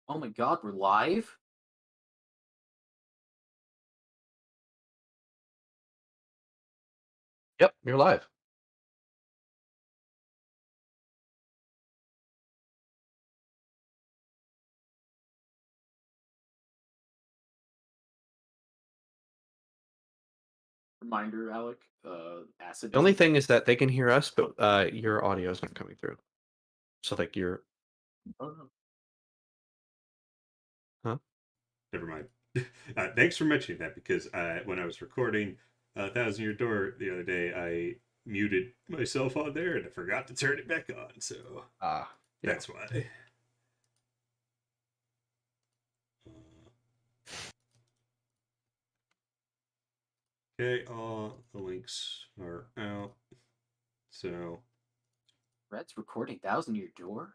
Oh my god, we're live? Yep, you're live. Reminder, Alec. Acid The only doesn't. thing is that they can hear us, but your audio is not coming through. So like your Oh no. huh? Never mind. Thanks for mentioning that because when I was recording Thousand Year Door the other day, I muted myself on there and I forgot to turn it back on. So Ah, yeah. that's why. Okay, all the links are out. So, Red's recording Thousand Year Door?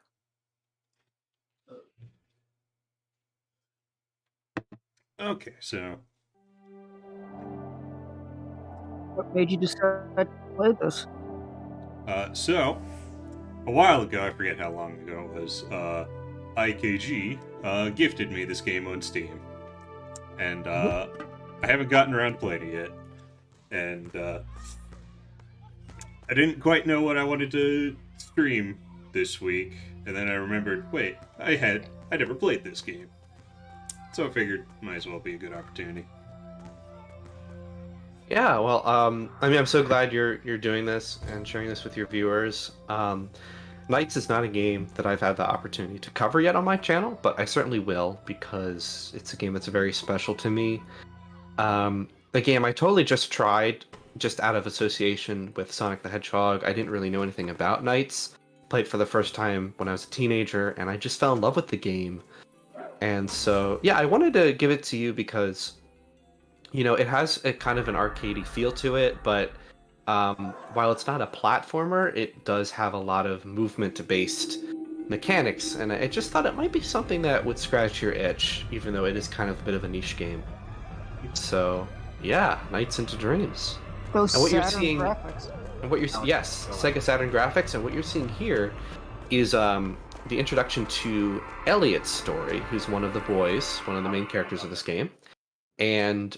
okay, so What made you decide to play this? so a while ago, I forget how long ago it was. IKG gifted me this game on Steam, and I haven't gotten around to playing it yet. And I didn't quite know what I wanted to stream this week, and then I remembered, wait, I never played this game, so I figured might as well be a good opportunity. Yeah, well, I mean, I'm so glad you're doing this and sharing this with your viewers. Knights is not a game that I've had the opportunity to cover yet on my channel, but I certainly will because it's a game that's very special to me. The game I totally just tried, just out of association with Sonic the Hedgehog. I didn't really know anything about Knights. Played for the first time when I was a teenager, and I just fell in love with the game. And so, yeah, I wanted to give it to you because, it has a kind of an arcadey feel to it, but while it's not a platformer, it does have a lot of movement-based mechanics, and I just thought it might be something that would scratch your itch, even though it is kind of a bit of a niche game. So, yeah, Nights into Dreams. Those And what you're Saturn seeing, graphics. and what you're Alex, yes, go ahead. Sega Saturn graphics, and what you're seeing here is the introduction to Elliot's story, who's one of the boys, one of the main characters of this game, and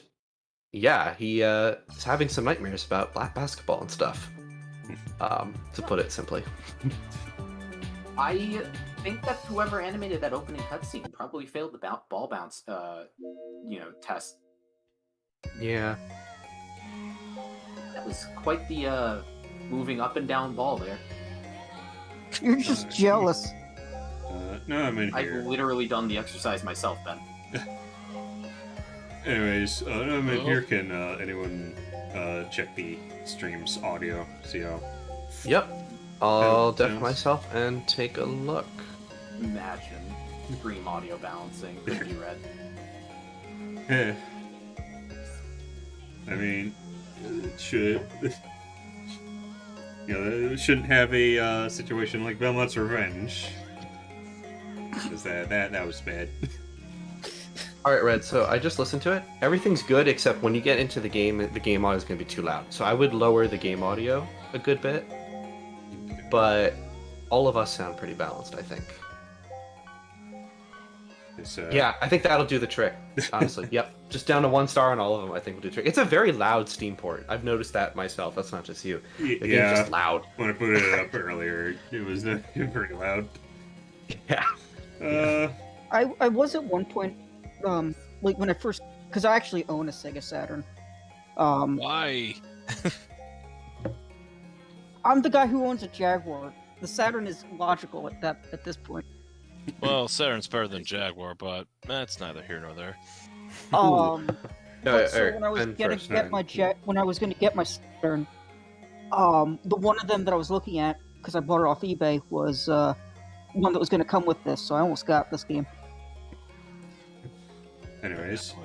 yeah, he is having some nightmares about black basketball and stuff. To put it simply. I think that whoever animated that opening cutscene probably failed the ball bounce, test. Yeah. That was quite the moving up and down ball there. You're just jealous. No, I'm in I've here. literally done the exercise myself, Ben. Anyways, no, I'm in here. Can anyone check the stream's audio? See how? Yep. I'll Yeah, def sounds- myself and take a look. Imagine Dream audio balancing. Could be Red. Eh. I mean, it should. It shouldn't have a situation like Belmont's Revenge. Because that was bad. All right, Red. So I just listened to it. Everything's good except when you get into the game audio is going to be too loud. So I would lower the game audio a good bit. But all of us sound pretty balanced, I think. Yeah, I think that'll do the trick. Honestly, yep. Just down to 1 star on all of them, I think will do the trick. It's a very loud Steam port. I've noticed that myself. That's not just you. The game's Yeah. just loud. When I put it up earlier, it was pretty loud. Yeah. I was at one point, like when I first, because I actually own a Sega Saturn. Why? I'm the guy who owns a Jaguar. The Saturn is logical at this point. Well, Saturn's better than Jaguar, but that's neither here nor there. But so Eric, when I was Ben gonna first. get my when I was gonna get my Saturn, the one of them that I was looking at because I bought it off eBay was one that was gonna come with this, so I almost got this game. Anyways,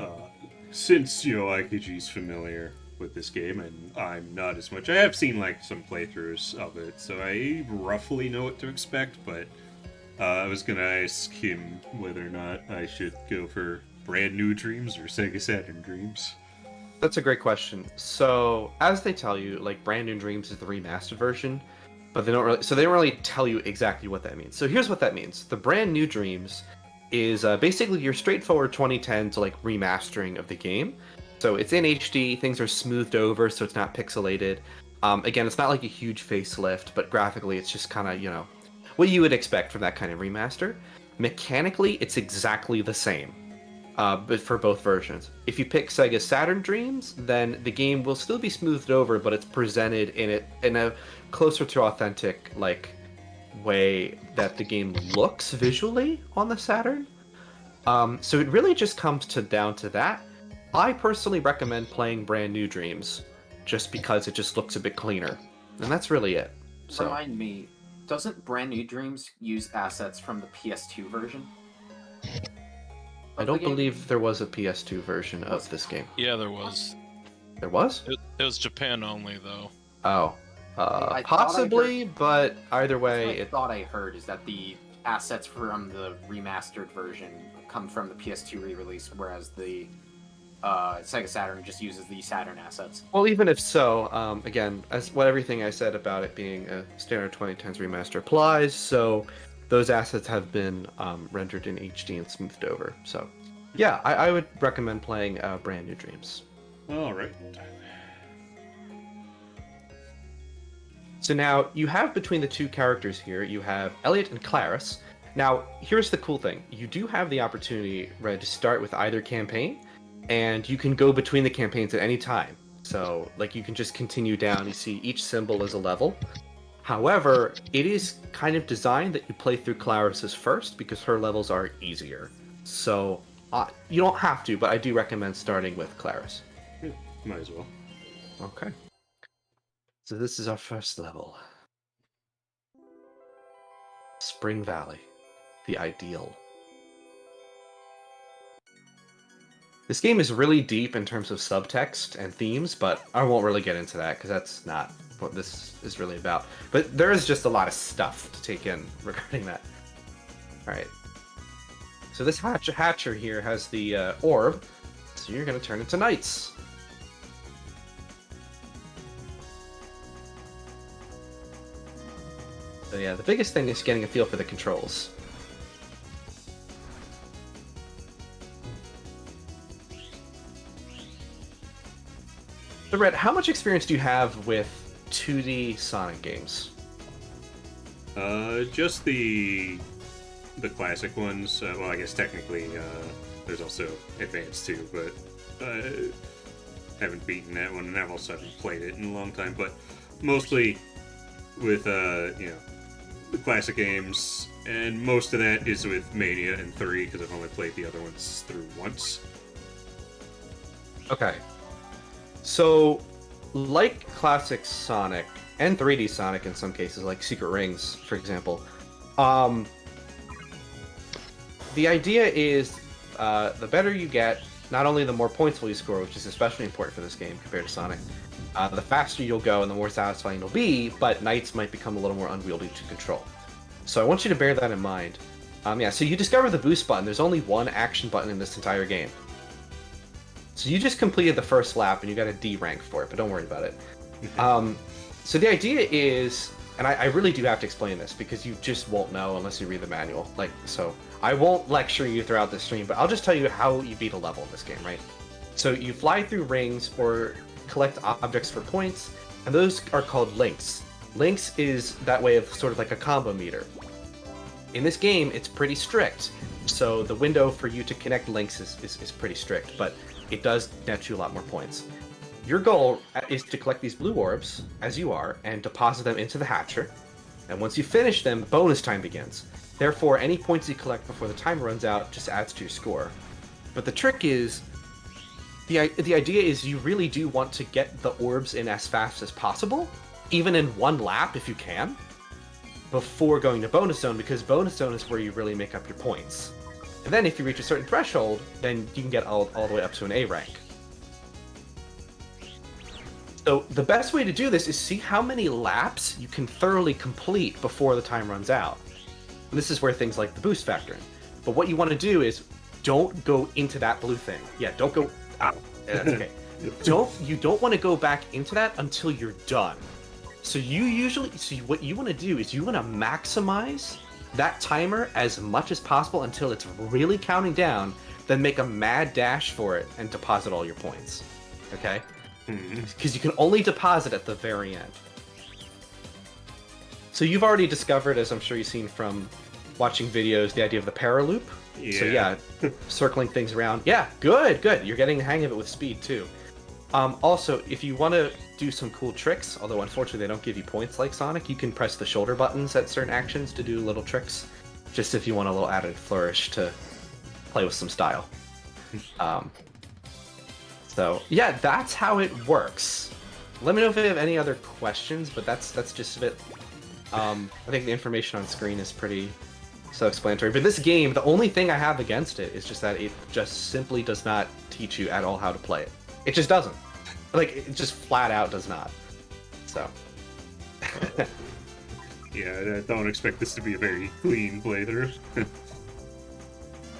since IKG's familiar with this game, and I'm not as much. I have seen like some playthroughs of it, so I roughly know what to expect. But I was gonna ask him whether or not I should go for brand new Dreams or Sega Saturn Dreams. That's a great question. So, as they tell you, like Brand New Dreams is the remastered version, but they don't really tell you exactly what that means. So here's what that means. The Brand New Dreams is basically your straightforward 2010s like remastering of the game. So it's in HD, things are smoothed over so it's not pixelated. Again, it's not like a huge facelift, but graphically it's just kind of, you know, what you would expect from that kind of remaster. Mechanically, it's exactly the same, but for both versions. If you pick Sega Saturn Dreams, then the game will still be smoothed over, but it's presented in a closer to authentic like way that the game looks visually on the Saturn. So it really just comes down to that. I personally recommend playing Brand New Dreams, just because it just looks a bit cleaner, and that's really it. So Remind me, doesn't Brand New Dreams use assets from the PS2 version? I don't believe there was a PS2 version of this game. Yeah, there was. There was? It was Japan only, though. Oh. I Possibly, but either way, I thought I heard is that the assets from the remastered version come from the PS2 re-release, whereas the Sega Saturn just uses the Saturn assets. well, even if so, again, as everything I said about it being a standard 2010s remaster applies, so those assets have been rendered in HD and smoothed over. So, yeah, I would recommend playing Brand New Dreams. All right. So now you have between the two characters here, you have Elliot and Claris. Now, here's the cool thing. You do have the opportunity, Red, to start with either campaign, and you can go between the campaigns at any time. So, like, you can just continue down. You see each symbol is a level. However, it is kind of designed that you play through Claris's first because her levels are easier. So, you don't have to, but I do recommend starting with Claris. Yeah, might as well. Okay. So this is our first level. Spring Valley, the ideal. This game is really deep in terms of subtext and themes, but I won't really get into that because that's not what this is really about. But there is just a lot of stuff to take in regarding that. Alright. So this Hatcher here has the orb, so you're going to turn into knights. So yeah, the biggest thing is getting a feel for the controls. So Red, how much experience do you have with 2D Sonic games? Just the classic ones. Well, I guess technically there's also advanced too, but haven't beaten that one, and I've also haven't played it in a long time. But mostly with you know, the classic games, and most of that is with Mania and 3 because I've only played the other ones through once. Okay. So, like classic Sonic, and 3D Sonic in some cases, like Secret Rings, for example, the idea is the better you get, not only the more points will you score, which is especially important for this game compared to Sonic, the faster you'll go and the more satisfying it'll be, but knights might become a little more unwieldy to control. So I want you to bear that in mind. Yeah, so you discover the boost button. There's only one action button in this entire game. So you just completed the first lap and you got a D rank for it, but don't worry about it. So the idea is, and I really do have to explain this because you just won't know unless you read the manual. So I won't lecture you throughout the stream, but I'll just tell you how you beat a level in this game, right? So you fly through rings or collect objects for points, and those are called links. Links is that way of sort of like a combo meter. In this game, it's pretty strict, so the window for you to connect links is pretty strict, but it does net you a lot more points. Your goal is to collect these blue orbs, as you are, and deposit them into the Hatcher, and once you finish them, bonus time begins. Therefore, any points you collect before the time runs out just adds to your score. But the trick is, the idea is you really do want to get the orbs in as fast as possible, even in one lap if you can, before going to bonus zone, because bonus zone is where you really make up your points. And then if you reach a certain threshold, then you can get all the way up to an A rank. So the best way to do this is see how many laps you can thoroughly complete before the time runs out. And this is where things like the boost factor in. But what you want to do is don't go into that blue thing. Yeah, don't go out. Yeah, that's okay. You don't want to go back into that until you're done. So what you want to do is you want to maximize that timer as much as possible until it's really counting down, then make a mad dash for it and deposit all your points. Okay? Because you can only deposit at the very end. So you've already discovered, as I'm sure you've seen from watching videos, the idea of the paraloop. Yeah. So yeah, circling things around. Yeah, good. You're getting the hang of it with speed too. Also, if you want to do some cool tricks, although unfortunately they don't give you points like Sonic, you can press the shoulder buttons at certain actions to do little tricks. Just if you want a little added flourish to play with some style. So yeah, that's how it works. Let me know if you have any other questions, but that's just a bit. I think the information on screen is pretty self-explanatory. But this game, the only thing I have against it is just that it just simply does not teach you at all how to play it. It just doesn't. Like, it just flat out does not. So. Yeah, I don't expect this to be a very clean playthrough.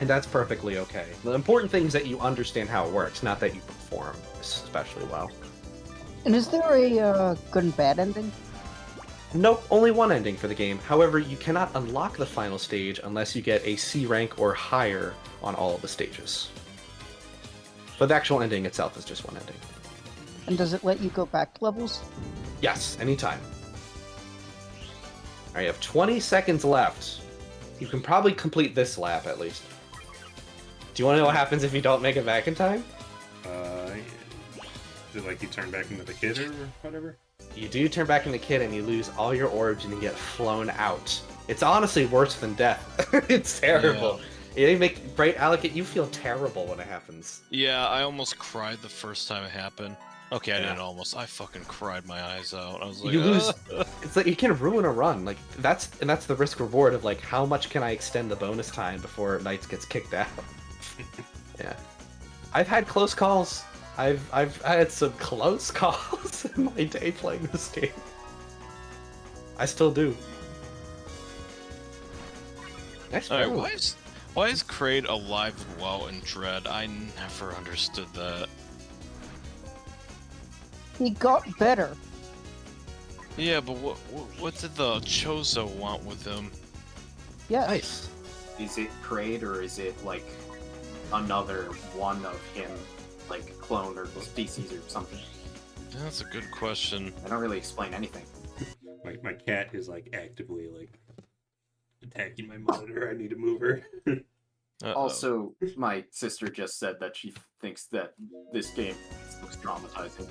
And that's perfectly okay. The important thing is that you understand how it works, not that you perform especially well. And is there a good and bad ending? Nope, only one ending for the game. However, you cannot unlock the final stage unless you get a C rank or higher on all of the stages. But the actual ending itself is just one ending. And does it let you go back to levels? Yes, anytime. Alright, you have 20 seconds left. You can probably complete this lap at least. Do you want to know what happens if you don't make it back in time? Is it like you turn back into the kid or whatever? You do turn back into Kid and you lose all your orbs and you get flown out. It's honestly worse than death. It's terrible. You make, right, Alec, you feel terrible when it happens. Yeah, I almost cried the first time it happened. Okay, I Yeah. didn't almost. I fucking cried my eyes out. I was like, You lose. It's like you can ruin a run. Like that's the risk reward of like how much can I extend the bonus time before Knights gets kicked out. Yeah, I've had close calls. I've had some close calls in my day playing this game. I still do. Nice Alright, move. why is Kraid alive with WoW and Dread? I never understood that. He got better. Yeah, but what did the Chozo want with him? Yeah. Nice. Is it Kraid or is it like another one of him, like clone or species or something? That's a good question. They don't really explain anything. My cat is like actively like attacking my monitor. I need to move her. Uh-oh. Also, my sister just said that she thinks that this game looks traumatizing.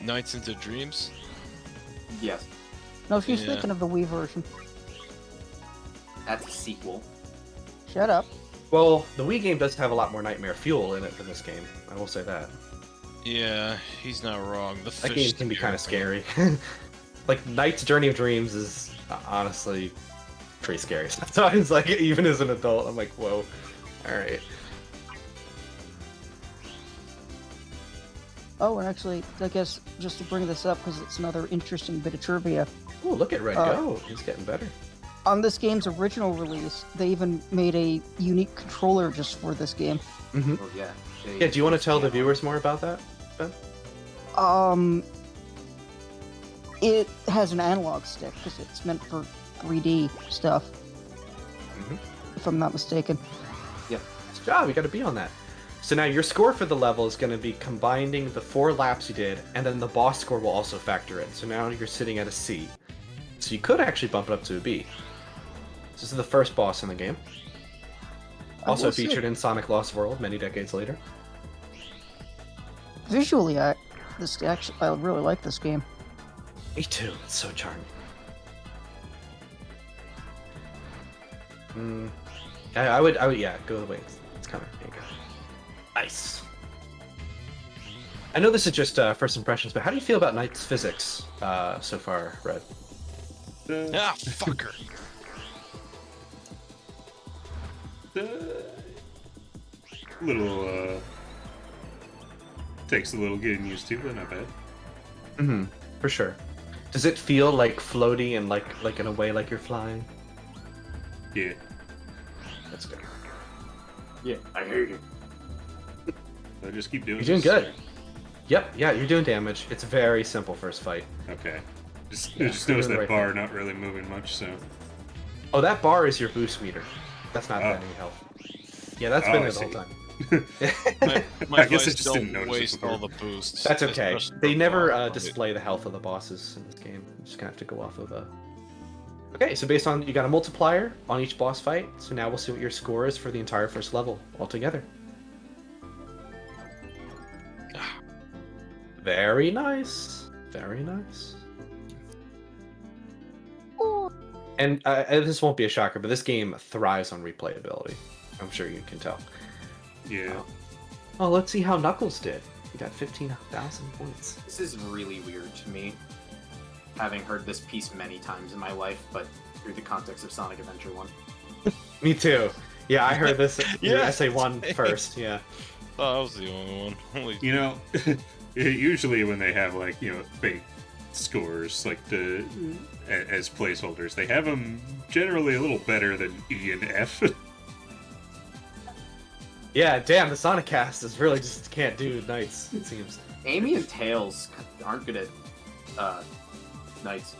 Nights into Dreams? Yes, No, she's Yeah. thinking of the Wii version. that's a sequel. Shut up. Well, the Wii game does have a lot more nightmare fuel in it than this game. I will say that. Yeah, he's not wrong. The That fish game can be kind of scary. Like Knight's Journey of Dreams is honestly pretty scary sometimes. Like even as an adult, I'm like, whoa, all right. Oh, and actually, I guess just to bring this up because it's another interesting bit of trivia. Oh, look at Red go. He's getting better. On this game's original release, they even made a unique controller just for this game. Mm-hmm. Oh yeah. Yeah. Do you want to tell the viewers more about that, Ben? It has an analog stick because it's meant for 3D stuff, Mhm. if I'm not mistaken. Good job. You got to be on that. So now your score for the level is going to be combining the 4 laps you did, and then the boss score will also factor in. So now you're sitting at a C. So you could actually bump it up to a B. This is the first boss in the game. I Also will say, featured in Sonic Lost World many decades later. visually, I really like this game. Me too. It's so charming. I would, yeah, go the way it's kind of. There you go. Nice. I know this is just first impressions, but how do you feel about Knight's physics so far, Red? Ah, fucker. Little takes a little getting used to, but not bad. Mm-hmm. For sure. Does it feel like floaty and like in a way like you're flying? Yeah. That's good. Yeah, I heard it. I just keep doing. You're doing this. good. Yep. Yeah, you're doing damage. It's very simple first fight. Okay. Just notice that right bar there. not really moving much, so... Oh, that bar is your boost meter. That's not Oh. any health. Yeah, that's Oh, been I there the whole see. time. My I guess I advice, just didn't don't notice it waste before. all the boosts. That's okay. especially They for never boss fight. display the health of the bosses in this game. I'm just gonna have to go off of Okay, so based on you got a multiplier on each boss fight. So now we'll see what your score is for the entire first level altogether. Very nice. Very nice. And this won't be a shocker, but this game thrives on replayability. I'm sure you can tell. Yeah. Oh, let's see how Knuckles did. He got 15,000 points. This is really weird to me, having heard this piece many times in my life, but through the context of Sonic Adventure 1. Me too. Yeah, I heard this Yeah, SA1 same. first. Yeah. Oh, I was the only one. Only... You know, usually when they have, like, you know, fake scores, like, as placeholders, they have them generally a little better than E and F. Yeah, damn, the Sonic cast is really just can't do Knights, it seems. Amy and Tails aren't good at Knights.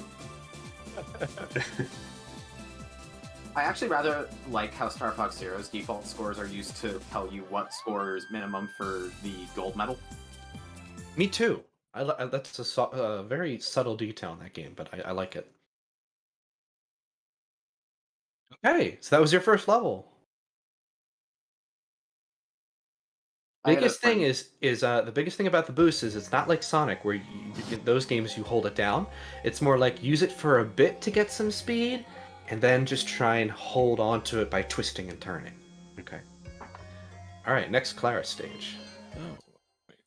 I actually rather like how Star Fox Zero's default scores are used to tell you what score is minimum for the gold medal. Me too. That's a very subtle detail in that game, but I like it. Okay, so that was your first level. I had a Biggest thing friend- is the biggest thing about the boost is it's not like Sonic where in those games you hold it down. It's more like use it for a bit to get some speed, and then just try and hold on to it by twisting and turning. Okay. All right, next Clara stage. Oh.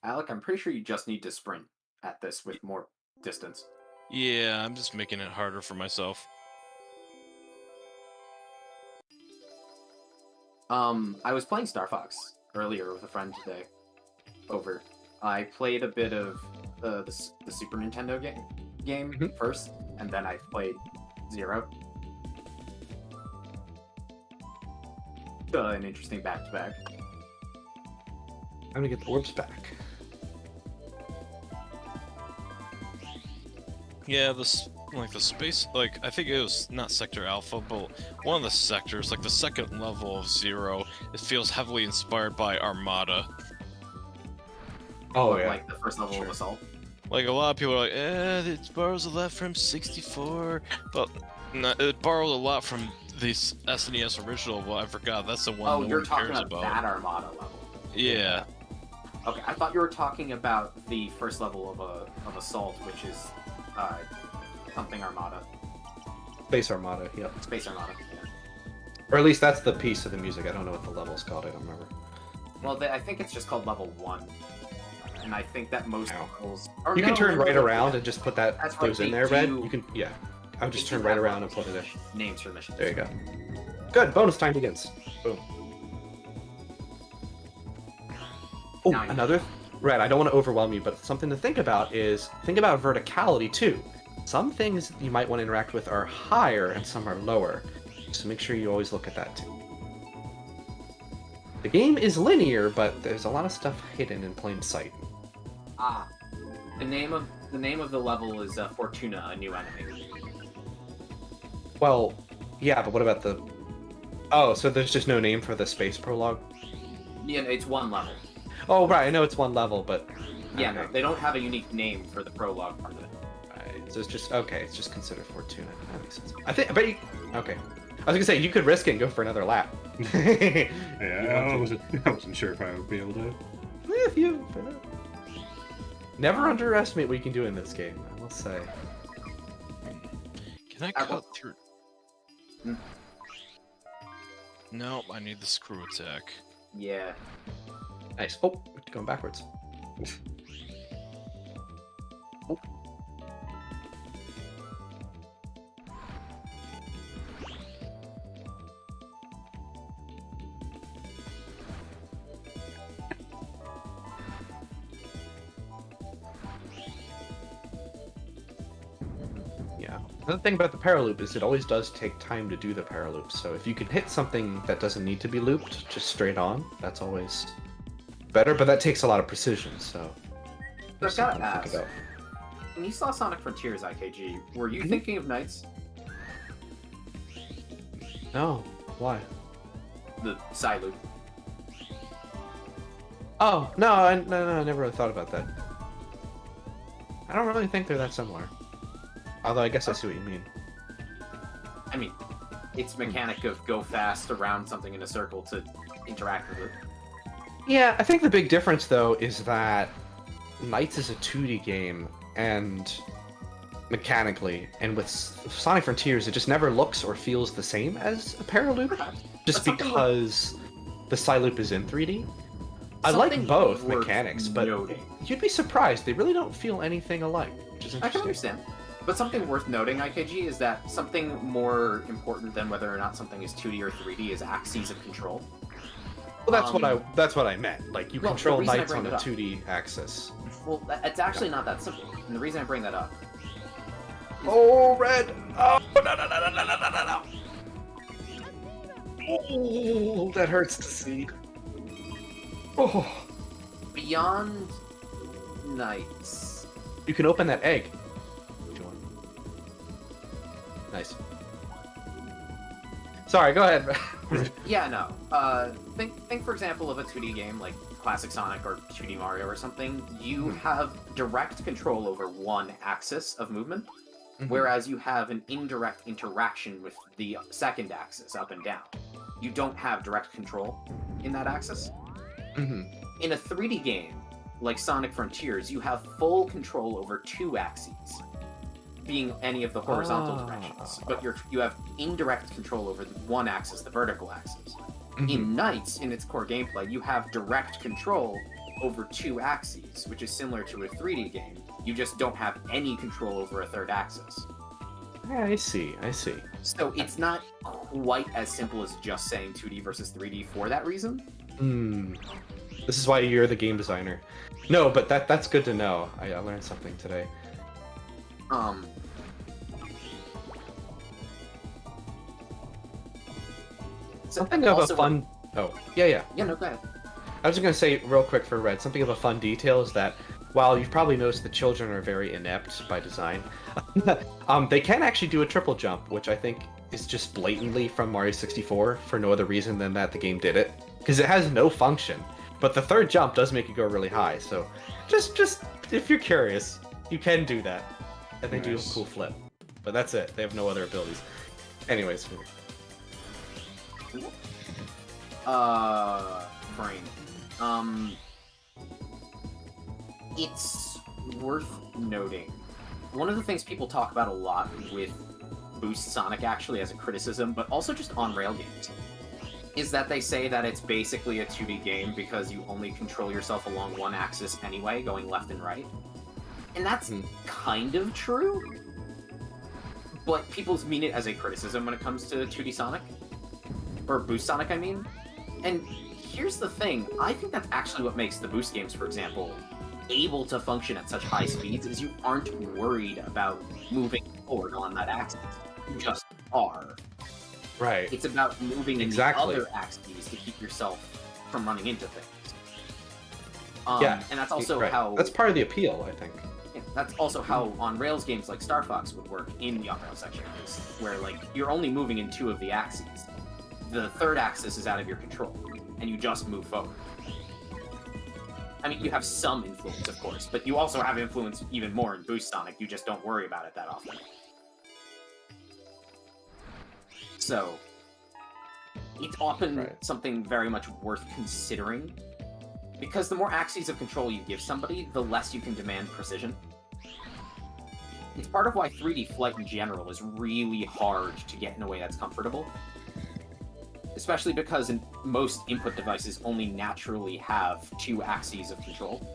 Alec, I'm pretty sure you just need to sprint at this with more distance. Yeah, I'm just making it harder for myself. I was playing Star Fox earlier with a friend today. I played a bit of the Super Nintendo game Mhm. first, and then I played Zero. An interesting back-to-back. I'm gonna get the orbs back. Yeah, the space, like, I think it was not Sector Alpha, but one of the sectors, like the second level of Zero, it feels heavily inspired by Armada. Oh yeah. Like the first level Sure. of Assault. Like, a lot of people are like, it borrows a lot from 64, but no, it borrowed a lot from this SNES original, but I forgot, that's the one Oh, no you're one talking cares about about. that Armada level. Yeah. Okay, I thought you were talking about the first level of Assault, which is something Armada, Space Armada, yeah. Space Armada. Yeah. Or at least that's the piece of the music. I don't know what the level's called. I don't remember. Well, I think it's just called level 1, and I think that most Ow. levels. Or You can no, turn no, right no, around yeah. and just put that That's those right, in they there, Red. do- You can, yeah. I would They just do turn right have around and put it in. Names for missions. There you go. Good. Bonus time begins. Boom. Oh, Now you- another. Red, I don't want to overwhelm you, but something to think about is think about verticality too. Some things you might want to interact with are higher and some are lower. So make sure you always look at that too. The game is linear, but there's a lot of stuff hidden in plain sight. Ah, the name of the level is Fortuna, a new enemy. Well, yeah, but what about the... Oh, so there's just no name for the space prologue? Yeah, it's one level. Oh, right, I know it's one level, but... Yeah, okay. no, they don't have a unique name for the prologue part of it. Right, so it's just... Okay, it's just considered Fortuna. That makes sense. I bet you... Okay. I was gonna say, you could risk it and go for another lap. Yeah, I wasn't sure if I would be able to. If you... Never underestimate what you can do in this game, I will say. Can I cut through? Hmm. Nope, I need the screw attack. Yeah. Nice. Oh, going backwards. Oh. Yeah. Another thing about the paraloop is it always does take time to do the paraloop. So if you can hit something that doesn't need to be looped, just straight on, that's always better. But that takes a lot of precision, so I've got to something to think ask. about. when you saw Sonic Frontiers, IKG, were you Mhm. thinking of Knights? No. Why? The side loop. Oh, no, I never really thought about that. I don't really think they're that similar. Although I guess I see what you mean. I mean, its mechanic of go fast around something in a circle to interact with it. Yeah, I think the big difference, though, is that Knights is a 2D game, and mechanically, and with Sonic Frontiers, it just never looks or feels the same as a Paraloop, Perhaps. just But something because the side loop is in 3D. I like Something both worth mechanics, but noting. you'd be surprised. They really don't feel anything alike, which is I can interesting. understand. But something worth noting, IKG, is that something more important than whether or not something is 2D or 3D is axes of control. Well, that's what I meant. Like, you Well, the control reason I Knights bring on it a up- 2D axis. Well, it's actually not that simple. And the reason I bring that up... Oh, red! Oh, no. Oh, that hurts to see. Oh. Beyond Knights... You can open that egg. If you want. Nice. Sorry, go ahead. Yeah, no. Think for example of a 2D game like Classic Sonic or 2D Mario or something. You have direct control over one axis of movement, whereas you have an indirect interaction with the second axis, up and down. You don't have direct control in that axis. Mhm. In a 3D game, like Sonic Frontiers, you have full control over two axes, being any of the horizontal directions, but you have indirect control over the one axis, the vertical axis. In Knights, in its core gameplay, you have direct control over two axes, which is similar to a 3D game. You just don't have any control over a third axis. Yeah, I see. So it's not quite as simple as just saying 2D versus 3D for that reason. This is why you're the game designer. No, but that's good to know. I learned something today. Something of a also- fun... Oh, yeah. Yeah, no, go ahead. I was just going to say real quick for Red, something of a fun detail is that while you've probably noticed the children are very inept by design, they can actually do a triple jump, which I think is just blatantly from Mario 64 for no other reason than that the game did it. Because it has no function, but the third jump does make it go really high, so just if you're curious, you can do that. And they do a cool flip. But that's it, they have no other abilities. Anyways. Brain. It's worth noting. One of the things people talk about a lot with Boost Sonic actually as a criticism, but also just on rail games, is that they say that it's basically a 2D game because you only control yourself along one axis anyway, going left and right. And that's kind of true, but people mean it as a criticism when it comes to 2D Sonic. Or Boost Sonic, I mean. And here's the thing, I think that's actually what makes the Boost games, for example, able to function at such high speeds, is you aren't worried about moving forward on that axis. You just are. Right. It's about moving Exactly. in the other axes to keep yourself from running into things. Yeah, and that's also right. how... That's part of the appeal, I think. Yeah, that's also how on-rails games like Star Fox would work in the on-rail section, is where, like, you're only moving in two of the axes. The third axis is out of your control, and you just move forward. I mean, you have some influence, of course, but you also have influence even more in Boost Sonic, you just don't worry about it that often. So, it's often something very much worth considering, because the more axes of control you give somebody, the less you can demand precision. It's part of why 3D flight in general is really hard to get in a way that's comfortable. Especially because most input devices only naturally have two axes of control.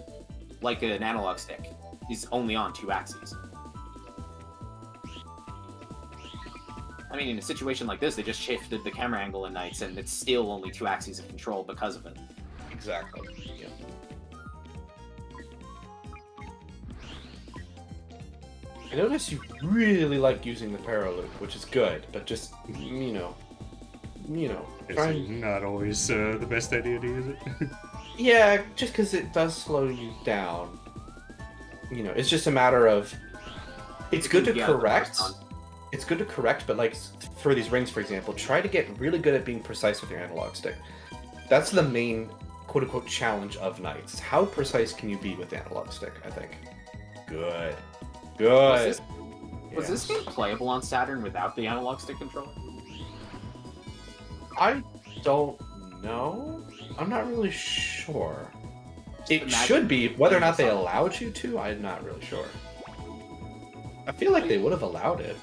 Like an analog stick is only on two axes. I mean, in a situation like this, they just shifted the camera angle in Knights, and it's still only two axes of control because of it. Exactly. Yeah. I notice you really like using the Paraloop, which is good, but just, It's not always the best idea to use it. Yeah, just because it does slow you down. It's just a matter of It's good to Yeah, the correct. first It's good to correct, but like for these rings, for example, try to get really good at being precise with your analog stick. That's the main quote unquote challenge of Knights. How precise can you be with the analog stick? I think. Good. Good. Was this Yes. game playable on Saturn without the analog stick controller? I don't know. I'm not really sure. It imagine should be. Whether or playing not they this on- allowed you to, I'm not really sure. I feel like they would have allowed it.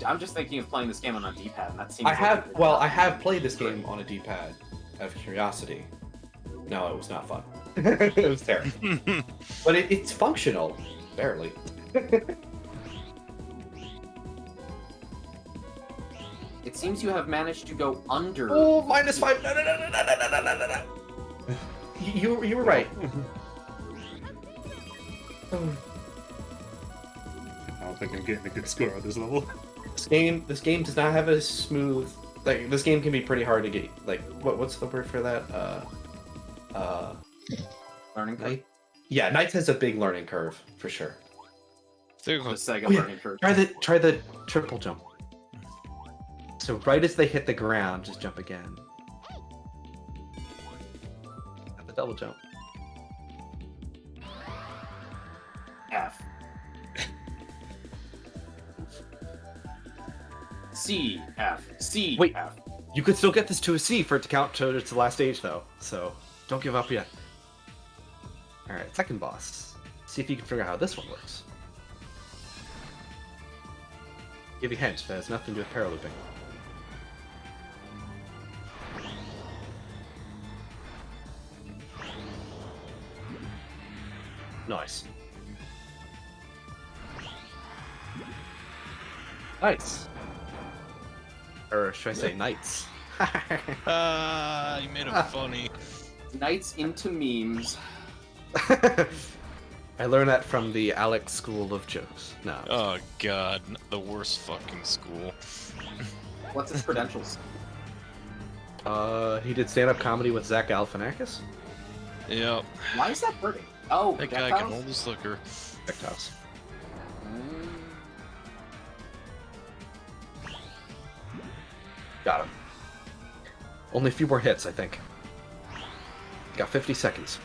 I'm just thinking of playing this game on a D-pad, and that seems. I like have. a good Well, I option. have played this game on a D-pad out of curiosity. No, it was not fun. It was terrible. But it's functional, barely. It seems you have managed to go under. Oh, -5. No, no, no, no, no, no, no, no, no, no. You were right. I don't think I'm getting a good score on this level. This game does not have a smooth. Like this game can be pretty hard to get. Like what's the word for that? Learning curve. Knight. Yeah, Knights has a big learning curve for sure. The Sega Oh, yeah. learning curve. Try the triple jump. So right as they hit the ground, just jump again. Have the double jump. F. C, F, C, Wait. F. You could still get this to a C for it to count to the last stage, though. So don't give up yet. All right, second boss. See if you can figure out how this one works. Give you a hint. That has nothing to do with paralooping. Nice. Nice. Or should I say knights? Ah, you made it funny. Knights into memes. I learned that from the Alex School of Jokes. No. Oh god, the worst fucking school. What's its credentials? He did stand-up comedy with Zach Galifianakis. Yep, Why is that hurting? Oh, that Death guy House? can hold his liquor. Deck House. Mm. Got him. Only a few more hits, I think. Got 50 seconds.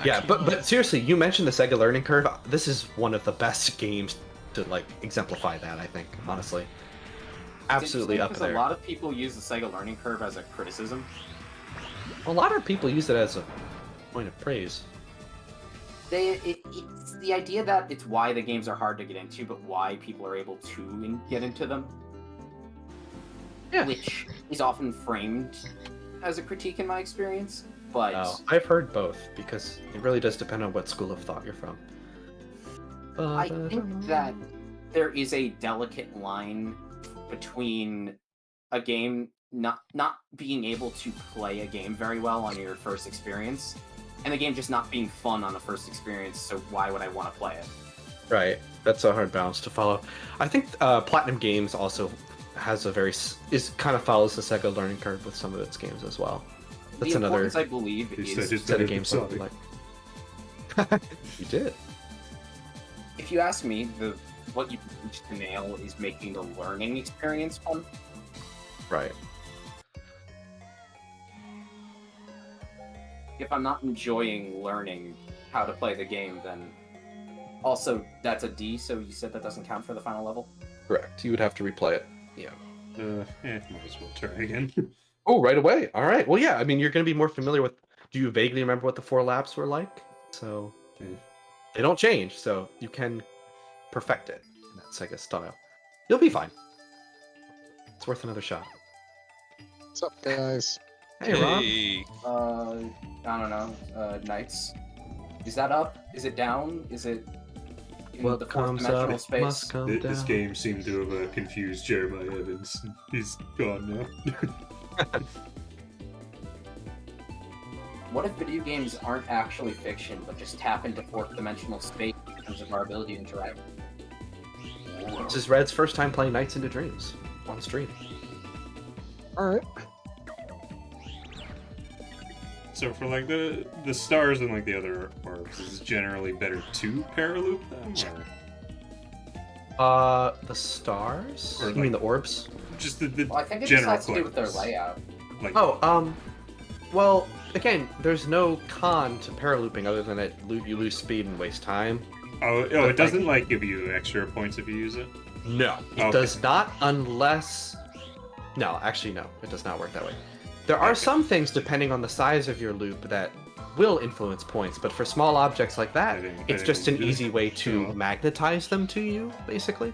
Yeah, come but seriously, you mentioned the Sega Learning Curve. This is one of the best games to like exemplify that. I think, honestly, absolutely It's up interesting there. because a lot of people use the Sega Learning Curve as a criticism. A lot of people use it as a point of praise. It's the idea that it's why the games are hard to get into, but why people are able to get into them. Yeah. Which is often framed as a critique in my experience. But Oh, I've heard both because it really does depend on what school of thought you're from. I think that there is a delicate line between a game not being able to play a game very well on your first experience, and the game just not being fun on the first experience, so why would I want to play it? Right, that's a hard balance to follow. I think Platinum Games also has a kind of follows the Sega Learning Curve with some of its games as well. That's The another importance, I believe, They is said it's set better of than games that we Sonic. like. You did. if you ask me, what you reach to nail is making the learning experience fun. Right. If I'm not enjoying learning how to play the game, then also that's a D. So you said that doesn't count for the final level. Correct. You would have to replay it. Might as well try again. Oh, right away. All right. Well, yeah. I mean, you're going to be more familiar with. Do you vaguely remember what the 4 laps were like? So Yeah. they don't change, so you can perfect it in that Sega style. You'll be fine. It's worth another shot. What's up, guys? Hey, Rob. Hey, I don't know. Knights. Is that up? Is it down? Is it in What the fourth comes dimensional up space? must come This down. game seemed to have confused Jeremiah Evans. He's gone now. What if video games aren't actually fiction, but just tap into fourth dimensional space in terms of our ability to interact? This is Red's first time playing Nights into Dreams on stream. All right. So for like the stars and like the other orbs, is it generally better to paraloop them, or The stars? Or You mean the orbs? just the Well, I think it just general has to do with their collectibles? layout. Like, Well, again, there's no con to paralooping other than that you lose speed and waste time. it doesn't like give you extra points if you use it. No, it Okay. does not unless... No, actually, no. It does not work that way. There are Okay. some things, depending on the size of your loop, that will influence points, but for small objects like that, I didn't- it's I just an didn't- easy way to Oh. magnetize them to you, basically.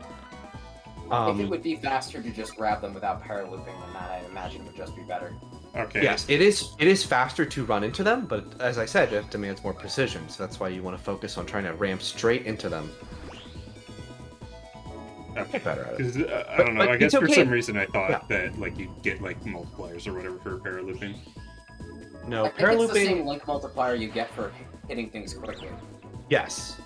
If it would be faster to just grab them without paralooping than that, I imagine it would just be better. Okay. Yes, it is faster to run into them, but as I said, it demands more precision, so that's why you want to focus on trying to ram straight into them. Okay. Get better at it. 'Cause, I But- don't know. but I guess it's for okay. some reason I thought Yeah. that like you get like multipliers or whatever for paralooping. No, I think it's the same paralooping... link multiplier you get for hitting things quickly. Yes.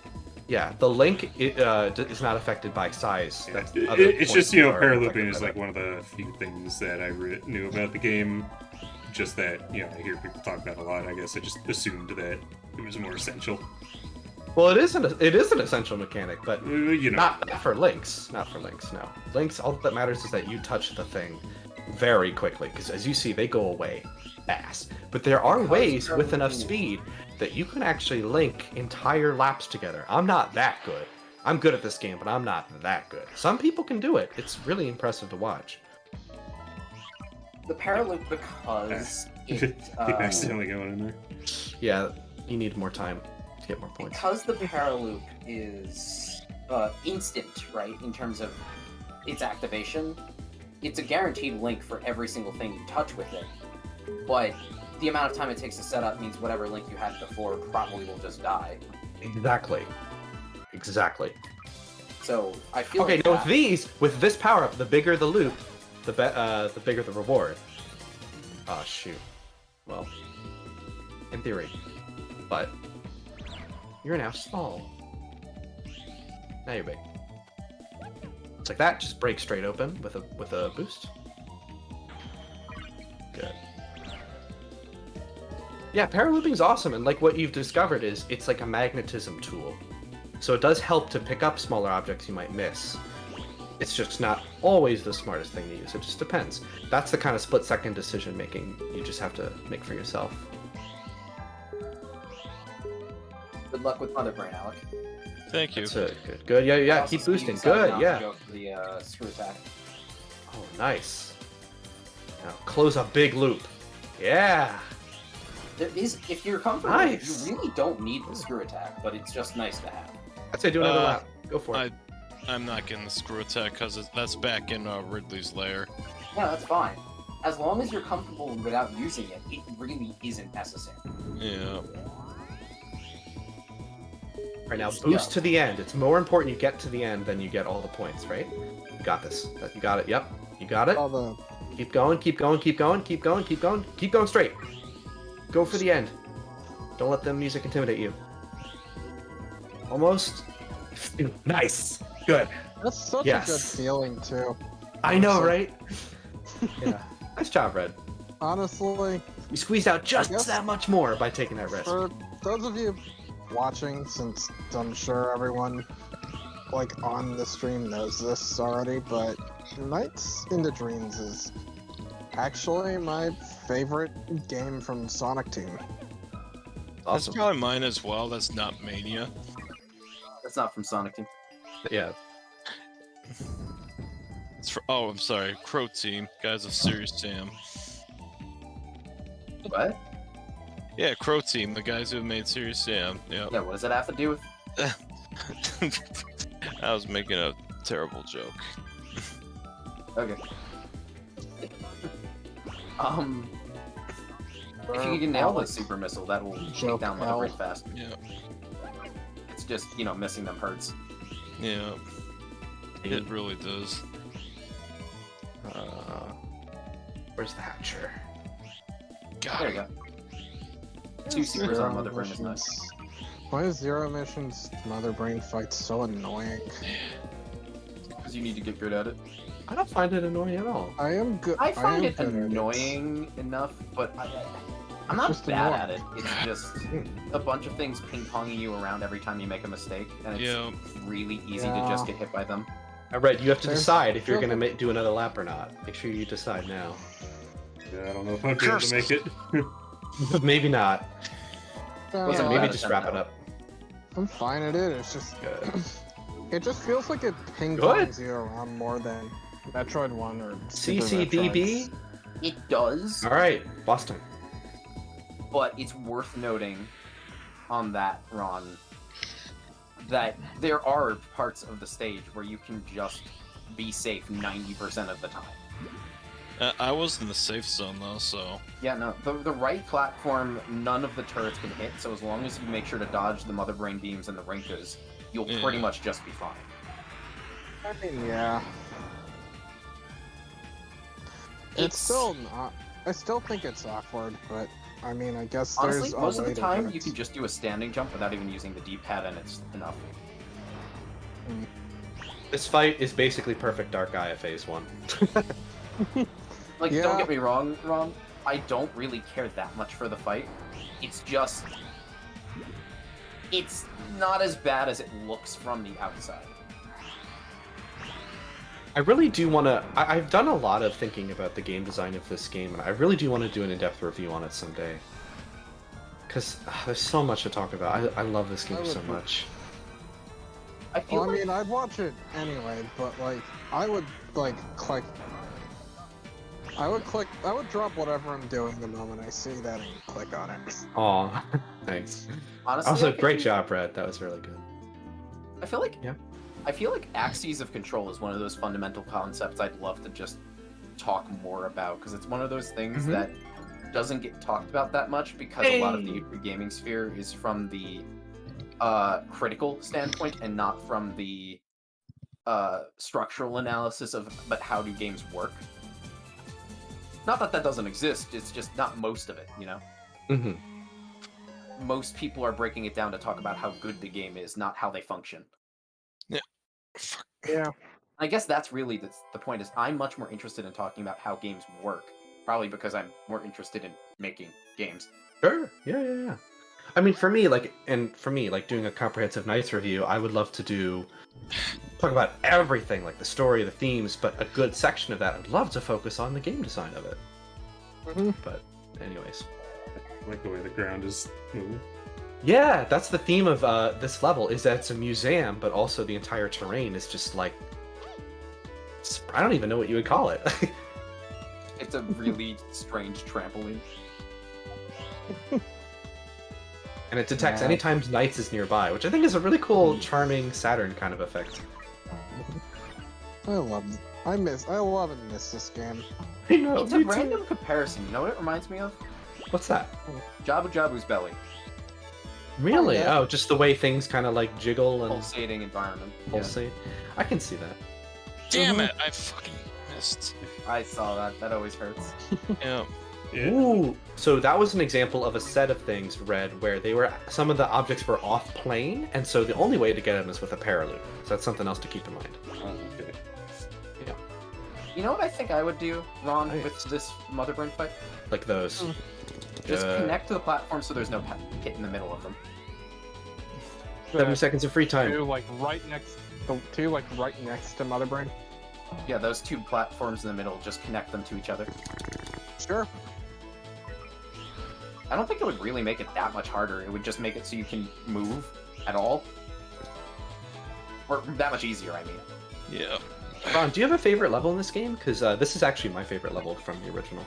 Yeah, the link is not affected by size. Yeah. That's It's other just points you know are affected paralooping by is that. like one of the few things that I knew about the game. Just that I hear people talk about a lot. I guess I just assumed that it was more essential. Well, it is an essential mechanic, but You know. not for links. Not for links. No, links. All that matters is that you touch the thing very quickly, because as you see, they go away fast. But there are Because ways they're with enough moving. speed that you can actually link entire laps together. I'm not that good. I'm good at this game, but I'm not that good. Some people can do it. It's really impressive to watch. The paraloop because it, Keep accidentally going in there. Yeah, you need more time to get more points. because the paraloop is instant, right, in terms of its activation, it's a guaranteed link for every single thing you touch with it. But the amount of time it takes to set up means whatever link you had before probably will just die. Exactly. So I feel Okay, like now that- with this power up, the bigger the loop, the bigger the reward. Oh shoot. Well, in theory, but you're now small. Now you're big. It's like that. Just break straight open with a boost. Good. Yeah, paralooping's awesome, and like what you've discovered is it's like a magnetism tool. So it does help to pick up smaller objects you might miss. It's just not always the smartest thing to use. It just depends. That's the kind of split-second decision making you just have to make for yourself. Good luck with Mother Brain, Alec. Thank you. That's good. Good. Yeah. Also, Keep Steve boosting. decided Good. not Yeah. to go for the screw attack. Oh, nice. Now close a big loop. Yeah. There is, if you're comfortable with it, Nice. you really don't need the screw attack, but it's just nice to have. I'd say do another Uh, lap. Go for it. I'm not getting the screw attack because that's back in Ridley's lair. Yeah, that's fine. As long as you're comfortable without using it, it really isn't necessary. Yeah. Right now, just boost go. to the end. It's more important you get to the end than you get all the points, right? You got this. You got it. Yep. You got it. All the Keep going. Keep going. Keep going. Keep going. Keep going. Keep going straight. Go for the end. Don't let the music intimidate you. Almost. Nice. Good. that's such Yes. a good feeling too. I know, Honestly. right? Yeah. Nice job, Red. Honestly, You squeezed out just guess- that much more by taking that risk. for those of you watching, since I'm sure everyone like on the stream knows this already, but Nights into Dreams is actually my favorite game from Sonic Team. That's Awesome. probably mine as well. That's not Mania. That's not from Sonic Team. Yeah. It's for, oh, I'm sorry. Crow Team. Guys of Serious Sam. What? Yeah, Crow Team. The guys who made Serious Sam. Yep. Yeah, what does that have to do with... I was making a terrible joke. Okay. If you can nail the super missile, that will take Joke down Mother hell. Brain fast. Yeah. It's just, missing them hurts. Yeah. It really does. Where's the hatcher? There you go. Two supers on Mother Brain is nice. Why is Zero Mission's Mother Brain fight so annoying? Because you need to get good at it. I don't find it annoying at all. I am good. I find am it good at annoying enough, but I'm not Just bad annoying. at it. It's just a bunch of things ping-ponging you around every time you make a mistake, and it's Yeah. really easy to Yeah. just get hit by them. Red, you have to There's- decide if you're feels gonna do another lap or not. Make sure you decide now. Yeah, I don't know if I'd be able to make it. Maybe not. Wasn't Yeah, bad Maybe at just them, wrap it though. up. I'm fine at it. It's just Good. it just feels like it ping Good. pongs you around more than Metroid 1 or Super CCDB. Metroids. It does, All right, Boston. but it's worth noting on that, Ron, that there are parts of the stage where you can just be safe 90% of the time. I was in the safe zone though, so Yeah, no, the right platform, none of the turrets can hit, so as long as you make sure to dodge the Mother Brain Beams and the Rinkas, you'll Yeah. pretty much just be fine. I mean, yeah. It's still not. I still think it's awkward, but I mean, I guess Honestly, there's a most of way the to time do you it. can just do a standing jump without even using the D-pad, and it's enough. This fight is basically perfect Dark Gaia Phase 1. Like, Yeah. don't get me wrong, Ron. I don't really care that much for the fight. It's just... It's not as bad as it looks from the outside. I really do want to. I've done a lot of thinking about the game design of this game, and I really do want to do an in-depth review on it someday. Because there's so much to talk about. I love this game I would so put- much. I feel Well, I like... mean, I'd watch it anyway, but like, I would like click. I would drop whatever I'm doing the moment I see that and click on it. Aw, thanks. honestly, Also, I could great do- job, Brad. That was really good. I feel like... Yeah. I feel like axes of control is one of those fundamental concepts I'd love to just talk more about, because it's one of those things Mhm. that doesn't get talked about that much, because a lot of the Hey! YouTube gaming sphere is from the critical standpoint and not from the structural analysis of but how do games work. Not that that doesn't exist, it's just not most of it, you know? hmm Most people are breaking it down to talk about how good the game is, not how they function. fuck. Yeah. I guess that's really the point, is I'm much more interested in talking about how games work. Probably because I'm more interested in making games. Sure. Yeah. I mean, for me, like doing a comprehensive Knights review, I would love to talk about everything, like the story, the themes, but a good section of that, I'd love to focus on the game design of it. Mhm. But, anyways. I like the way the ground is moving. Yeah, that's the theme of this level, is that it's a museum, but also the entire terrain is just like... I don't even know what you would call it. It's a really strange trampoline. And it detects Yeah. anytime Knights is nearby, which I think is a really cool, charming Saturn kind of effect. I love and miss this game. I know, It's a me too. random comparison. You know what it reminds me of? What's that? Jabu Jabu's belly. Really? yeah. Oh, just the way things kind of like jiggle and Pulsating environment. Yeah, pulsate. I can see that. Damn it! I fucking missed. I saw that. That always hurts. Yeah. Yeah. Ooh, so that was an example of a set of things, Red, where some of the objects were off plane, and so the only way to get them is with a paraloop. So that's something else to keep in mind. Oh, okay. You know what I think I would do, Ron, Nice. with this Mother Brain fight? Like those. Just Good. connect to the platform so there's no hit in the middle of them. 7 seconds of free time. Two like right next to Mother Brain. Yeah, those two platforms in the middle, just connect them to each other. Sure. I don't think it would really make it that much harder. It would just make it so you can move at all. Or that much easier, I mean. Yeah. Ron, do you have a favorite level in this game? Because this is actually my favorite level from the original.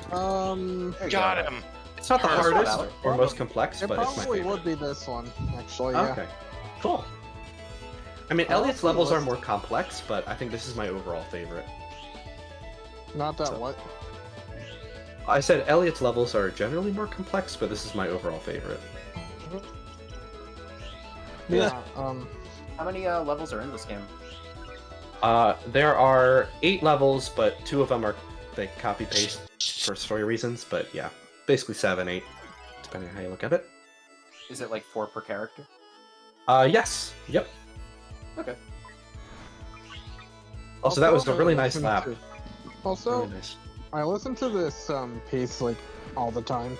There you Got go. him. It's not the That's hardest valid. or most complex, It but it's my probably favorite. would be this one, actually. Yeah. Okay, cool. I mean, I Elliot's also levels are list- more complex, but I think this is my overall favorite. Not that So- what? I said Elliot's levels are generally more complex, but this is my overall favorite. Yeah. How many levels are in this game? There are 8 levels, but 2 of them are they copy paste for story reasons. But yeah, basically 7, 8, depending on how you look at it. Is it like 4 per character? Yes, yep. Okay. Also, that was a I really nice listened lap. to- Also, Really nice. I listened to this piece like all the time.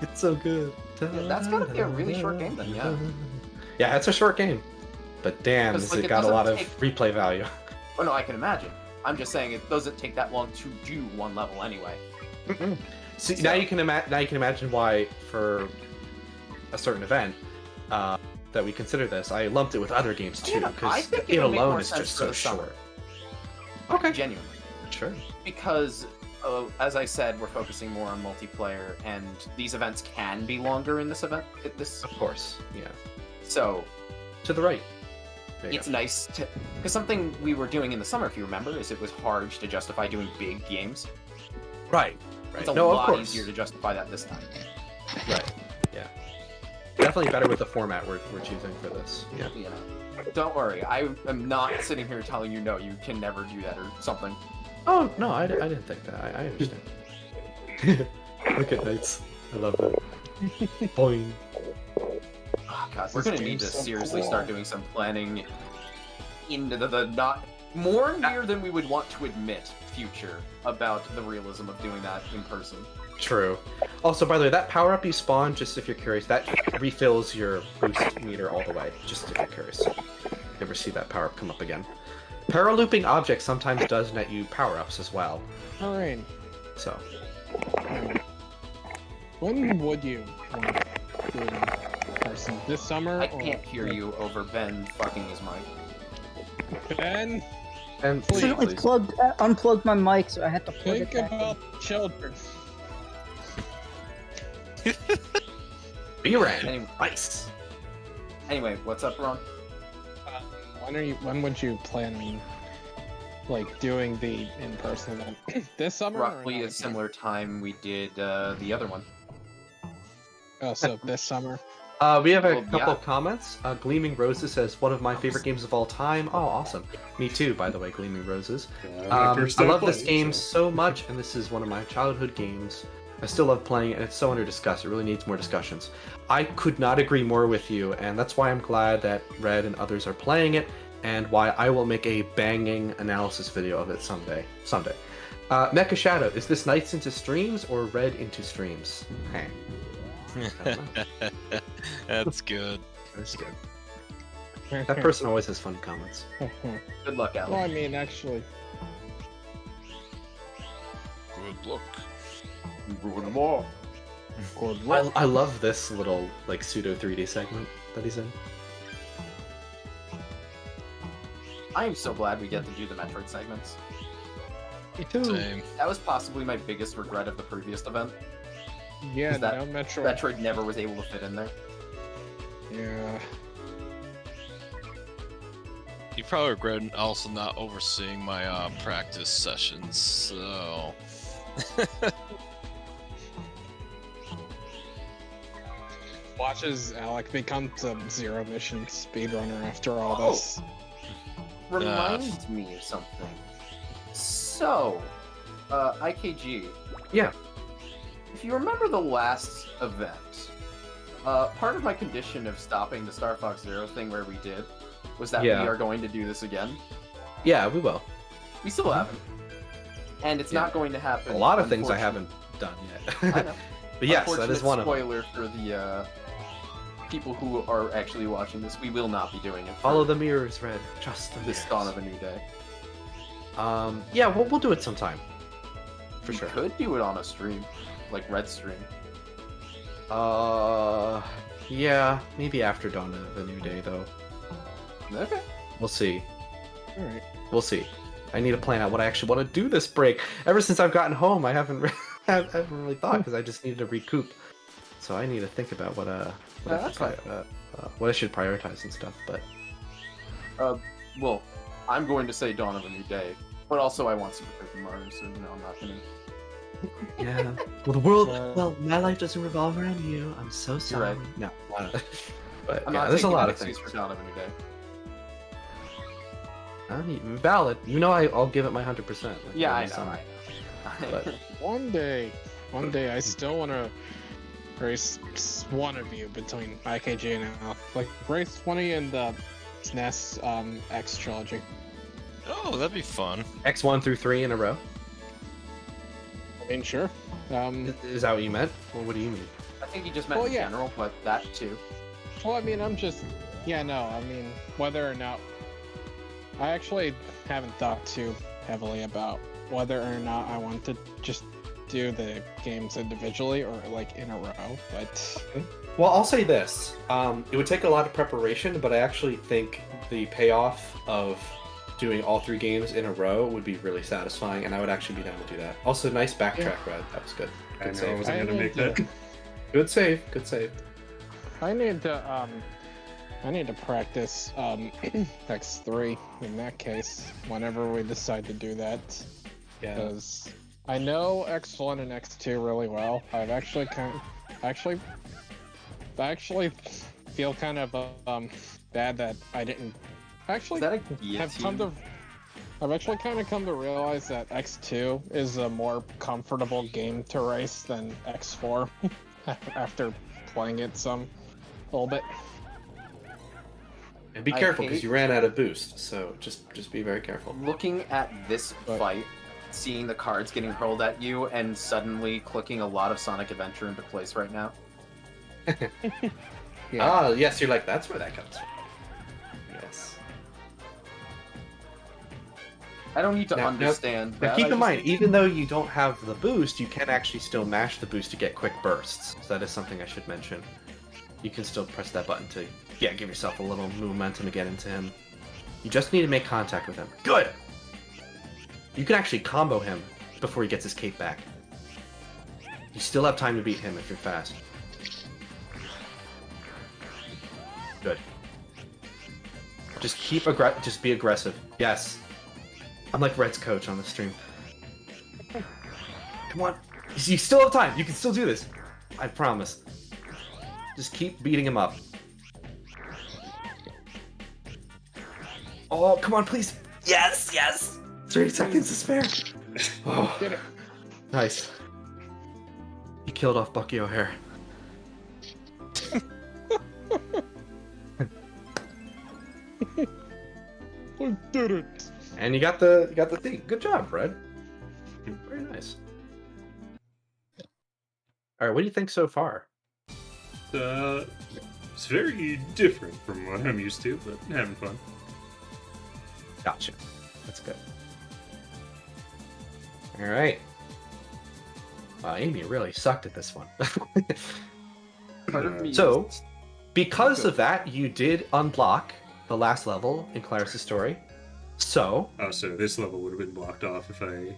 It's so good. Yeah, that's gotta be a really short game then, yeah. Yeah, it's a short game. But damn, 'Cause, has like, it it got a lot of doesn't replay value. Oh no, I can imagine. I'm just saying it doesn't take that long to do one level anyway. See, So- now you can imagine why for a certain event that we consider this. I lumped it with other games too Yeah, I because think it it'll make alone more is sense just for so the summer. short. Okay, Genuinely. sure. Because, as I said, we're focusing more on multiplayer, and these events can be longer in this event. Of course, yeah. So To the right. There you it's go. nice to, because something we were doing in the summer, if you remember, is it was hard to justify doing big games. Right. It's a No, of lot course. easier to justify that this time. Right. Yeah. Definitely better with the format we're choosing for this. Yeah. You know, don't worry, I am not sitting here telling you no, you can never do that or something. Oh no, I didn't think that. I understand. Look at Knights. I love that. Boing. Oh god, This we're gonna game's need to so seriously cool. start doing some planning into the not more near than we would want to admit future about the realism of doing that in person. True. Also, by the way, that power up you spawn, just if you're curious, that refills your boost meter all the way. Just if you're curious. If you ever see that power up come up again. Paralooping objects sometimes does net you power ups as well. Alright. So. When would you want to do it in person? This summer? I or- can't hear you over Ben fucking his mic. Ben, And Please. Accidentally unplugged my mic, so I had to plug think it back in. about children. B-Ran. Anyway, Nice. anyway, what's up, Ron? When would you plan on like doing the in-person event? This summer? or Roughly not? a similar time we did the other one. Oh, so this summer. We have a Well, couple yeah. of comments. Gleaming Roses says, one of my favorite games of all time. Oh, awesome. Me too, by the way, Gleaming Roses. I love this game so much, and this is one of my childhood games. I still love playing it, and it's so under discussed. It really needs more discussions. I could not agree more with you, and that's why I'm glad that Red and others are playing it, and why I will make a banging analysis video of it someday. Mecha Shadow, is this Nights into streams or Red into streams? Hey. That's good. That's good. That person always has funny comments. Good luck, Well, I Alan. mean, actually, Good luck. Ruin them all. good luck. I love this little like pseudo 3D segment that he's in. I am so glad we get to do the Metroid segments. Me too. Same. That was possibly my biggest regret of the previous event. Yeah, is that no Metro. Metroid never was able to fit in there. Yeah. You probably regret also not overseeing my practice sessions, so... Watches Alec becomes a zero mission speedrunner after all Oh. this. Reminds me of something. So, IKG. Yeah. If you remember the last event, part of my condition of stopping the Star Fox Zero thing where we did was that Yeah. we are going to do this again. Yeah, we will. We still haven't. And it's Yeah. not going to happen. A lot of things I unfortunately. haven't done I yet. know. But yes, that is Unfortunate one of them. spoiler for the people who are actually watching this. We will not be doing it. for Follow the mirrors, Red. Trust the this mirrors. dawn of a new day. Yeah, we'll do it sometime. For We sure. could do it on a stream, like Red Stream. Yeah, maybe after dawn of a new day though. Okay. We'll see. Alright. We'll see. I need to plan out what I actually want to do this break. Ever since I've gotten home, I haven't I haven't really thought because I just needed to recoup. So I need to think about what that's fine. what I should prioritize and stuff. But Well, I'm going to say dawn of a new day, but also I want Super Paper Mario, so I'm not gonna. yeah, well the world, well, my life doesn't revolve around you. I'm so sorry. right. No, but I'm yeah, not there's a taking lot that of things. excuse for dawn of a new day. Valid. You know, I'll give it my 100%. Like, Yeah, I every know. summer. I know. But- One day, I still want to race one of you between IKG and Al. Like, race 20 in the SNES X trilogy. Oh, that'd be fun. X1 through 3 in a row. I mean, sure. Is that what you meant? Well, what do you mean? I think he just meant Well, in yeah. general, but that too. Well, I mean, I'm just, yeah, no, I mean, whether or not, I actually haven't thought too heavily about whether or not I want to just do the games individually or like in a row, but Well, I'll say this. It would take a lot of preparation, but I actually think the payoff of doing all 3 games in a row would be really satisfying, and I would actually be down to do that. Also, nice backtrack, Red. That was good. I Good know I save. wasn't I gonna make need that. Good save. Good save. I need to practice X3 in that case whenever we decide to do that, Yeah. because I know X1 and X2 really well. I've actually feel kind of bad that I didn't actually Is that a have come guillotine? to. I've actually kind of come to realize that X2 is a more comfortable game to race than X4 after playing it a little bit. And be I careful because hate- you ran out of boost, so just be very careful. Looking at this But- fight, seeing the cards getting hurled at you, and suddenly clicking a lot of Sonic Adventure into place right now. Yeah. Ah, yes, you're like, that's where that comes from. Yes. I don't need to Now- understand Now that. keep I in just mind, need to- even though you don't have the boost, you can actually still mash the boost to get quick bursts. So that is something I should mention. You can still press that button to, give yourself a little momentum to get into him. You just need to make contact with him. Good! You can actually combo him before he gets his cape back. You still have time to beat him if you're fast. Good. Just just be aggressive. Yes. I'm like Red's coach on the stream. Come on. You still have time. You can still do this. I promise. Just keep beating him up. Oh, come on, please. Yes, yes. 3 seconds to spare. Oh, Did it. nice. He killed off Bucky O'Hare. I did it. And you got the thing. Good job, Red. Very nice. All right, what do you think so far? It's very different from what I'm used to, but having fun. Gotcha. That's good. All right. Wow, Amy really sucked at this one. Part of me So, is- because of that, you did unblock the last level in Claris's story. So, Oh, so this level would have been blocked off if I.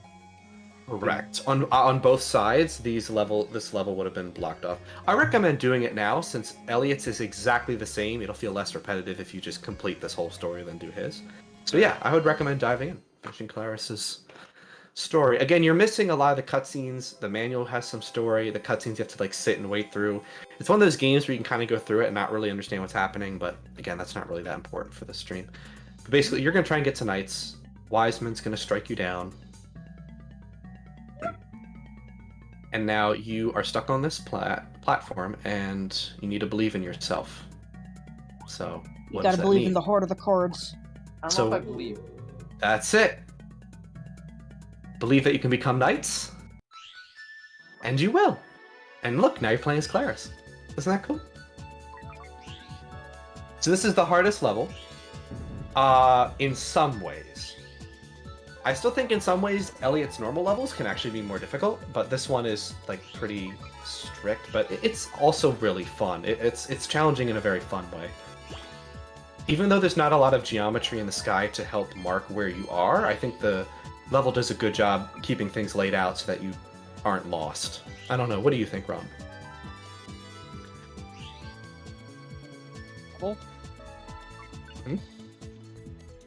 correct. On both sides, this level would have been blocked off. I recommend doing it now since Elliot's is exactly the same. It'll feel less repetitive if you just complete this whole story than do his. So yeah, I would recommend diving in, finishing Claris's story. Again, you're missing a lot of the cutscenes. The manual has some story. The cutscenes you have to like sit and wait through. It's one of those games where you can kind of go through it and not really understand what's happening. But again, that's not really that important for the stream. But basically, you're gonna try and get to Knights. Wiseman's gonna strike you down. And now you are stuck on this platform, and you need to believe in yourself. So You what gotta does that believe mean? in the heart of the cards. I don't so- know if I believe. That's it. Believe that you can become knights, and you will. And look, now you're playing as Claris. Isn't that cool? So this is the hardest level. In some ways. I still think in some ways Elliot's normal levels can actually be more difficult, but this one is like pretty strict, but it's also really fun. It's challenging in a very fun way. Even though there's not a lot of geometry in the sky to help mark where you are, I think the level does a good job keeping things laid out so that you aren't lost. I don't know. What do you think, Ron? Well, Hmm?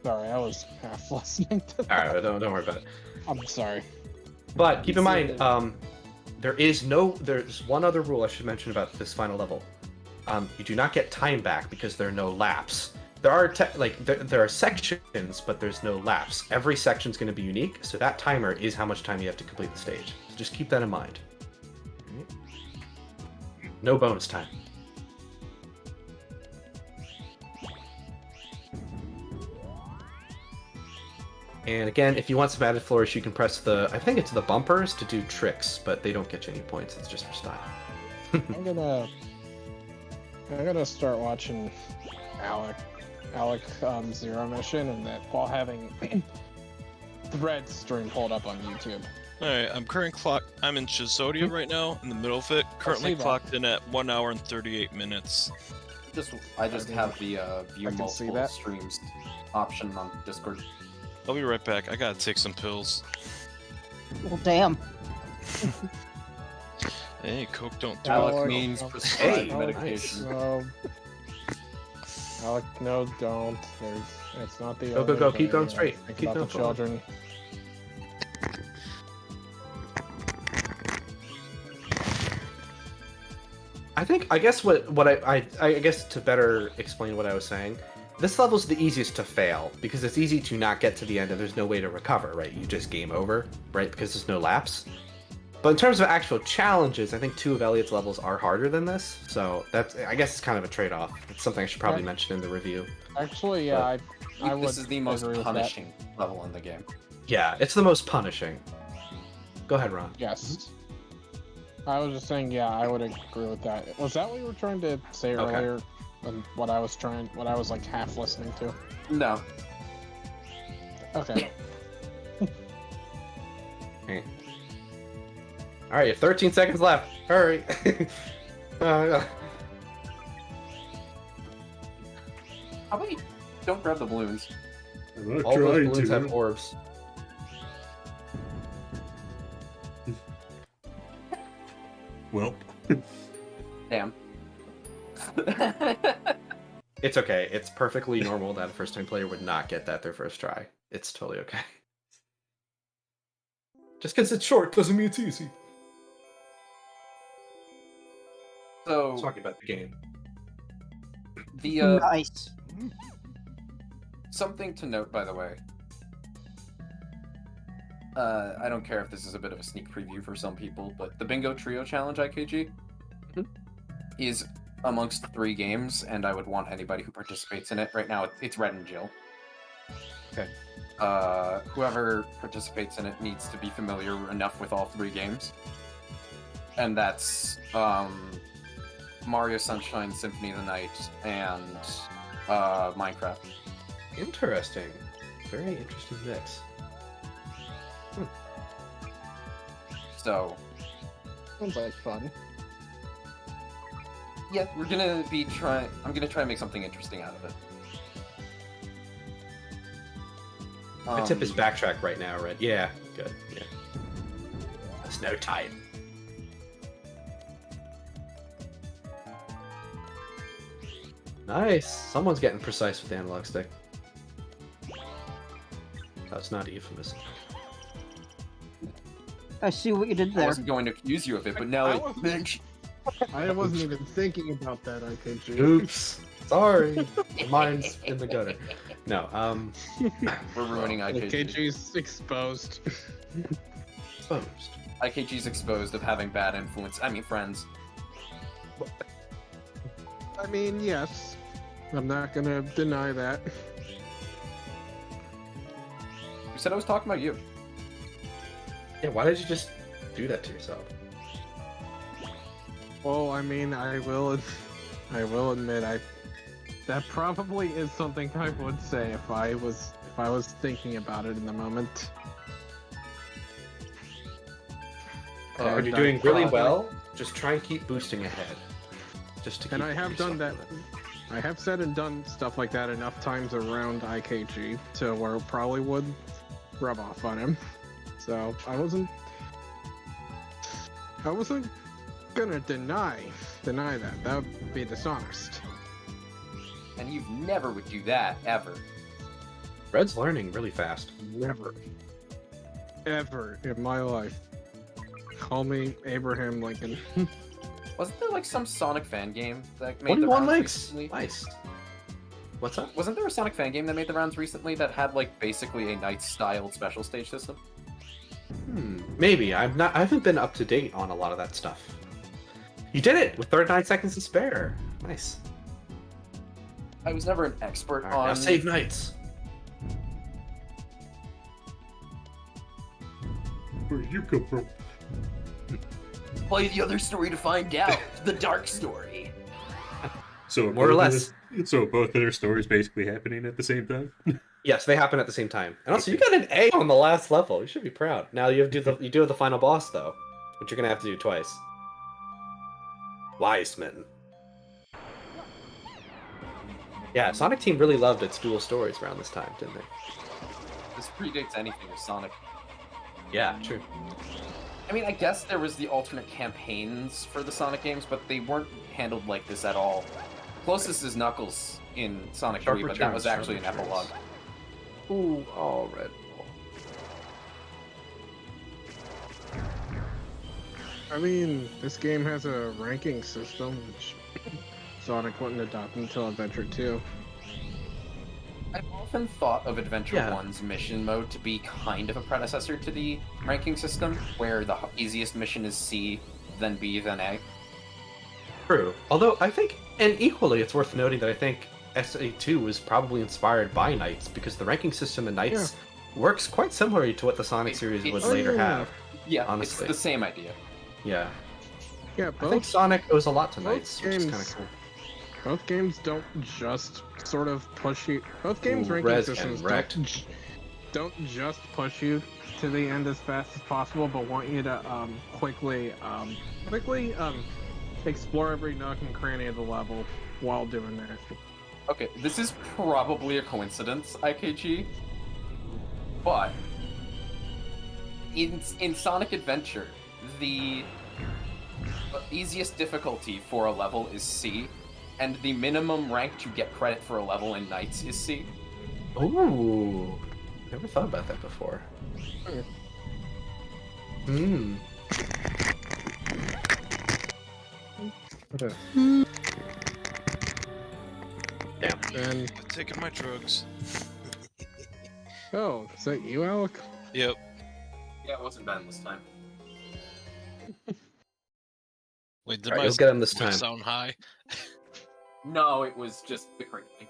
Sorry, I was half listening to that. All right, don't worry about it. I'm sorry. But keep in mind, there's one other rule I should mention about this final level. You do not get time back because there are no laps. There are there are sections, but there's no laps. Every section's going to be unique, so that timer is how much time you have to complete the stage. So just keep that in mind. No bonus time. And again, if you want some added flourish, you can press I think it's the bumpers to do tricks, but they don't get you any points. It's just for style. I'm gonna start watching Alec Zero Mission, and that while having Thread stream pulled up on YouTube. Alright, I'm in Chizodia right now, in the middle of it. Currently that. clocked in at 1 hour and 38 minutes. I just have the view I can see multiple that. streams option on Discord. I'll be right back. I gotta take some pills. Well, damn. Hey, Coke don't do Alec it. means no. prescribed Hey, medication. No. Alec, no, don't. It's not the Go, only go, keep way going to straight. think Keep about the going forward. children. I guess what I guess to better explain what I was saying, this level's the easiest to fail because it's easy to not get to the end and there's no way to recover, right? You just game over, right? Because there's no lapse. But in terms of actual challenges, I think 2 of Elliot's levels are harder than this, so I guess it's kind of a trade-off. It's something I should probably mention in the review. Actually, yeah, I would. This is the most agree with that. punishing level in the game. Yeah, it's the most punishing. Go ahead, Ron. Yes. I was just saying, yeah, I would agree with that. Was that what you were trying to say Okay. earlier? And what I was like half listening to? No. Okay. Okay. All right, you have 13 seconds left. Hurry. How about you don't grab the balloons? I'm not all those trying balloons to. have orbs. Well, Damn. It's okay. It's perfectly normal that a first-time player would not get that their first try. It's totally okay. Just because it's short doesn't mean it's easy. So Talking about the game. the Nice. something to note, by the way. I don't care if this is a bit of a sneak preview for some people, but the Bingo Trio Challenge IKG is amongst 3 games, and I would want anybody who participates in it. Right now, it's Red and Jill. Okay. Whoever participates in it needs to be familiar enough with all 3 games. And that's Mario Sunshine, Symphony of the Night, and Minecraft. Interesting. Very interesting mix. So, Sounds like fun. yeah, I'm gonna try and make something interesting out of it. My tip is backtrack right now, right? Yeah, good. Yeah. There's no time. Nice. Someone's getting precise with the analog stick. That's not a euphemism. I see what you did I there. wasn't going to accuse you of it, but now I it... wasn't- I wasn't even thinking about that, IKG. Oops. Sorry. Mine's in the gutter. No, We're ruining IKG. IKG's exposed. exposed. IKG's exposed of having bad influence. I mean, friends. I mean, yes. I'm not gonna deny that. You said I was talking about you. Yeah, why did you just do that to yourself? Well, I mean, I will admit, that probably is something I would say if I was thinking about it in the moment. Are And you I doing really probably- well? Just try and keep boosting ahead. Just to keep And I have done that. yourself moving. I have said and done stuff like that enough times around IKG to where it probably would rub off on him. So I wasn't gonna deny that. That would be dishonest. And you never would do that, ever. Red's learning really fast. Never, ever in my life. Call me Abraham Lincoln. Wasn't there like some Sonic fan game that made 21 the rounds likes. recently? Nice. What's up? Wasn't there a Sonic fan game that made the rounds recently that had like basically a Knights-styled special stage system? Maybe. I haven't been up to date on a lot of that stuff. You did it with 39 seconds to spare. Nice. I was never an expert All right, now on save Knights. Where you come from? Play the other story to find out. The dark story. So More or both of less. So both of their stories basically happening at the same time. Yes, they happen at the same time. And also, you got an A on the last level. You should be proud. Now you have you do have the final boss though, which you're gonna have to do twice. Wise Smitten. Yeah, Sonic Team really loved its dual stories around this time, didn't they? This predates anything with Sonic. Yeah, true. I mean, I guess there was the alternate campaigns for the Sonic games, but they weren't handled like this at all. Closest is Knuckles in Sonic 3, but that was actually an epilogue. Ooh, all Red Bull. I mean, this game has a ranking system, which Sonic wouldn't adopt until Adventure 2. I've often thought of Adventure Yeah. 1's mission mode to be kind of a predecessor to the ranking system, where the easiest mission is C, then B, then A. True. Although I think, and equally, it's worth noting that I think SA2 was probably inspired by Knights because the ranking system in Knights works quite similarly to what the Sonic series would It's- later have. Yeah, Honestly. it's the same idea. Yeah. Yeah, I think Sonic owes a lot to both Knights, which is games- kind of cool. both games don't just sort of push you. Both games' Ooh, ranking Rez systems getting wrecked. don't just push you to the end as fast as possible, but want you to quickly explore every nook and cranny of the level while doing that. Okay, this is probably a coincidence, IKG, but in Sonic Adventure, the easiest difficulty for a level is C, and the minimum rank to get credit for a level in Knights is C. Ooh. Never thought about that before. Hmm. Okay. Damn. And I'm taking my drugs. oh, is that you, Alec? Yep. Yeah, it wasn't bad this time. Wait, did Alright, my you'll get him this voice time. sound high? No, it was just the crinkling.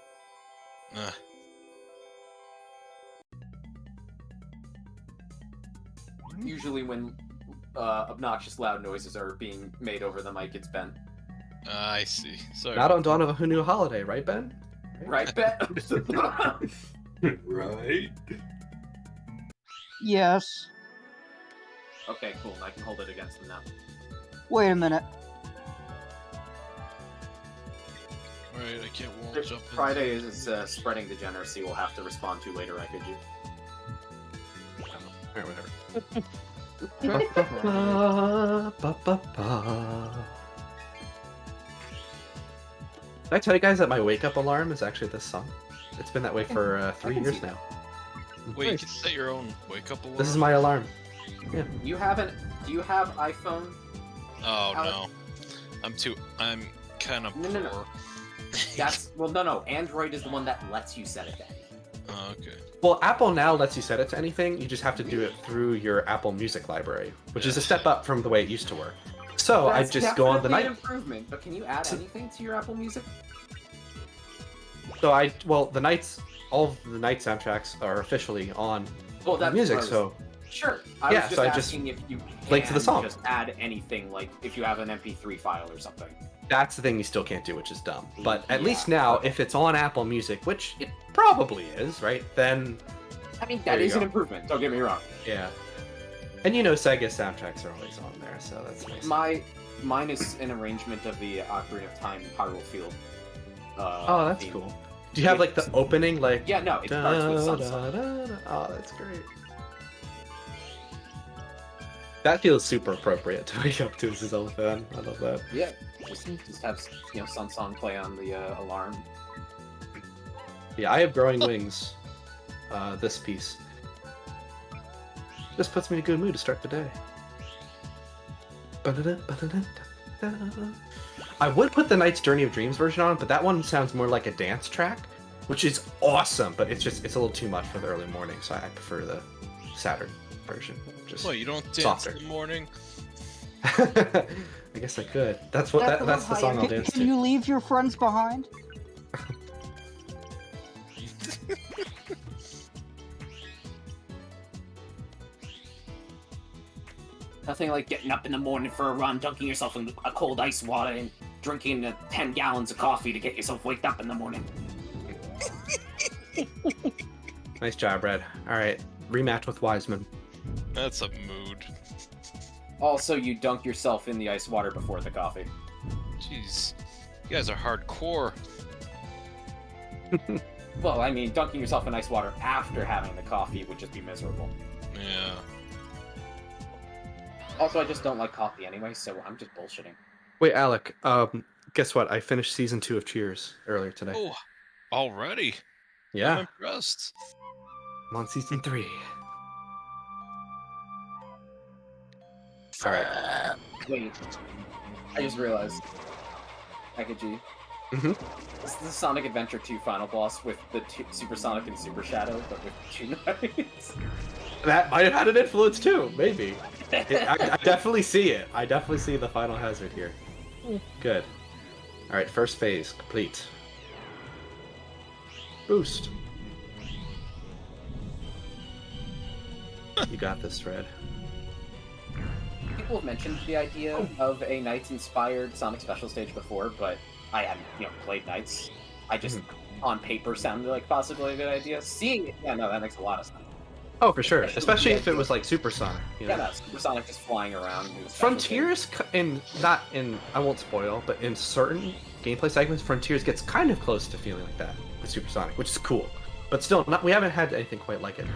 Uh, Usually when obnoxious loud noises are being made over the mic, it's Ben. I see. Sorry. Not on Dawn of a New Holiday, right, Ben? Right, Ben? Right. Yes. Okay, cool. I can hold it against him now. Wait a minute. Alright, I can't wall If jump in. Friday is spreading degeneracy, we'll have to respond to later, IKG. Alright, whatever. Did I tell you guys that my wake up alarm is actually this song? It's been that way for 3 can years see that. now. Wait, you can set your own wake up alarm? This is my alarm. Yeah. Do you have iPhone? Oh Alex? no. I'm kind of No, no, no. poor. No. Android is the one that lets you set it to anything. Oh, okay. Well, Apple now lets you set it to anything. You just have to do it through your Apple Music library, which is a step up from the way it used to work. So I That's just go on the definitely night. an improvement, but can you add anything to your Apple Music? So the nights, all of the night soundtracks are officially on Well, that's music. what I was- So Sure. I Yeah, was just so I just asking if you link to the can song. just add anything, like if you have an MP3 file or something. that's the thing you still can't do, which is dumb. But at Yeah. least now, if it's on Apple Music, which it probably is, right? Then I mean, There that you is an go. improvement. Don't get me wrong. yeah. And Sega soundtracks are always on there, so that's nice. Mine is an arrangement of the Ocarina of Time Hyrule Field. Oh, that's theme. cool. Do you have like the opening, like? Yeah, no, it starts with Da, Sun Song. da, da. Oh, that's great. That feels super appropriate to wake up to as a Zelda fan. I love that. Yeah, just have Sun Song play on the alarm. Yeah, I have growing wings. This piece just puts me in a good mood to start the day. I would put the Knight's Journey of Dreams version on, but that one sounds more like a dance track, which is awesome. But it's a little too much for the early morning, so I prefer the Saturn version. Just What, you don't dance softer. in the morning? I guess I could. That's the song I'll Can, dance can to. you leave your friends behind? Nothing like getting up in the morning for a run, dunking yourself in a cold ice water, and drinking 10 gallons of coffee to get yourself waked up in the morning. Nice job, Red. All right, rematch with Wiseman. That's a mood. Also, you dunk yourself in the ice water before the coffee. Jeez. You guys are hardcore. Well, I mean, dunking yourself in ice water after having the coffee would just be miserable. Yeah. Also, I just don't like coffee anyway, so I'm just bullshitting. Wait, Alec. Guess what? I finished season 2 of Cheers earlier today. Oh, already? I'm Yeah, impressed. I'm on season 3. All right. Wait, I just realized. Akaji. Mhm. This is the Sonic Adventure 2 final boss with the Super Sonic and Super Shadow, but with 2 knights. That might have had an influence too, maybe. I definitely see it. I definitely see the final hazard here. Good. All right, first phase complete. Boost. You got this, Red. People have mentioned the idea of a Knights-inspired Sonic Special Stage before, but I hadn't, played Knights. I just, on paper, sounded like possibly a good idea. Seeing it, yeah, no, that makes a lot of sense. Oh, for sure. Especially if it was like Supersonic. You know? Yeah, no, Super Sonic just flying around. in the special Frontiers, I won't spoil, but in certain gameplay segments, Frontiers gets kind of close to feeling like that with Supersonic, which is cool. But still, we haven't had anything quite like it.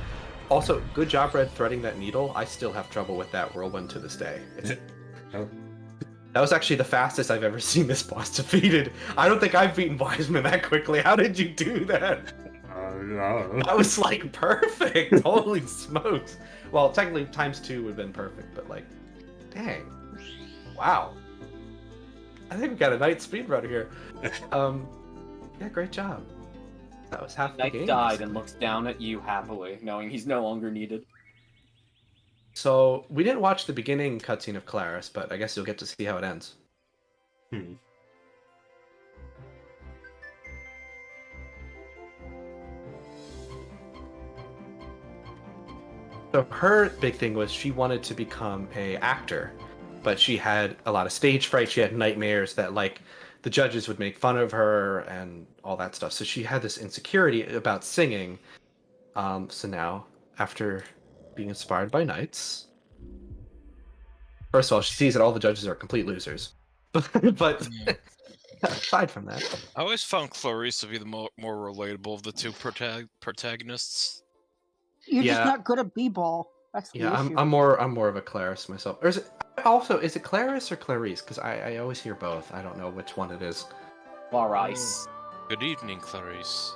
Also, good job, Red, threading that needle. I still have trouble with that whirlwind to this day. That was actually the fastest I've ever seen this boss defeated. I don't think I've beaten Wiseman that quickly. How did you do that? That was like perfect. Holy smokes. Well, technically ×2 would have been perfect, but like, dang. Wow. I think we got a night speedrunner here. Yeah, great job. That was half the Knight game. died and looks down at you happily, knowing he's no longer needed. So, we didn't watch the beginning cutscene of Claris, but I guess you'll get to see how it ends. So her big thing was she wanted to become a actor, but she had a lot of stage fright. She had nightmares that like the judges would make fun of her and all that stuff. So she had this insecurity about singing. So now, after being inspired by Knights, first of all, she sees that all the judges are complete losers. But aside from that, I always found Clarice to be the more relatable of the two protagonists. You're just Yeah. not good at b-ball. That's the yeah, issue. I'm more of a Claris myself. Or is it Claris or Clarice? Because I always hear both. I don't know which one it is. Clarice. Good evening, Clarice.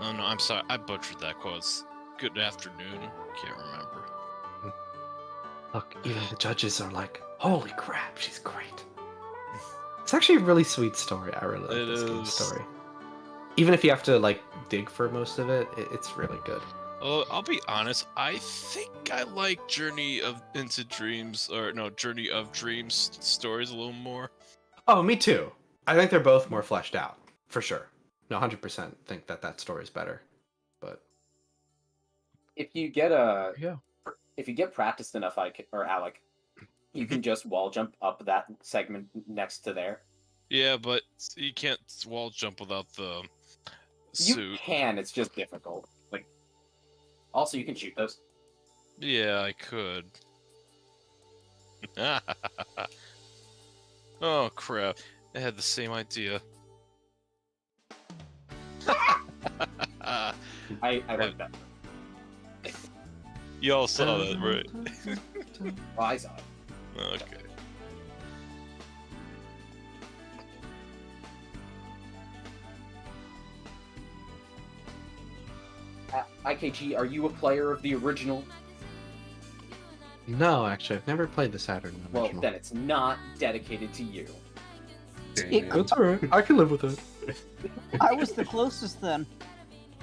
Oh no, I'm sorry, I butchered that quote. It's good afternoon. Can't remember. Look, even the judges are like, "Holy crap, she's great." It's actually a really sweet story. I really like this game's story. Even if you have to like dig for most of it, it's really good. I'll be honest. I think I like Journey of Dreams stories a little more. Oh, me too. I think they're both more fleshed out, for sure. No, 100% think that story is better. But If you get practiced enough, Alec, you can just wall jump up that segment next to there. Yeah, but you can't wall jump without the You suit. can, it's just difficult. Like, also you can shoot those. Yeah, I could. Oh crap! I had the same idea. I like that. You all saw that, right? Well, I saw it. Okay. IKG, are you a player of the original? no, actually, I've never played the Saturn Well, original. then it's not dedicated to you. It- That's alright. I can live with it. I was the closest then.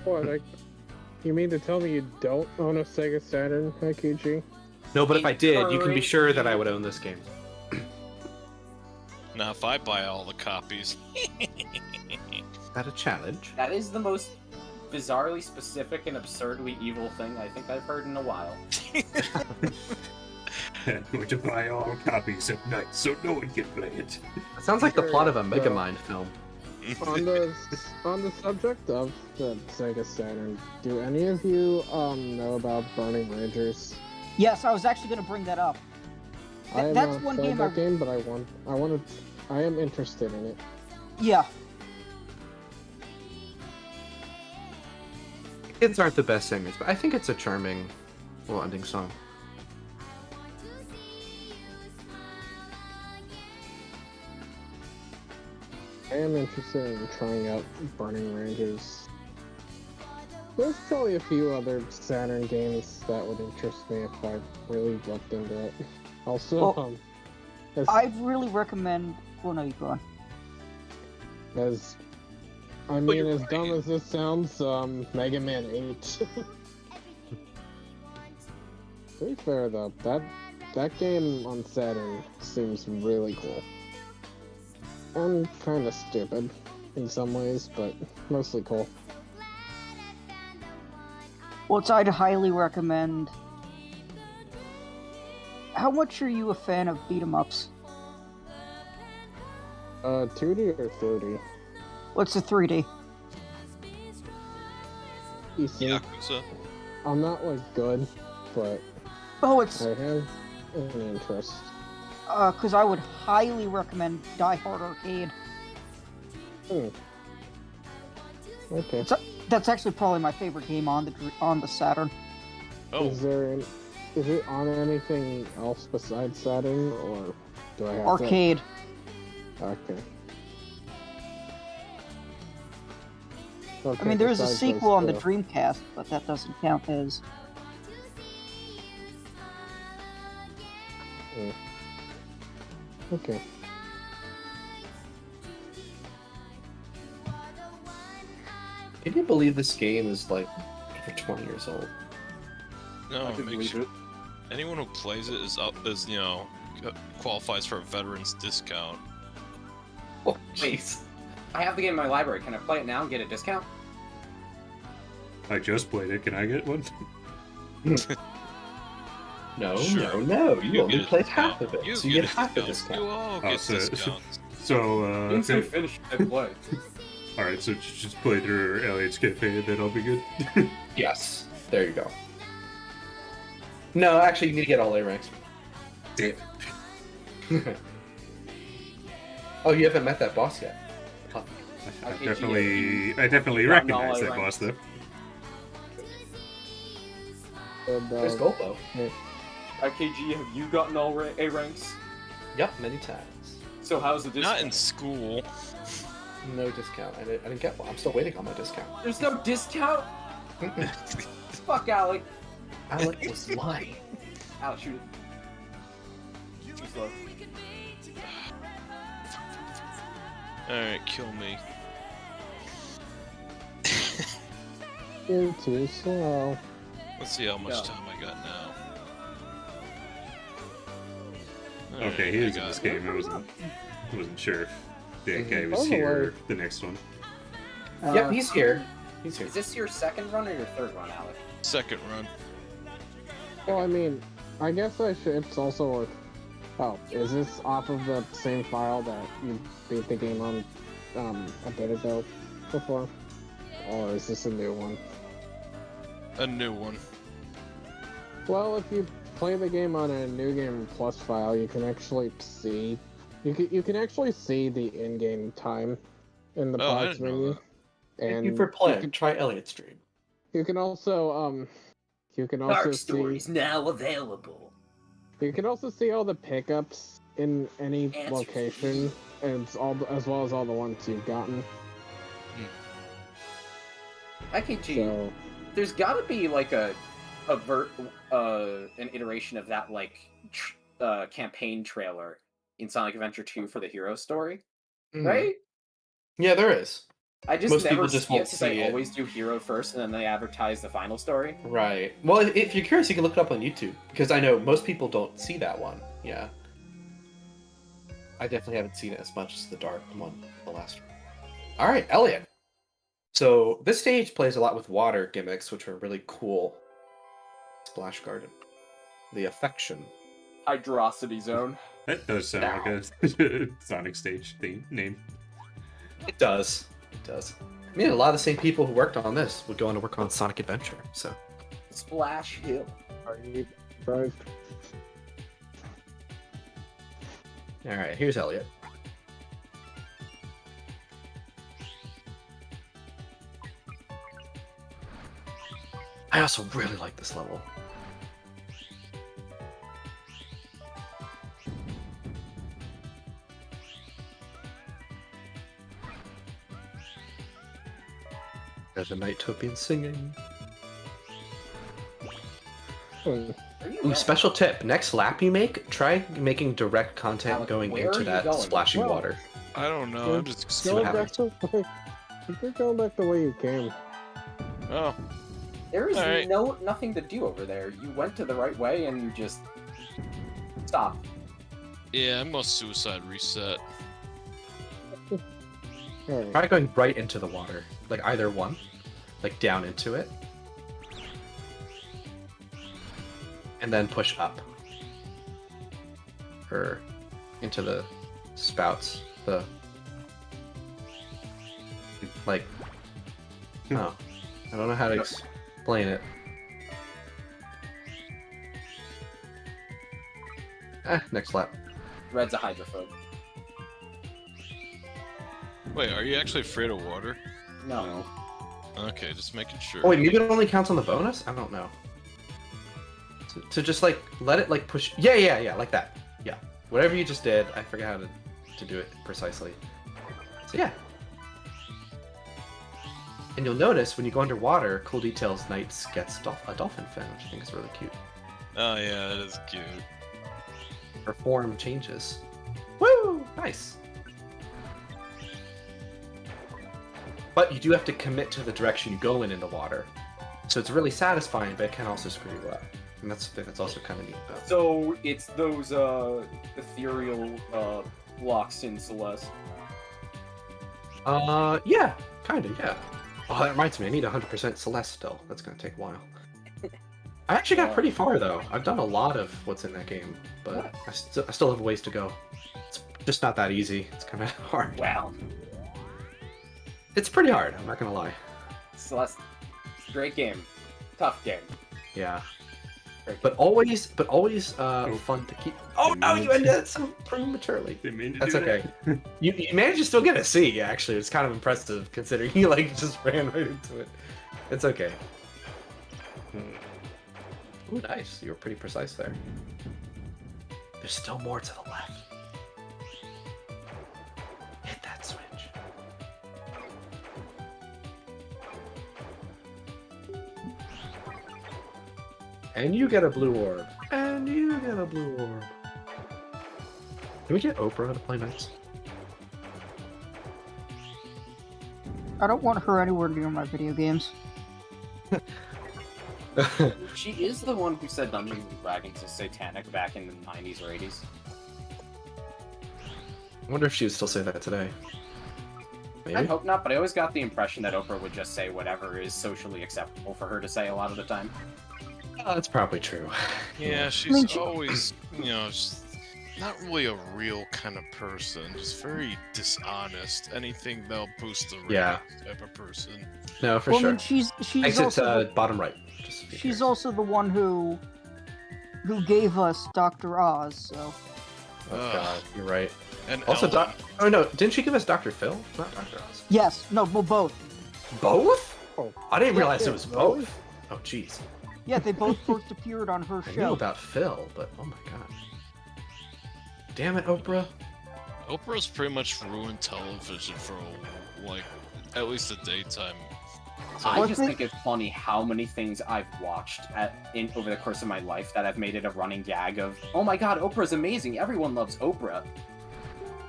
What? You mean to tell me you don't own a Sega Saturn, IKG? No, but if I did, you can be sure that I would own this game. Now, if I buy all the copies, Is that a challenge? That is the most bizarrely specific and absurdly evil thing I think I've heard in a while. I'm going to buy all copies of Knights so no one can play it. It sounds like the plot of a Sure, Megamind film. On the subject of the Sega Saturn, do any of you know about Burning Rangers? Yes, I was actually going to bring that up. I have That's not one played game that game, but I am interested in it. Yeah. Kids aren't the best singers, but I think it's a charming little ending song. I am interested in trying out Burning Rangers. There's probably a few other Saturn games that would interest me if I really looked into it. Also, Well, as, I'd really recommend. Well, no, you go on. as you're as right. dumb as this sounds, Mega Man 8. To be fair though, that game on Saturn seems really cool. And kind of stupid in some ways, but mostly cool. Well, I'd highly recommend. How much are you a fan of beat 'em ups? 2D or 3D? What's the 3D? You see, Yakuza. I'm not like good, but Oh, it's I have an interest. because I would highly recommend Die Hard Arcade. Okay. That's actually probably my favorite game on the Saturn. Oh, Is it on anything else besides Saturn, or do I have Arcade. to? Okay. I mean, there is a besides sequel on the those Dreamcast, but that doesn't count as. two. Okay. Can you believe this game is like over 20 years old? no, I can make believe sure it. anyone who plays it is qualifies for a veterans discount. Oh, jeez. I have the game in my library. Can I play it now and get a discount? I just played it. Can I get one? No, Sure. no. You only get a played discount. half of it, You so you get a half a discount. discount. You all Oh, get so- discounts. So, okay. finish and play. Alright, so just play through Elliot's Cafe, then I'll be good. Yes, there you go. No, actually, you need to get all A ranks. Damn. Oh, you haven't met that boss yet. Huh. I Okay, definitely Yeah, recognize no, that I boss, though. And, There's Golpo. IKG, have you gotten all A ranks? Yep, many times. So how's the discount? Not in school. No discount. I didn't get one. I'm still waiting on my discount. There's no discount? Fuck, Alec. Alec was lying. Alec, shoot it. Too slow. Alright, kill me. You're too slow. Let's see how much Yeah. time I got now. Okay, he I is in got- this game. I wasn't sure if that guy was Oh, here Lord. the next one. Yep, he's here. He's here. Is this your second run or your third run, Alec? Second run. Well, I mean, I guess I should. It's also worth. Oh, is this off of the same file that you beat the game on a bit ago before? Or is this a new one? A new one. Well, if you play the game on a New Game Plus file, you can actually see. You can actually see the in-game time in the Oh, I pods didn't know menu. that. And Thank you for playing. Try Elliot stream. You can also Dark see Stories now available. you can also see all the pickups in any Answers. location, and it's all as well as all the ones you've gotten. IKG, So there's gotta be like an iteration of that like campaign trailer in Sonic Adventure 2 for the hero story, right? Yeah, there is. I just Most never people just see won't it because I see it. always do hero first and then they advertise the final story. Right. Well, if you're curious, you can look it up on YouTube because I know most people don't see that one. Yeah. I definitely haven't seen it as much as the dark one, the last one. All right, Elliot. So this stage plays a lot with water gimmicks, which are really cool. Splash Garden, the affection, Hydrosity Zone. That does sound like a Sonic stage theme name. It does. It does. I mean, a lot of the same people who worked on this would go on to work on Sonic Adventure. So. Splash Hill. Are you surprised? All right. Here's Elliot. I also really like this level. There's a Nightopian singing. Hmm. Ooh, special tip. Next lap you make, try making direct content Alec, going where are into you that going? splashing Well, water. I don't know. I'm just See what Going back to you're going back the way you came. Oh, There is Alright. nothing to do over there. You went to the right way and you just stopped. yeah. I'm gonna suicide reset. Alright. Try going right into the water. Like either one. Like down into it. And then push up. Or into the spouts. The like oh. I don't know how to explain it. Next lap. Red's a hydrophobe. Wait, are you actually afraid of water? No. Okay, just making sure. Oh wait, maybe it only counts on the bonus? I don't know. To just like let it like push. Yeah, like that. Yeah, whatever you just did, I forget how to do it precisely. So yeah. And you'll notice when you go underwater, Cool Details Knights gets a dolphin fin, which I think is really cute. Oh yeah, that is cute. Her form changes. Woo! Nice. But you do have to commit to the direction you go in the water. So it's really satisfying, but it can also screw you up. And that's also kind of neat, though. So it's those ethereal blocks in Celeste. Yeah, kinda, yeah. Oh, that reminds me, I need 100% Celeste still. That's gonna take a while. I actually got pretty far, though. I've done a lot of what's in that game, but I still have ways to go. It's just not that easy. It's kind of hard. Wow. It's pretty hard, I'm not gonna lie. Celeste, it's a great game. Tough game. Yeah. Great But always fun to keep. Oh no, you ended it so prematurely. Didn't mean to That's do okay. that. You managed to still get a C, actually. It's kind of impressive considering you like just ran right into it. It's okay. Ooh, nice. You were pretty precise there. There's still more to the left. Hit that switch. And you get a blue orb. And you get a blue orb. Can we get Oprah to play Knights? I don't want her anywhere near my video games. She is the one who said Dungeons and Dragons is satanic back in the 90s or 80s. I wonder if she would still say that today. I Maybe? hope not, but I always got the impression that Oprah would just say whatever is socially acceptable for her to say a lot of the time. Oh, that's probably true. Yeah, she's always, just not really a real kind of person. Just very dishonest. Anything that'll boost the rating Yeah. type of person. No, for Well, I sure. mean, she's Exit also the, bottom right. Just to be she's clear. also the one who gave us Dr. Oz. So Oh god, you're right. And Also, Ellen. oh no, didn't she give us Dr. Phil? Not Dr. Oz. yes, no, well, both. Both? Oh. I didn't Yeah, realize yeah, it was really? both. Oh jeez. Yeah, they both first appeared on her I knew show. about Phil, but oh my god. Damn it, Oprah. Oprah's pretty much ruined television for, like, at least the daytime. I Well, just I think it's funny how many things I've watched over the course of my life that have made it a running gag of, oh my god, Oprah's amazing, everyone loves Oprah.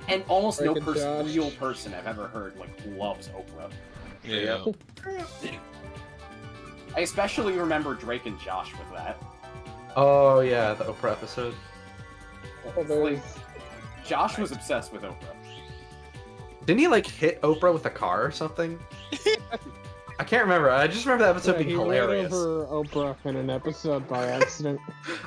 And almost no Like a Josh. real person I've ever heard loves Oprah. Yeah. I especially remember Drake and Josh with that. Oh yeah, the Oprah episode. Oh, there's Josh was obsessed with Oprah. Didn't he like hit Oprah with a car or something? I can't remember. I just remember that episode Yeah, being he ran hilarious. over Oprah in an episode by accident.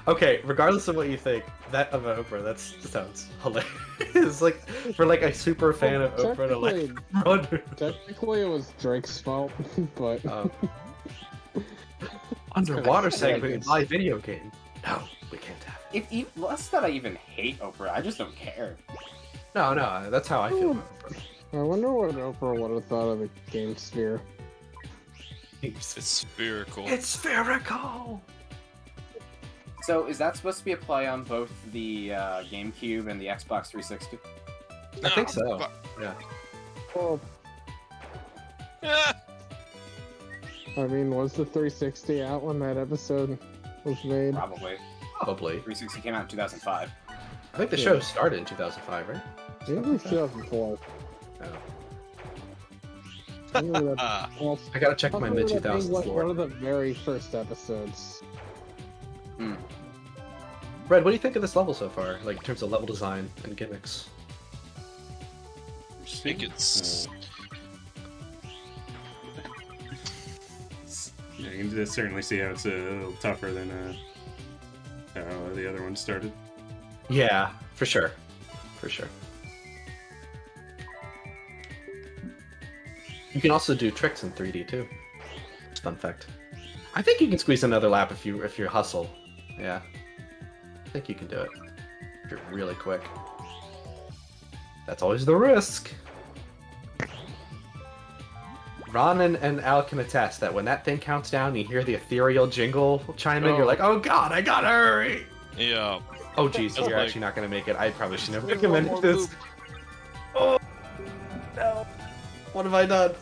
Okay, regardless of what you think, that of Oprah, that sounds hilarious. Like for like a super fan of Oprah to like Technically, it was Drake's fault, but underwater It's segment in hilarious. my video game. No, we can't have it. If less that I even hate Oprah, I just don't care. No, that's how I feel about Oprah. I wonder what Oprah would have thought of the Game Sphere. It's spherical. It's spherical. So is that supposed to be a play on both the GameCube and the Xbox 360? I think so. Yeah. Well, Ah! I mean, was the 360 out when that episode was made? Probably. Probably. 360 came out in 2005. I think the Yeah. show started in 2005, right? Maybe 2004. No. I remember that- Ah, well, I gotta check my I remember that being, mid-2000s like, lore. one of the very first episodes. Red, what do you think of this level so far? Like in terms of level design and gimmicks? I think it's. Yeah, you can certainly see how it's a little tougher than how the other one started. Yeah, for sure. For sure. You can also do tricks in 3D too. It's a fun fact. I think you can squeeze another lap if you hustle. Yeah. I think you can do it. If you're really quick. That's always the risk. Ron and Al can attest that when that thing counts down, you hear the ethereal jingle chime in, you're like, oh god, I gotta hurry! Yeah. Oh geez, That's you're like- actually not gonna make it. I probably should have There's one recommended more this. loop. Oh no. What have I done?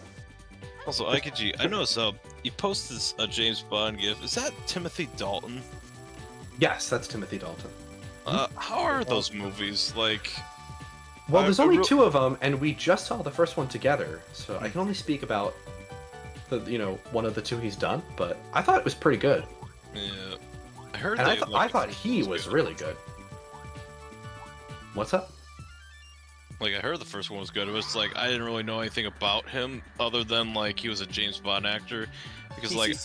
Also, Ikeji, I noticed you posted a James Bond gif. Is that Timothy Dalton? Yes, that's Timothy Dalton. How are those movies? Like, Well, there's only real- two of them, and we just saw the first one together, so I can only speak about the one of the two he's done. But I thought it was pretty good, yeah. I heard and that. I thought he was really good. What's up? Like, I heard the first one was good. It was like I didn't really know anything about him other than like he was a James Bond actor, because like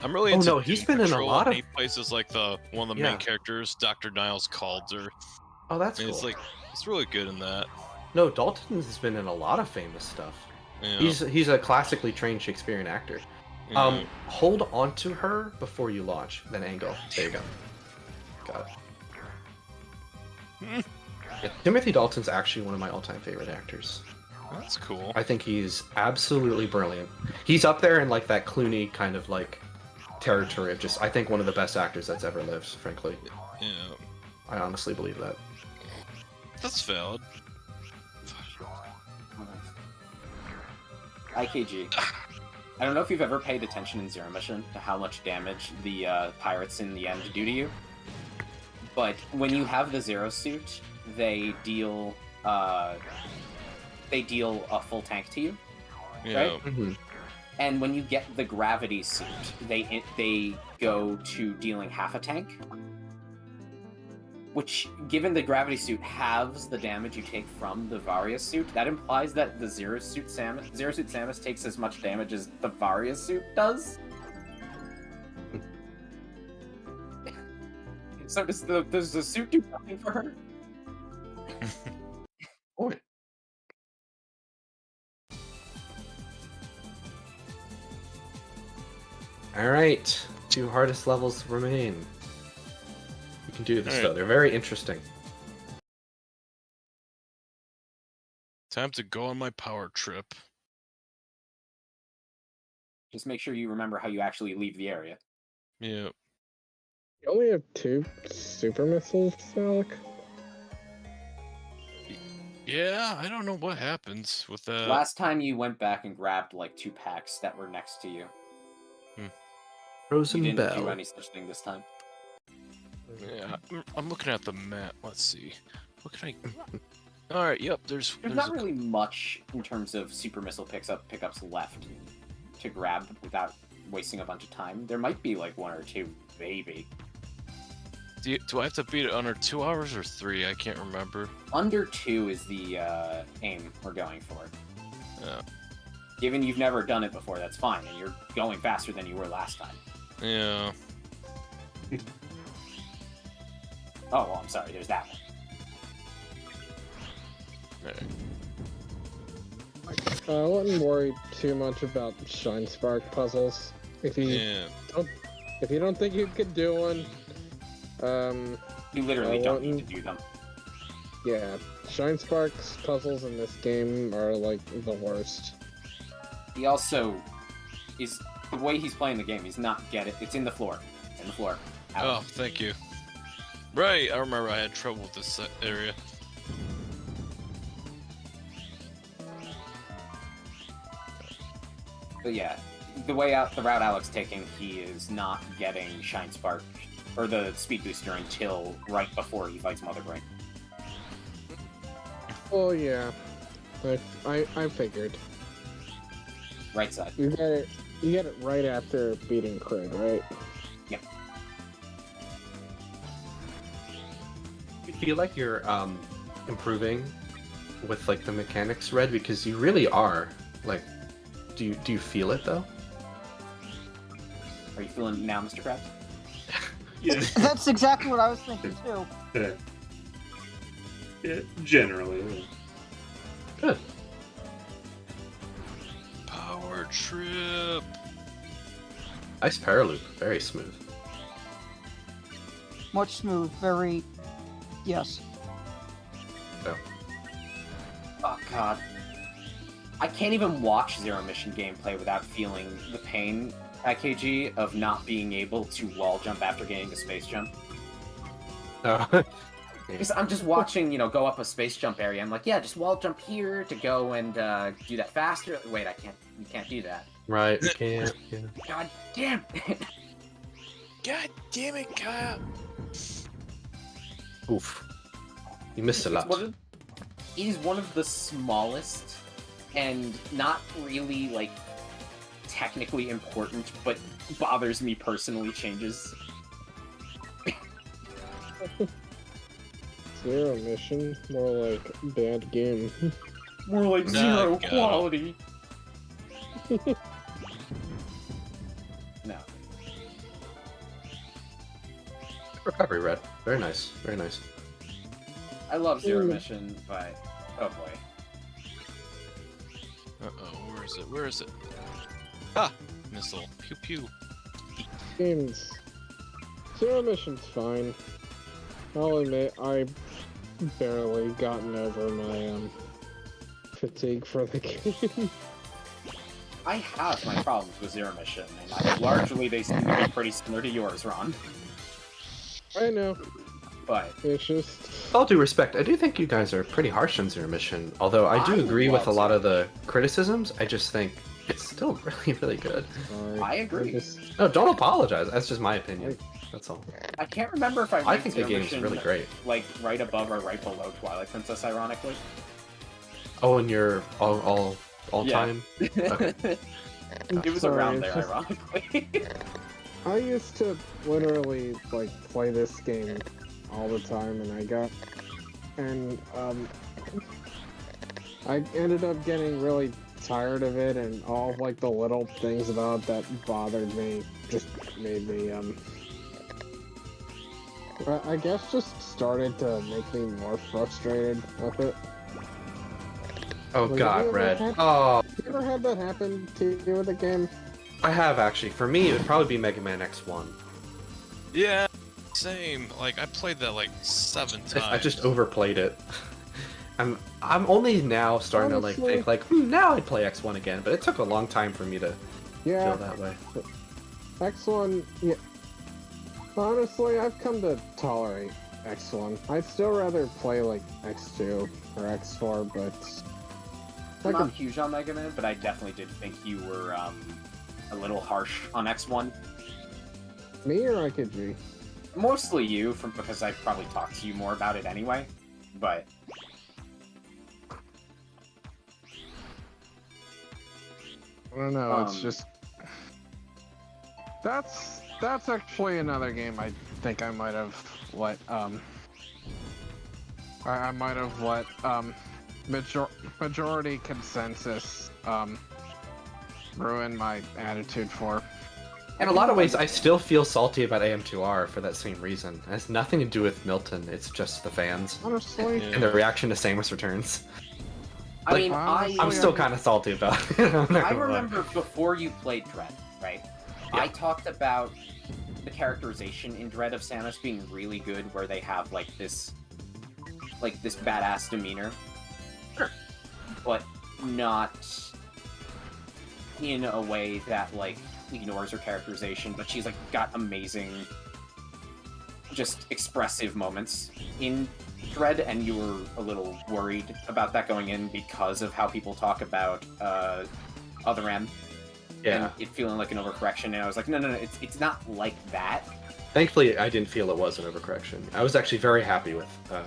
I'm really Oh, into no, he's Doom been in a Patrol, lot and of- he plays like one of the Yeah. main characters, Dr. Niles Calder. Oh, that's And cool. it's like he's really good in that. No, Dalton has been in a lot of famous stuff. Yeah. He's a classically trained Shakespearean actor. yeah. Hold on to her before you launch, then angle. There you go. Got it. Yeah, Timothy Dalton's actually one of my all-time favorite actors. That's cool. I think he's absolutely brilliant. He's up there in like that Clooney kind of like territory of just, I think, one of the best actors that's ever lived, frankly. Yeah. I honestly believe that. That's valid. IKG. I don't know if you've ever paid attention in Zero Mission to how much damage the pirates in the end do to you. But when you have the Zero suit, they deal a full tank to you. Yeah. Right? Mm-hmm. And when you get the gravity suit, they go to dealing half a tank. Which, given the gravity suit halves the damage you take from the Varia suit, that implies that the Zero Suit Samus takes as much damage as the Varia suit does. So does the suit do nothing for her? Point. All right, 2 hardest levels remain. You can do this All right. though; they're very interesting. Time to go on my power trip. Just make sure you remember how you actually leave the area. Yeah. You only have 2 super missiles, Alec? Yeah, I don't know what happens with that. Last time you went back and grabbed like 2 packs that were next to you. You Frozen didn't do Bell. any such thing this time. Yeah, I'm looking at the map. Let's see. What can I? All right. Yep. There's There's not really much in terms of super missile pickups left to grab without wasting a bunch of time. There might be like 1 or 2, maybe. Do I have to beat it under 2 hours or 3? I can't remember. Under 2 is the aim we're going for. Yeah. Given you've never done it before, that's fine, and you're going faster than you were last time. Yeah. Oh, well, I'm sorry, there's that one. Right. I wouldn't worry too much about Shine Spark puzzles. If you don't think you could do one, You literally don't need to do them. yeah, Shine Spark's puzzles in this game are like the worst. He also is the way he's playing the game. He's not get it. It's in the floor. It's in the floor. Out. Oh, thank you. Right, I remember I had trouble with this area. But yeah, the route Alex taking, he is not getting Shine Spark or the speed booster until right before he fights Mother Brain. Oh yeah, I figured. Right side. You get it right after beating Craig, right? Yep. I feel like you're improving with like the mechanics, Red, because you really are. Like, do you feel it though? Are you feeling it now, Mr. Krabs? Yeah. That's exactly what I was thinking too. Yeah, generally. Good. Power trip. Nice paraloop, very smooth. Much smooth, very. Yes. Oh god. I can't even watch Zero Mission gameplay without feeling the pain at KG of not being able to wall jump after getting the space jump. Oh. Because I'm just watching, go up a space jump area. I'm like, yeah, just wall jump here to go and do that faster. Wait, you can't do that. Right, you can't. Yeah. God damn. God damn it, Kyle. Oof. You missed a lot. It is one of the smallest and not really, like, technically important, but bothers me personally changes. Zero Mission, more like bad game. More like Nah, zero got it. quality. No. Recovery, Red. Very nice. Very nice. I love Zero Mission, but oh boy. Uh-oh, where is it? Where is it? Ah! Missile. Pew pew. Games. Zero Mission's fine. I'll admit, I barely gotten over my fatigue for the game. I have my problems with Zero Mission, and largely they seem to be pretty similar to yours, Ron. I know. But It's just With all due respect, I do think you guys are pretty harsh on Zero Mission. Although I do I agree with a love lot Zero of the criticisms, I just think it's still really, really good. sorry. I agree. Just, No, don't apologize. That's just my opinion. That's all. I can't remember if I I ranked think the Zero game's Mission, really great. like right above or right below Twilight Princess, ironically. Oh, and you're all Yeah. time. Okay. It was sorry, around it's there, just- ironically. I used to literally like play this game all the time, and I ended up getting really tired of it, and all of, like the little things about it that bothered me just made me I guess just started to make me more frustrated with it. Oh Like, God, have you ever Red. had- Oh, You ever had that happen to you with a game? I have actually. For me, it would probably be Mega Man X1. Yeah, same. Like, I played that like 7 times. I just overplayed it. I'm only now starting to like Honestly- think like now I'd play X1 again, but it took a long time for me to Yeah. feel that way. X1, yeah. Honestly, I've come to tolerate X1. I'd still rather play like X2 or X4, but I'm like not huge on Mega Man, but I definitely did think you were a little harsh on X1. me or IKG. Mostly you, because I probably talked to you more about it anyway. But I don't know. It's Um, just that's actually another game. I think I might have let I might have let majority consensus ruin my attitude for. In a lot of ways, I still feel salty about AM2R for that same reason. It has nothing to do with Milton, it's just the fans Honestly, Yeah. and their reaction to Samus Returns. I Like, mean, I'm still kind of salty about it. I'm not I gonna lie. remember before you played Dread, right? Yeah. I talked about the characterization in Dread of Samus being really good, where they have like this badass demeanor, but not in a way that like ignores her characterization. But she's like got amazing, just expressive moments in Dread, and you were a little worried about that going in because of how people talk about Other M. Yeah. And it feeling like an overcorrection, and I was like, no, it's not like that. Thankfully, I didn't feel it was an overcorrection. I was actually very happy with her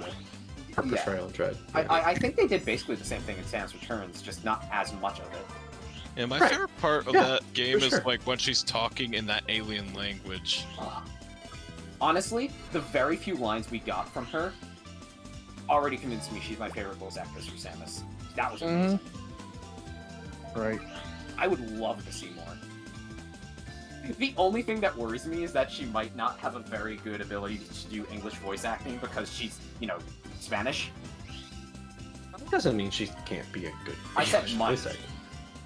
Yeah. portrayal in Dread. I think they did basically the same thing in Samus Returns, just not as much of it. Yeah, my Right. favorite part of Yeah, that game for is sure. like when she's talking in that alien language. Honestly, the very few lines we got from her already convinced me she's my favorite voice actress for Samus. That was amazing. right. I would love to see more. The only thing that worries me is that she might not have a very good ability to do English voice acting because she's, Spanish. That doesn't mean she can't be a good I said English might. voice actor.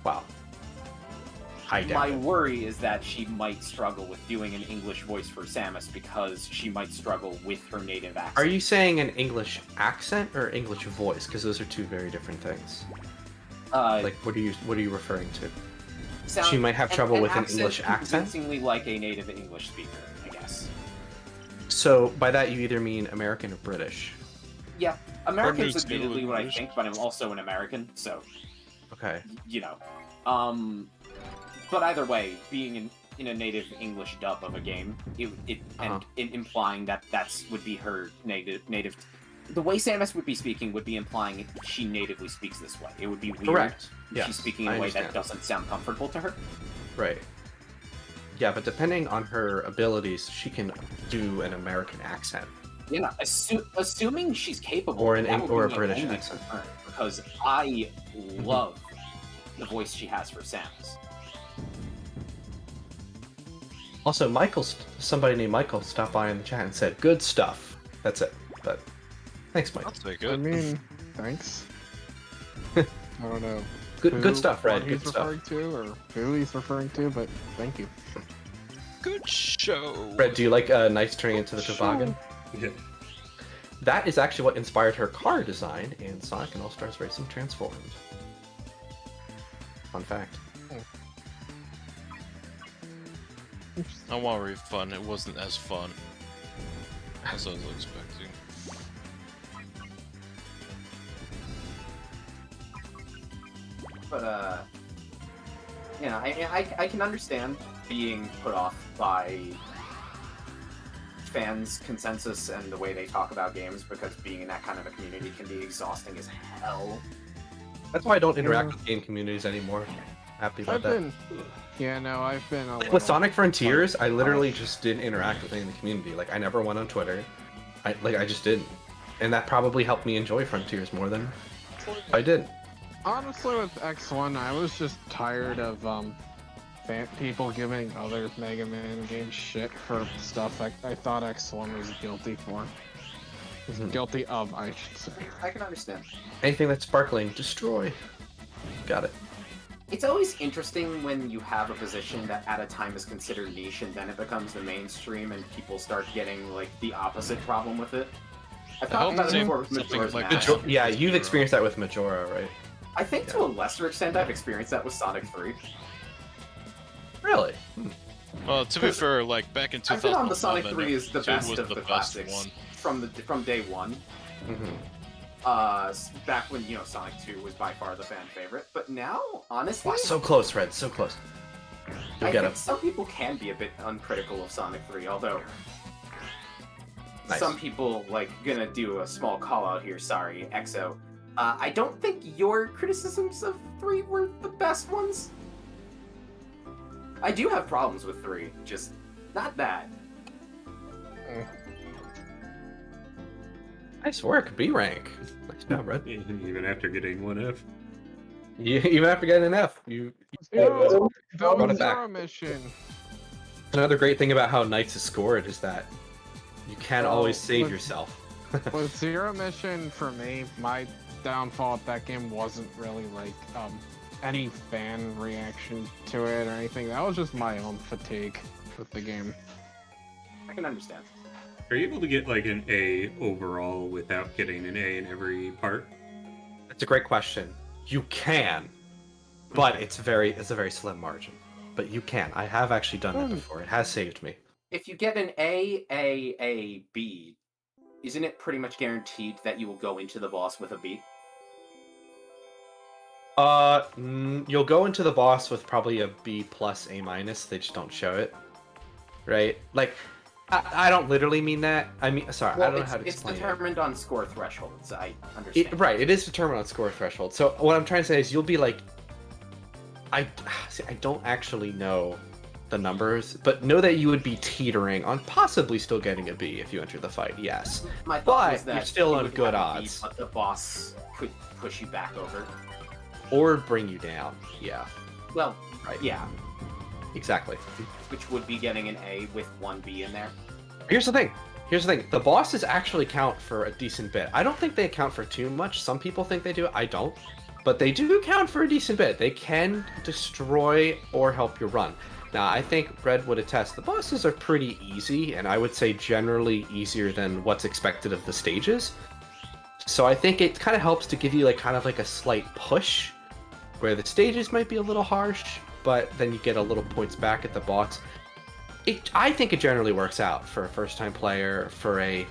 Wow. I doubt My it. worry is that she might struggle with doing an English voice for Samus because she might struggle with her native accent. Are you saying an English accent or English voice? Because those are two very different things. Like, what are you referring to? she might have trouble with an English accent? Convincingly like a native English speaker, I guess. So by that you either mean American or British. Yeah, American's New Zealand admittedly what I British. think, but I'm also an American, so Okay. But either way, being in a native English dub of a game, and implying that would be her native. The way Samus would be speaking would be implying she natively speaks this way. It would be weird. Correct. if Yes, she's speaking in I a way that understand. doesn't sound comfortable to her. Right. Yeah, but depending on her abilities, she can do an American accent. Yeah, assuming she's capable, Or an that would or a be my British only accent. concern, because I love the voice she has for Samus. Also, somebody named Michael stopped by in the chat and said, "Good stuff." That's it. But thanks, Mike. That's pretty I good. mean, thanks. I don't know. Good stuff, Red. what Good he's stuff. referring to, or who he's referring to, but thank you. Good show. Red, do you like Knights turning into the toboggan? Yeah. That is actually what inspired her car design in Sonic and All-Stars Racing Transformed. Fun fact. I want a refund. It wasn't as fun as I was expecting. But I can understand being put off by fans' consensus and the way they talk about games, because being in that kind of a community can be exhausting as hell. That's why I don't interact with game communities anymore. Happy about I've that. been, I've been a little... With Sonic Frontiers, I literally just didn't interact with any in the community. Like, I never went on Twitter. I just didn't. And that probably helped me enjoy Frontiers more than I did. Honestly, with X1, I was just tired of people giving other Mega Man games shit for stuff I thought X1 was guilty for. Guilty of, I should say. I can understand. Anything that's sparkling, destroy. Got it. It's always interesting when you have a position that at a time is considered niche and then it becomes the mainstream and people start getting like the opposite problem with it. I've I hope talked about it's it before with something Majora's like Mask. Majora. Yeah, you've experienced that with Majora, right? I think to a lesser extent I've experienced that with Sonic 3. Really? Well, to be fair, like back in I think on the 2011, Sonic 3 is the 2 best was of the the best classics one. from day one. Mm-hmm. Back when Sonic 2 was by far the fan favorite, but now honestly, Wow, so close, Red. So close. You'll I get think him. some people can be a bit uncritical of Sonic 3, although Nice. some people gonna do a small call out here. Sorry, EXO. I don't think your criticisms of 3 were the best ones. I do have problems with 3, just not that. Nice work, B rank. Nice job, Red. Even after getting 1F. Even after getting an F, you Zero, Brought the it back. Zero mission. Another great thing about how Knights is scored is that you can Well, always save with- yourself. With Zero mission, for me, my downfall at that game wasn't really like any fan reaction to it or anything. That was just my own fatigue with the game. I can understand. Are you able to get like an A overall without getting an A in every part? That's a great question. You can, but it's a very slim margin. But you can. I have actually done that before. It has saved me. If you get an A, B, isn't it pretty much guaranteed that you will go into the boss with a B? You'll go into the boss with probably a B plus A minus. They just don't show it, right? Like, I don't literally mean that. I mean, sorry, I don't know how to It's explain it. determined on score thresholds. I understand. Right, it is determined on score threshold. So what I'm trying to say is you'll be like, I don't actually know the numbers, but know that you would be teetering on possibly still getting a B if you enter the fight. Yes, My thought but was that you're still you on would good have a B, odds, but the boss could push you back over. or bring you down. Yeah, Well, right. yeah, Exactly. which would be getting an A with one B in there. Here's the thing. The bosses actually count for a decent bit. I don't think they account for too much. Some people think they do. I don't. But they do count for a decent bit. They can destroy or help you run. Now, I think Red would attest the bosses are pretty easy, and I would say generally easier than what's expected of the stages. So I think it kind of helps to give you like kind of like a slight push, where the stages might be a little harsh, but then you get a little points back at the boss. I think it generally works out for a first-time player, for a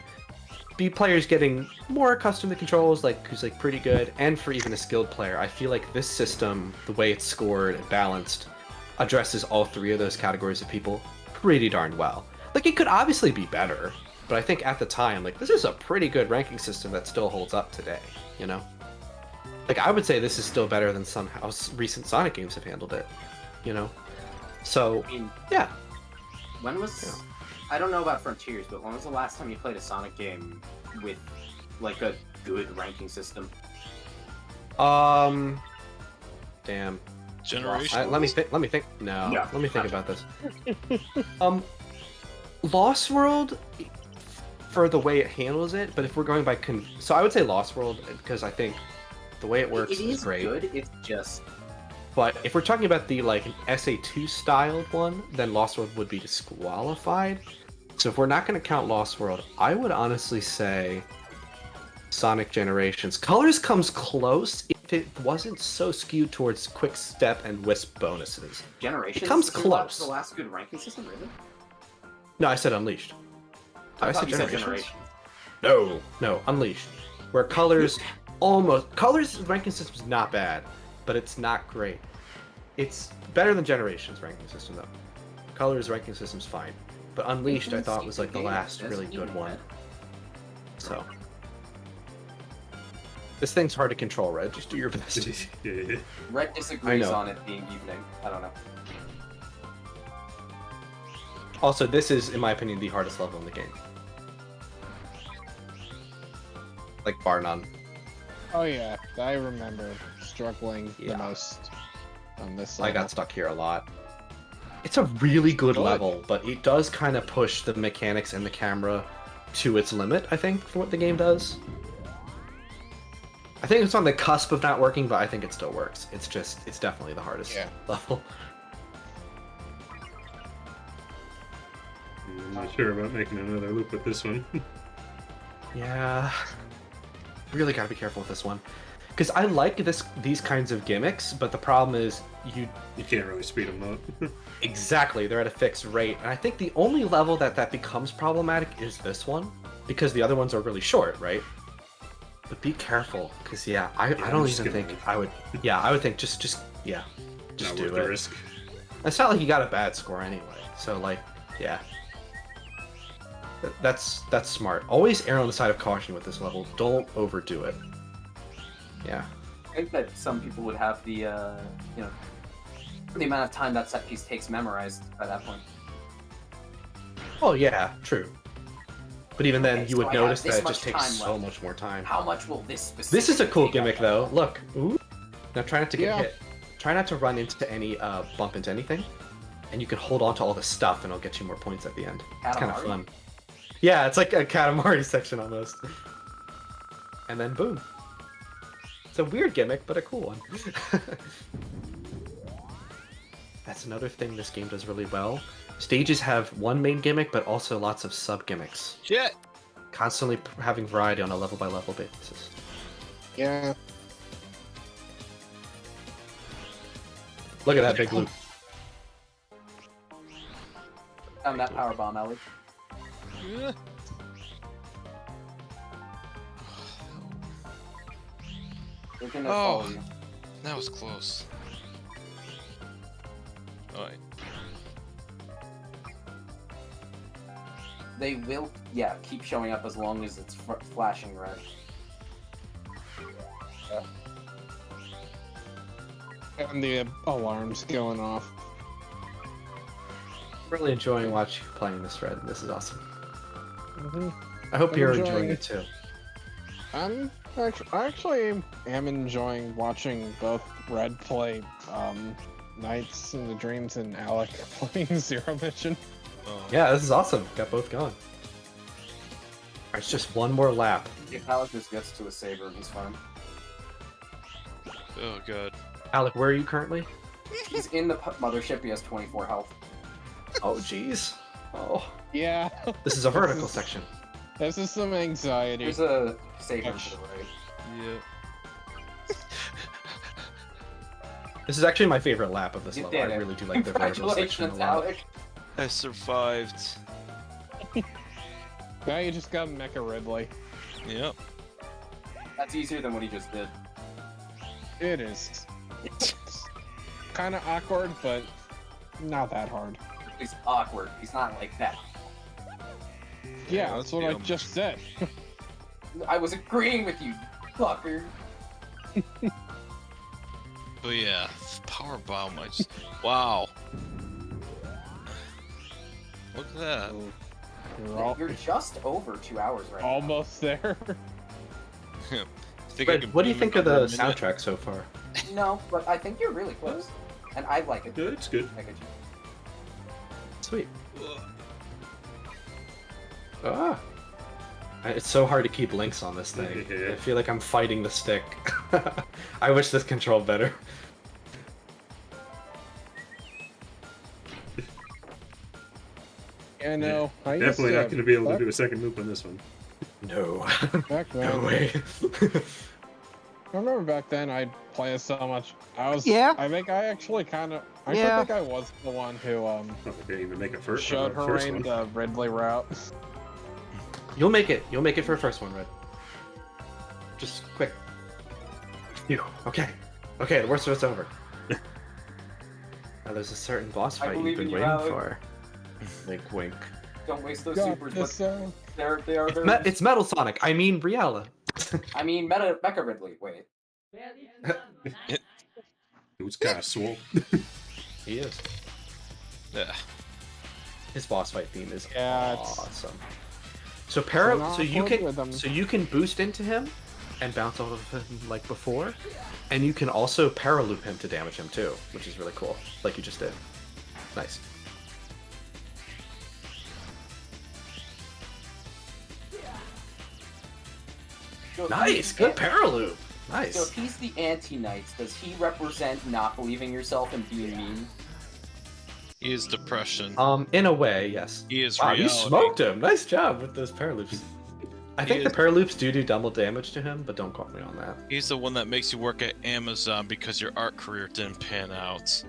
B player's getting more accustomed to controls, like who's like pretty good, and for even a skilled player. I feel like this system, the way it's scored and balanced, addresses all three of those categories of people pretty darn well. Like, it could obviously be better, but I think at the time, like, this is a pretty good ranking system that still holds up today, you know? Like, I would say this is still better than some how recent Sonic games have handled it, you know? So, I mean, yeah. when was... Yeah. I don't know about Frontiers, but when was the last time you played a Sonic game with, like, a good ranking system? Damn. Generation. Let me think. No, Yeah, let me think gotcha. about this. Lost World, for the way it handles it, but if we're going by so I would say Lost World because I think the way it works It is great. good, it's just... But if we're talking about the like an SA2 styled one, then Lost World would be disqualified. So if we're not going to count Lost World, I would honestly say Sonic Generations. Colors comes close if it wasn't so skewed towards Quick Step and Wisp bonuses. Generations? It comes is close. The last good ranking system, really? No, I said Unleashed. I thought said you said Generations? Generations. No, Unleashed. Where Colors ranking system's not bad, but it's not great. It's better than Generations ranking system though. Colors ranking system's fine, but Unleashed I thought was like the last really good one. So this thing's hard to control, Red. Just do your best. Yeah. Red disagrees know. on it being evening. I don't know. Also, this is, in my opinion, the hardest level in the game. Like bar none. Oh yeah, I remember struggling Yeah. the most on this I level. got stuck here a lot. It's a really good Good. level, but it does kind of push the mechanics and the camera to its limit, I think, for what the game does. I think it's on the cusp of not working, but I think it still works. It's definitely the hardest Yeah. level. I'm not sure about making another loop with this one. Yeah. Really gotta be careful with this one. Because I like these kinds of gimmicks, but the problem is You can't really speed them up. exactly, they're at a fixed rate. And I think the only level that becomes problematic is this one, because the other ones are really short, right? But be careful, because I I'm don't just even gonna- think I would. Yeah, I would think just Not do worth the it. risk. It's not like you got a bad score anyway, so like, yeah. That's smart. Always err on the side of caution with this level. Don't overdo it. Yeah. I think that some people would have the, the amount of time that set piece takes memorized by that point. Oh yeah, true. But even then, Okay, you so would I have notice this that it much just takes time so left. much more time. How much will this specific This is a cool take gimmick up? though. Look. Ooh. Now try not to get Yeah. hit. try not to run into any bump into anything, and you can hold on to all the stuff, and it'll get you more points at the end. It's kind of Katamari? fun. Yeah, it's like a Katamari section almost. And then boom. It's a weird gimmick, but a cool one. That's another thing this game does really well. Stages have one main gimmick, but also lots of sub gimmicks. Shit! Constantly having variety on a level by level basis. Yeah. Look at that big loop. Found that power bomb, Ellie. Yeah. They're gonna Oh. follow you. That was close. Alright. They will, yeah, keep showing up as long as it's flashing red. And the alarm's going off. Really enjoying watching you playing this, Red. This is awesome. Mm-hmm. I hope I'm you're enjoying enjoying it. it too. I actually am enjoying watching both Red play Nights in the Dreams and Alec playing Zero Mission. Oh. Yeah, this is awesome. Got both going. It's just one more lap. If Alec just gets to a saber, he's fine. Oh, God. Alec, where are you currently? He's in the mothership, he has 24 health. Oh, jeez. Oh, Yeah, this is a vertical section. this is some anxiety. There's a saber to the right. Yeah. This is actually my favorite lap of this You level. did I it. really do like the vertical section a Congratulations, lot. Alec. I survived. Now you just got Mecha Ridley. Yep. That's easier than what he just did. It is. Kind of awkward, but not that hard. He's awkward. He's not like that. Yeah, let's that's what be I honest. just said. I was agreeing with you, fucker. But yeah, power bomb. I just wow. Look at that. You're just over 2 hours right Almost there. Think I Red, can what do you beat think him of the in a minute? soundtrack so far? now. No, but I think you're really close. And I like it. It's good. I get you. Sweet. Ah. It's so hard to keep links on this thing. Yeah. I feel like I'm fighting the stick. I wish this controlled better. Yeah, no. I used Definitely to- not going to be able to do a second loop on this one. No. Back then, No way. I remember back then I'd play it so much. Yeah. I think I actually kind of. I Yeah. think I was the one who Oh, they didn't even make a first. showed her first in one. the Ridley route. You'll make it. You'll make it for the first one, Red. Just quick. Phew. Okay. Okay, the worst of it's over. Now there's a certain boss I fight you've believe been in you, waiting Alec. for. Wink, wink. Don't waste those Got supers, this, but they are It's, very... it's Metal Sonic. I mean, Riella. I mean, Mecha Ridley. Wait. Who's kind of swole. He is. Yeah. His boss fight theme is Yeah, it's- awesome. So para, not so you awkward can, with him. so you can boost into him, and bounce off of him like before, and you can also paraloop him to damage him too, which is really cool, like you just did. Nice. So if Nice, he's good the- paraloop. So Nice. if he's the anti-Knights, does he represent not believing yourself and being mean? He is depression. In a way, yes. He is Wow, reality. you smoked him. Nice job with those paraloops. I think the is- paraloops do double damage to him, but don't quote me on that. He's the one that makes you work at Amazon because your art career didn't pan out.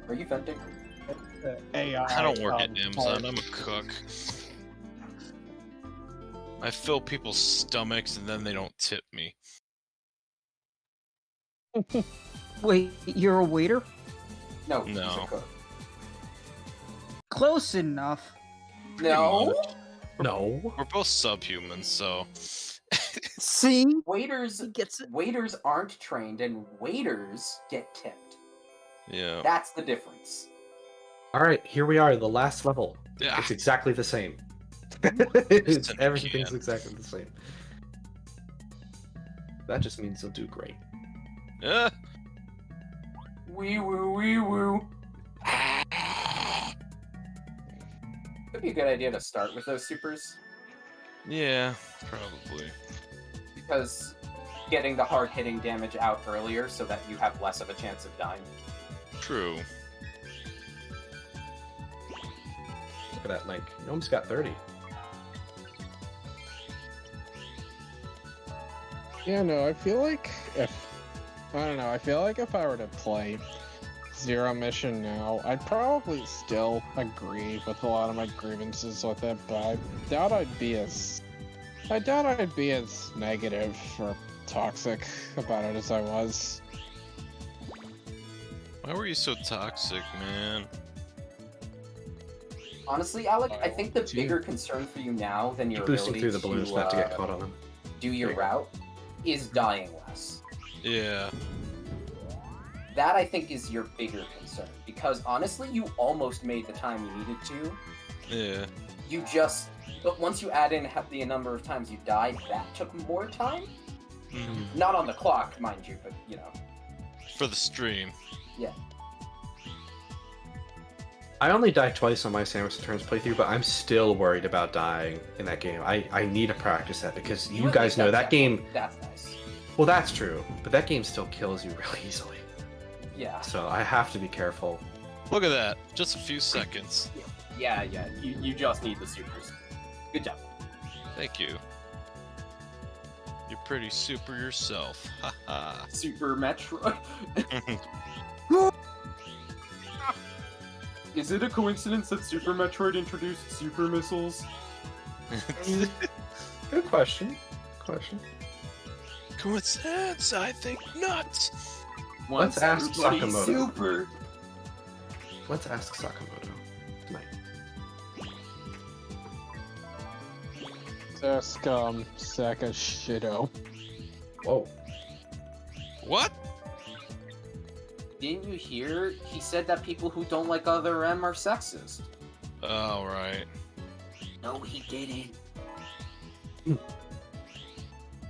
Are you venting? AI. I don't work at Amazon. I'm a cook. I fill people's stomachs and then they don't tip me. Wait, you're a waiter? No, he's No. a cook. Close enough. No? No. We're both subhumans, so. See? Waiters He gets it. waiters aren't trained and waiters get tipped. Yeah. That's the difference. All right, here we are, the last level. Yeah. It's exactly the same. Instant Everything's can. exactly the same. That just means they'll do great. Yeah. Wee woo, wee woo. Could be a good idea to start with those supers, Yeah, probably. because getting the hard hitting damage out earlier so that you have less of a chance of dying. True. Look at that, Link. You almost got 30. Yeah, no, I feel like I feel like if I were to play Zero Mission now, I'd probably still agree with a lot of my grievances with it, but I doubt I'd be as negative or toxic about it as I was. Why were you so toxic, man? Honestly, Alec, I think the Gee. bigger concern for you now than your Keep boosting ability through the balloons to, not to get caught on them. do your route is dying less. Yeah. That, I think, is your bigger concern, because honestly, you almost made the time you needed to. Yeah. But once you add in the number of times you died, that took more time. Mhm. Not on the clock, mind you, but, you know. For the stream. Yeah. I only died twice on my Samus Returns playthrough, but I'm still worried about dying in that game. I need to practice that because you at guys least know have that game. That's nice. Well, that's true, but that game still kills you really easily. Yeah. So I have to be careful. Look at that. Just a few seconds. Yeah. You just need the supers. Good job. Thank you. You're pretty super yourself. Haha. Super Metroid. Is it a coincidence that Super Metroid introduced super missiles? Good question. Coincidence? I think not. Let's ask everybody Sakamoto. Super. Let's ask Sakamoto tonight. Ask Saka Shido. Whoa. What? Didn't you hear? He said that people who don't like other M are sexist. Oh, right. No, he didn't.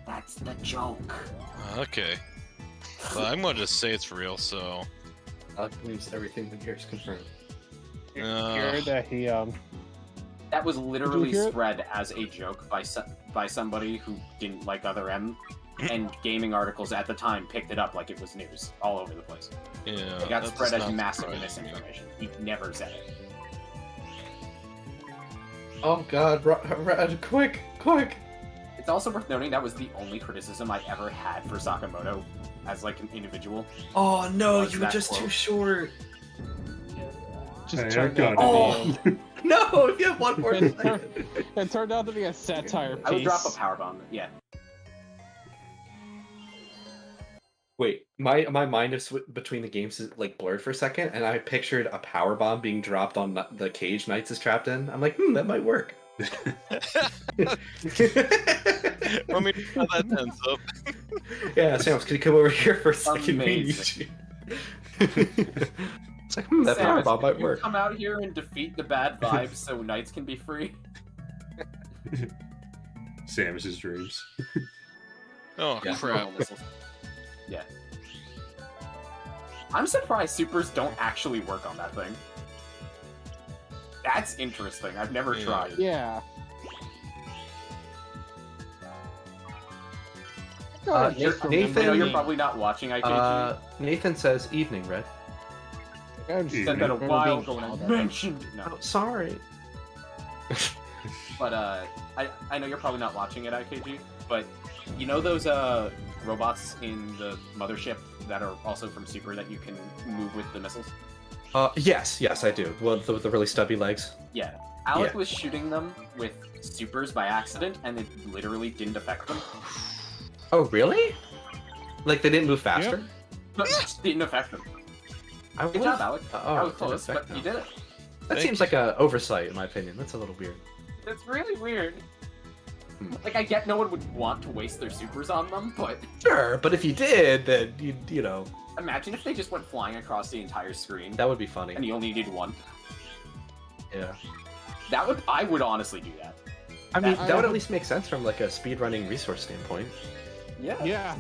That's the joke. Okay. Well, I'm gonna just say it's real, so. Alec believes everything we hear is confirmed. Hear that he That was literally hear it? spread as a joke by somebody who didn't like other M, and gaming articles at the time picked it up like it was news all over the place. Yeah. It got that spread does as not massive surprise me. misinformation. He never said it. Oh god, Rad, quick! It's also worth noting that was the only criticism I ever had for Sakamoto as like an individual. Oh no, Was you were that just too close? short. just Hey, turned I've out got to it. be No, if you have one more second. it turned out to be a satire piece. I would drop a power bomb. Yeah. Wait, my mind of between the games is like blurred for a second, and I pictured a power bomb being dropped on the cage Knights is trapped in. I'm like, that might work. Let me know how that ends up. Yeah, Samus, can you come over here for a second? We need Amazing. you. It's like, that power Samus, bomb might can you work. come out here and defeat the bad vibes so knights can be free? Samus's dreams. Oh, Yeah. crap. Yeah. I'm surprised supers don't actually work on that thing. That's interesting. I've never Yeah. tried. Yeah. Nathan- I know you're probably not watching IKG. Nathan says, "Evening, Red." Said that a while ago when I mentioned. No, Oh, sorry. but I know you're probably not watching at IKG, but you know those robots in the mothership that are also from Super that you can move with the missiles? Yes, I do. Well, the really stubby legs. Yeah. Alec Yeah. was shooting them with supers by accident, and it literally didn't affect them. Oh, really? Like they didn't move faster? But it just didn't affect them. I Good would've- job, Alec. Oh, That was it didn't close, affect but you them. did it. That Thank seems like an oversight, in my opinion. That's a little weird. It's really weird. Hmm. Like, I get no one would want to waste their supers on them, but Sure, but if you did, then you know imagine if they just went flying across the entire screen that would be funny. and you only needed one. Yeah. I would honestly do that. I mean, I that would at hope- least make sense from like a speedrunning resource standpoint. Yeah. Yeah.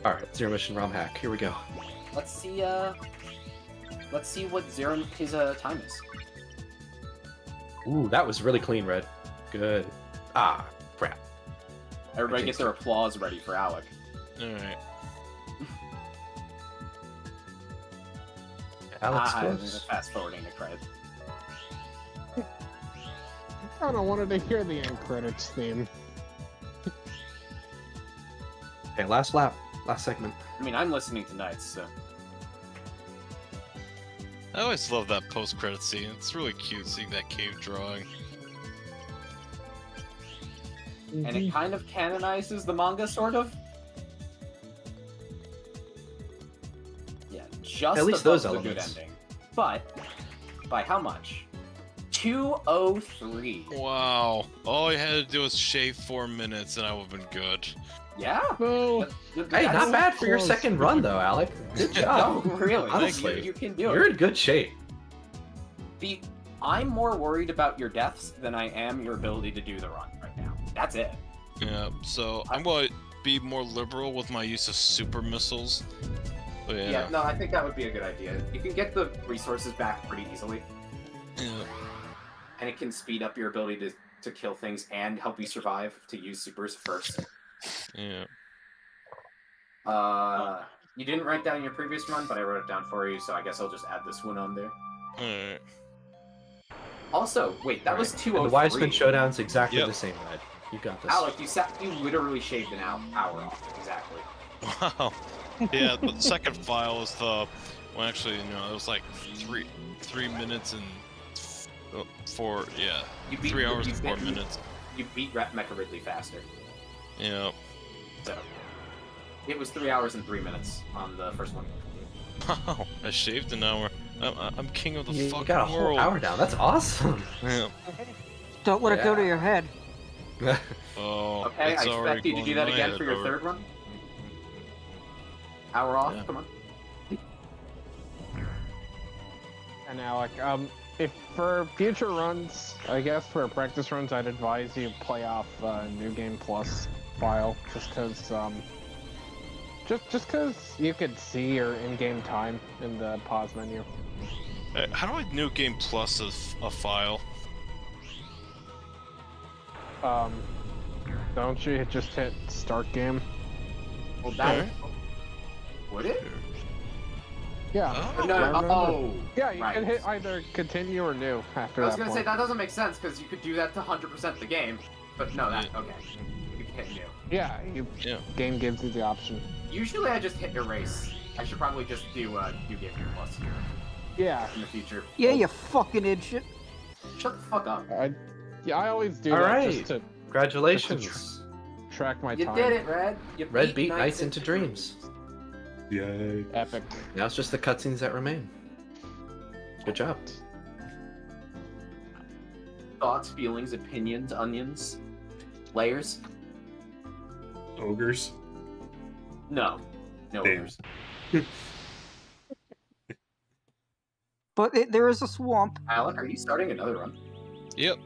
All right, Zero Mission ROM hack. Here we go. Let's see what his time is. Ooh, that was really clean, Red. Good. Ah, crap. Everybody I get think their applause ready for Alec. Alright. Alex I'm close. fast forwarding the credit. I kind of wanted to hear the end credits theme. Okay, last lap, last segment. I mean, I'm listening to Nights, so I always love that post-credit scene. It's really cute seeing that cave drawing. and it kind of canonizes the manga, sort of. Yeah, just At least above those the good elements. ending. But by how much? 203. Wow. All you had to do was shave 4 minutes and I would have been good. Yeah. Well, Hey, not bad for your close. second run, though, Alec. Good No, job. really. Honestly, you can do You're it. in good shape. I'm more worried about your deaths than I am your ability to do the run right now. That's it. Yeah, so I'm going to be more liberal with my use of super missiles. But yeah. No, I think that would be a good idea. You can get the resources back pretty easily, Yeah. and it can speed up your ability to kill things and help you survive to use supers first. Yeah. You didn't write down your previous run, but I wrote it down for you, so I guess I'll just add this one on there. Alright. Also, wait, that was And 203. the Wiseman Showdown's exactly Yep. the same, Red. You got this. Alec, you literally shaved an hour off. Exactly. Wow. Yeah, but the second file is the... Well, actually, it was like 3 minutes and... 4... Yeah. You beat 3 hours you and 4 beat- minutes. You beat Mecha Ridley faster. Yeah. So it was 3 hours and 3 minutes on the first one. Wow. I shaved an hour. I'm king of the You fucking got a whole world. hour down. That's awesome. Yeah. Don't let it go to Yeah. your head. Oh, Okay, it's I already expect you to going do that my again head for your over. third run. Hour off, Yeah. come on. And Alec, if for future runs, I guess for practice runs, I'd advise you play off New Game Plus file, just because you could see your in-game time in the pause menu. How do I new game plus a file? Don't you just hit start game? Well, that Okay. would it? Yeah. Oh. No, remember? oh, Yeah, you right. can hit either continue or new after I was that gonna point. say that doesn't make sense because you could do that to 100% the game, but no, that okay. You can hit new. Yeah, Yeah. game gives you the option. Usually I just hit erase. I should probably just do New Game Plus here Yeah, in the future. Yeah, you fucking idiot. Shut the fuck up. I always do All that right. just to Congratulations. track my You time. did it, Red. You Red beat Nights into Dreams. Yay. Epic. Now it's just the cutscenes that remain. Good job. Thoughts, feelings, opinions, onions, layers? Ogres. No. No Damn. layers. But there is a swamp. Alec, are you starting another run? Yep.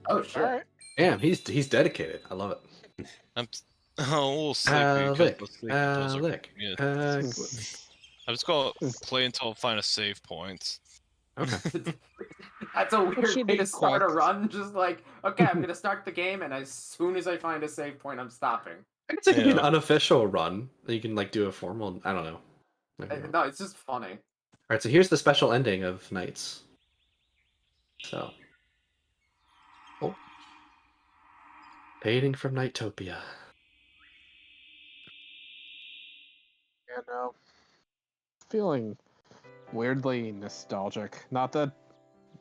Oh shit. All right. Damn, he's dedicated. I love it. I'm a little sleepy. Lick, because those are- lick. yeah. Lick. I'm just gonna play until I find a save point. Okay. That's a weird should way be to start a quick. run. Just like, okay, I'm gonna start the game, and as soon as I find a save point, I'm stopping. I guess it could be an Yeah. unofficial run. You can like do a formal. I don't know. Maybe not. No, it's just funny. All right, so here's the special ending of Nights. So, oh, fading from Nightopia. Yeah, no. Feeling weirdly nostalgic. Not that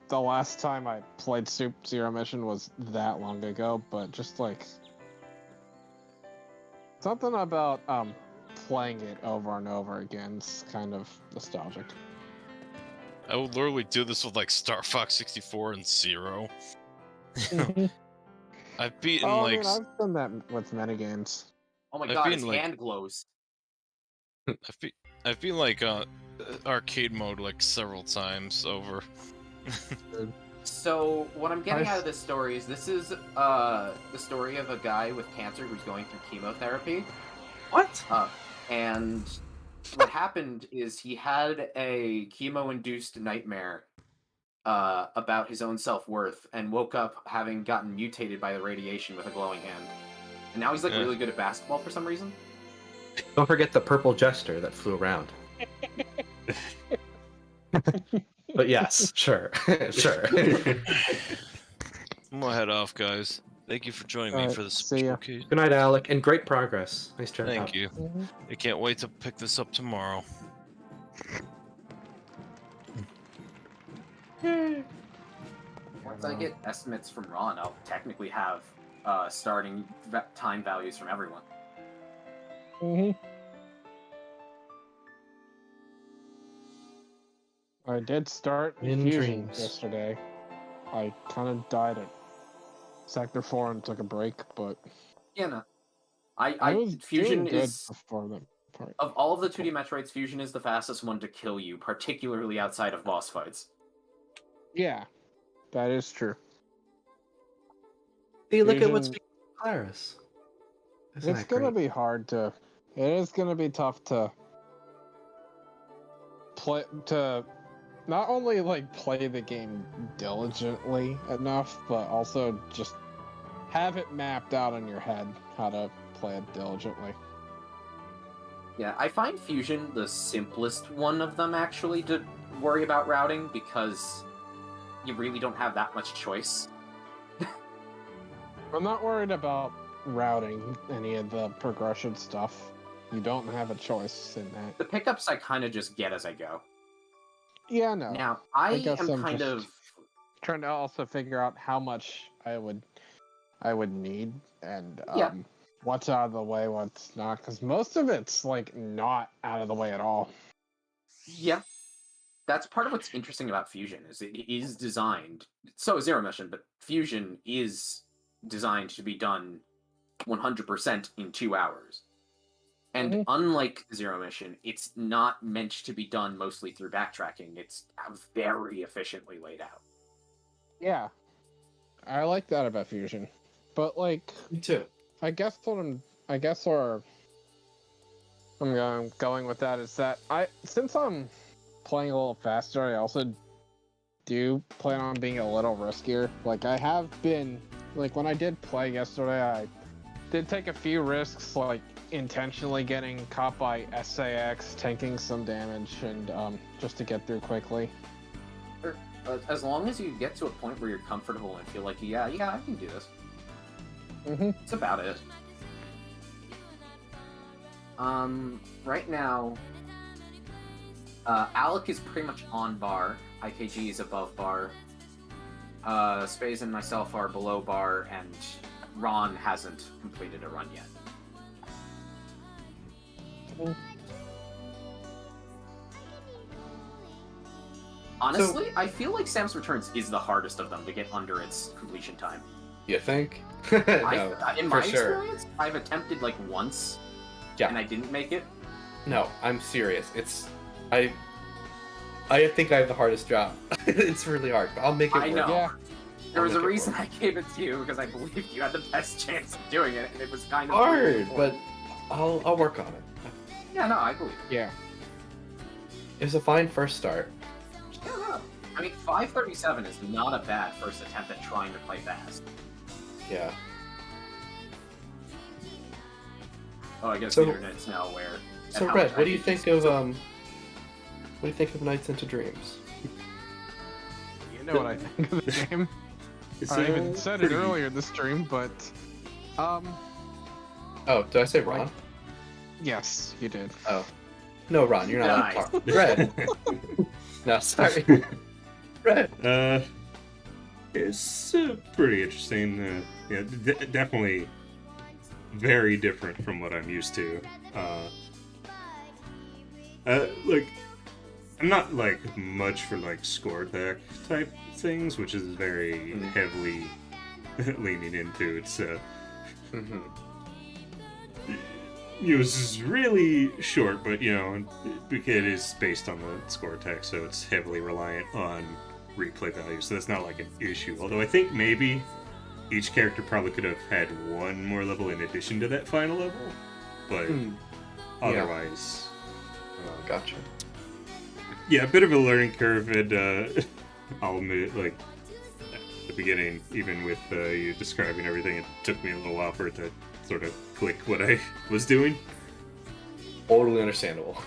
the last time I played Zero Mission was that long ago, but just like something about playing it over and over again is kind of nostalgic. I would literally do this with like Star Fox 64 and Zero. I've beaten Oh, like I mean, I've done that with many games. Oh my I've god, been, his like- hand glows. I've been like arcade mode like several times over. So what I'm getting Nice. out of this story is this is the story of a guy with cancer who's going through chemotherapy. What? And what happened is he had a chemo-induced nightmare about his own self-worth and woke up having gotten mutated by the radiation with a glowing hand. And now he's like really good at basketball for some reason. Don't forget the purple jester that flew around. But yes, sure, sure. I'm gonna head off, guys. Thank you for joining me Alright, for this see ya. showcase. Good night, Alec, and great progress. Nice job. Thank you. I can't wait to pick this up tomorrow. Once I get estimates from Ron, I'll technically have starting time values from everyone. I did start In Fusion dreams. yesterday. I kind of died at Sector 4 and took a break, but Yeah, no. I was Fusion doing good is before that part. of all of the 2D Metroids, Fusion is the fastest one to kill you, particularly outside of boss fights. Yeah, that is true. See, look at what's Fusion- become of Claris. Isn't It's that gonna great? be hard to. It is gonna be tough to play to not only like play the game diligently enough, but also just have it mapped out in your head how to play it diligently. Yeah, I find Fusion the simplest one of them actually to worry about routing because you really don't have that much choice. I'm not worried about routing any of the progression stuff. You don't have a choice in that. The pickups I kind of just get as I go. Yeah, no. Now, I guess am I'm kind just- of... Trying to also figure out how much I would need and Yeah. what's out of the way, what's not, because most of it's like not out of the way at all. Yeah. That's part of what's interesting about Fusion, is it is designed... So is Zero Mission, but Fusion is designed to be done 100% in 2 hours. And unlike Zero Mission, it's not meant to be done mostly through backtracking. It's very efficiently laid out. Yeah, I like that about Fusion, but like Me too. I guess where I'm going with that is that since I'm playing a little faster, I also do plan on being a little riskier. Like I have been, like when I did play yesterday, I did take a few risks, like intentionally getting caught by SAX, taking some damage, and just to get through quickly. As long as you get to a point where you're comfortable and feel like, yeah, I can do this. That's about it. Right now, Alec is pretty much on bar. IKG is above bar. Space and myself are below bar, and Ron hasn't completed a run yet. Honestly, I feel like Sam's Returns is the hardest of them to get under its completion time. You think? In my for sure. experience, I've attempted like once, Yeah. and I didn't make it. No, I'm serious. I think I have the hardest job. It's really hard, but I'll make it I work. know. Yeah. There was a make it reason work. I gave it to you because I believed you had the best chance of doing it, and it was kind of Hard, but I'll work on it. yeah, no, I believe it. Yeah. It was a fine first start. Yeah, no. I mean, 537 is not a bad first attempt at trying to play fast. Yeah. Oh, I guess So- the internet's now aware. at So how Red, much what do you IKG think is. of Nights into Dreams? You know what I think of the game. I even said it earlier in the stream, but Oh, did I say Ron? yes, you did. Oh. No, Ron, you're not allowed Nice. to talk. Red. No, sorry. Red. It's pretty interesting. Yeah, definitely very different from what I'm used to. Like, I'm not like much for like score tech type things, which is very heavily leaning into. It's Mm-hmm. this is really short, but because it is based on the score tech, so it's heavily reliant on replay value. So that's not like an issue. Although I think maybe each character probably could have had one more level in addition to that final level, but otherwise, Gotcha. yeah, a bit of a learning curve, and I'll admit, like at the beginning, even with you describing everything, it took me a little while for it to sort of click what I was doing. Totally understandable.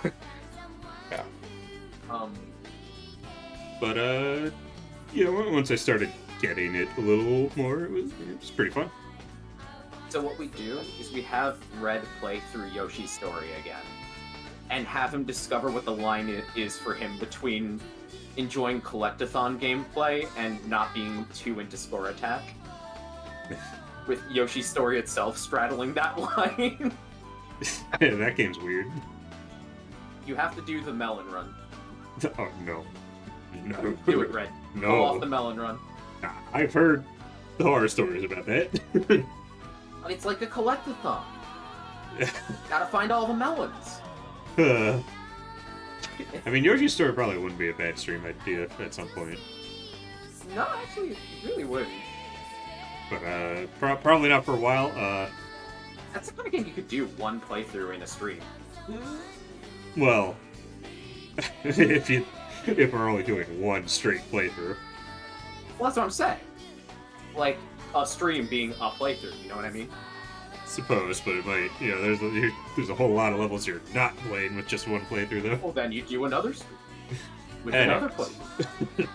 Yeah. But yeah, once I started getting it a little more, it was pretty fun. So what we do is we have Red play through Yoshi's story again, and have him discover what the line is for him between enjoying Collectathon gameplay and not being too into Score Attack. With Yoshi's story itself straddling that line. Yeah, that game's weird. You have to do the melon run. Oh no. No. Do it, Red. No. Go off the melon run. I've heard the horror stories about that. It's like a collectathon. Gotta find all the melons. I mean, Yoshi's Story probably wouldn't be a bad stream idea at some point. No, actually, it really wouldn't. But probably not for a while. That's the kind of game you could do one playthrough in a stream. Well, if we're only doing one straight playthrough. Well, that's what I'm saying. Like, a stream being a playthrough, you know what I mean? Suppose, but it might, there's a whole lot of levels you're not playing with just one playthrough, though. Well, then you do another stream. With Anyways. another playthrough.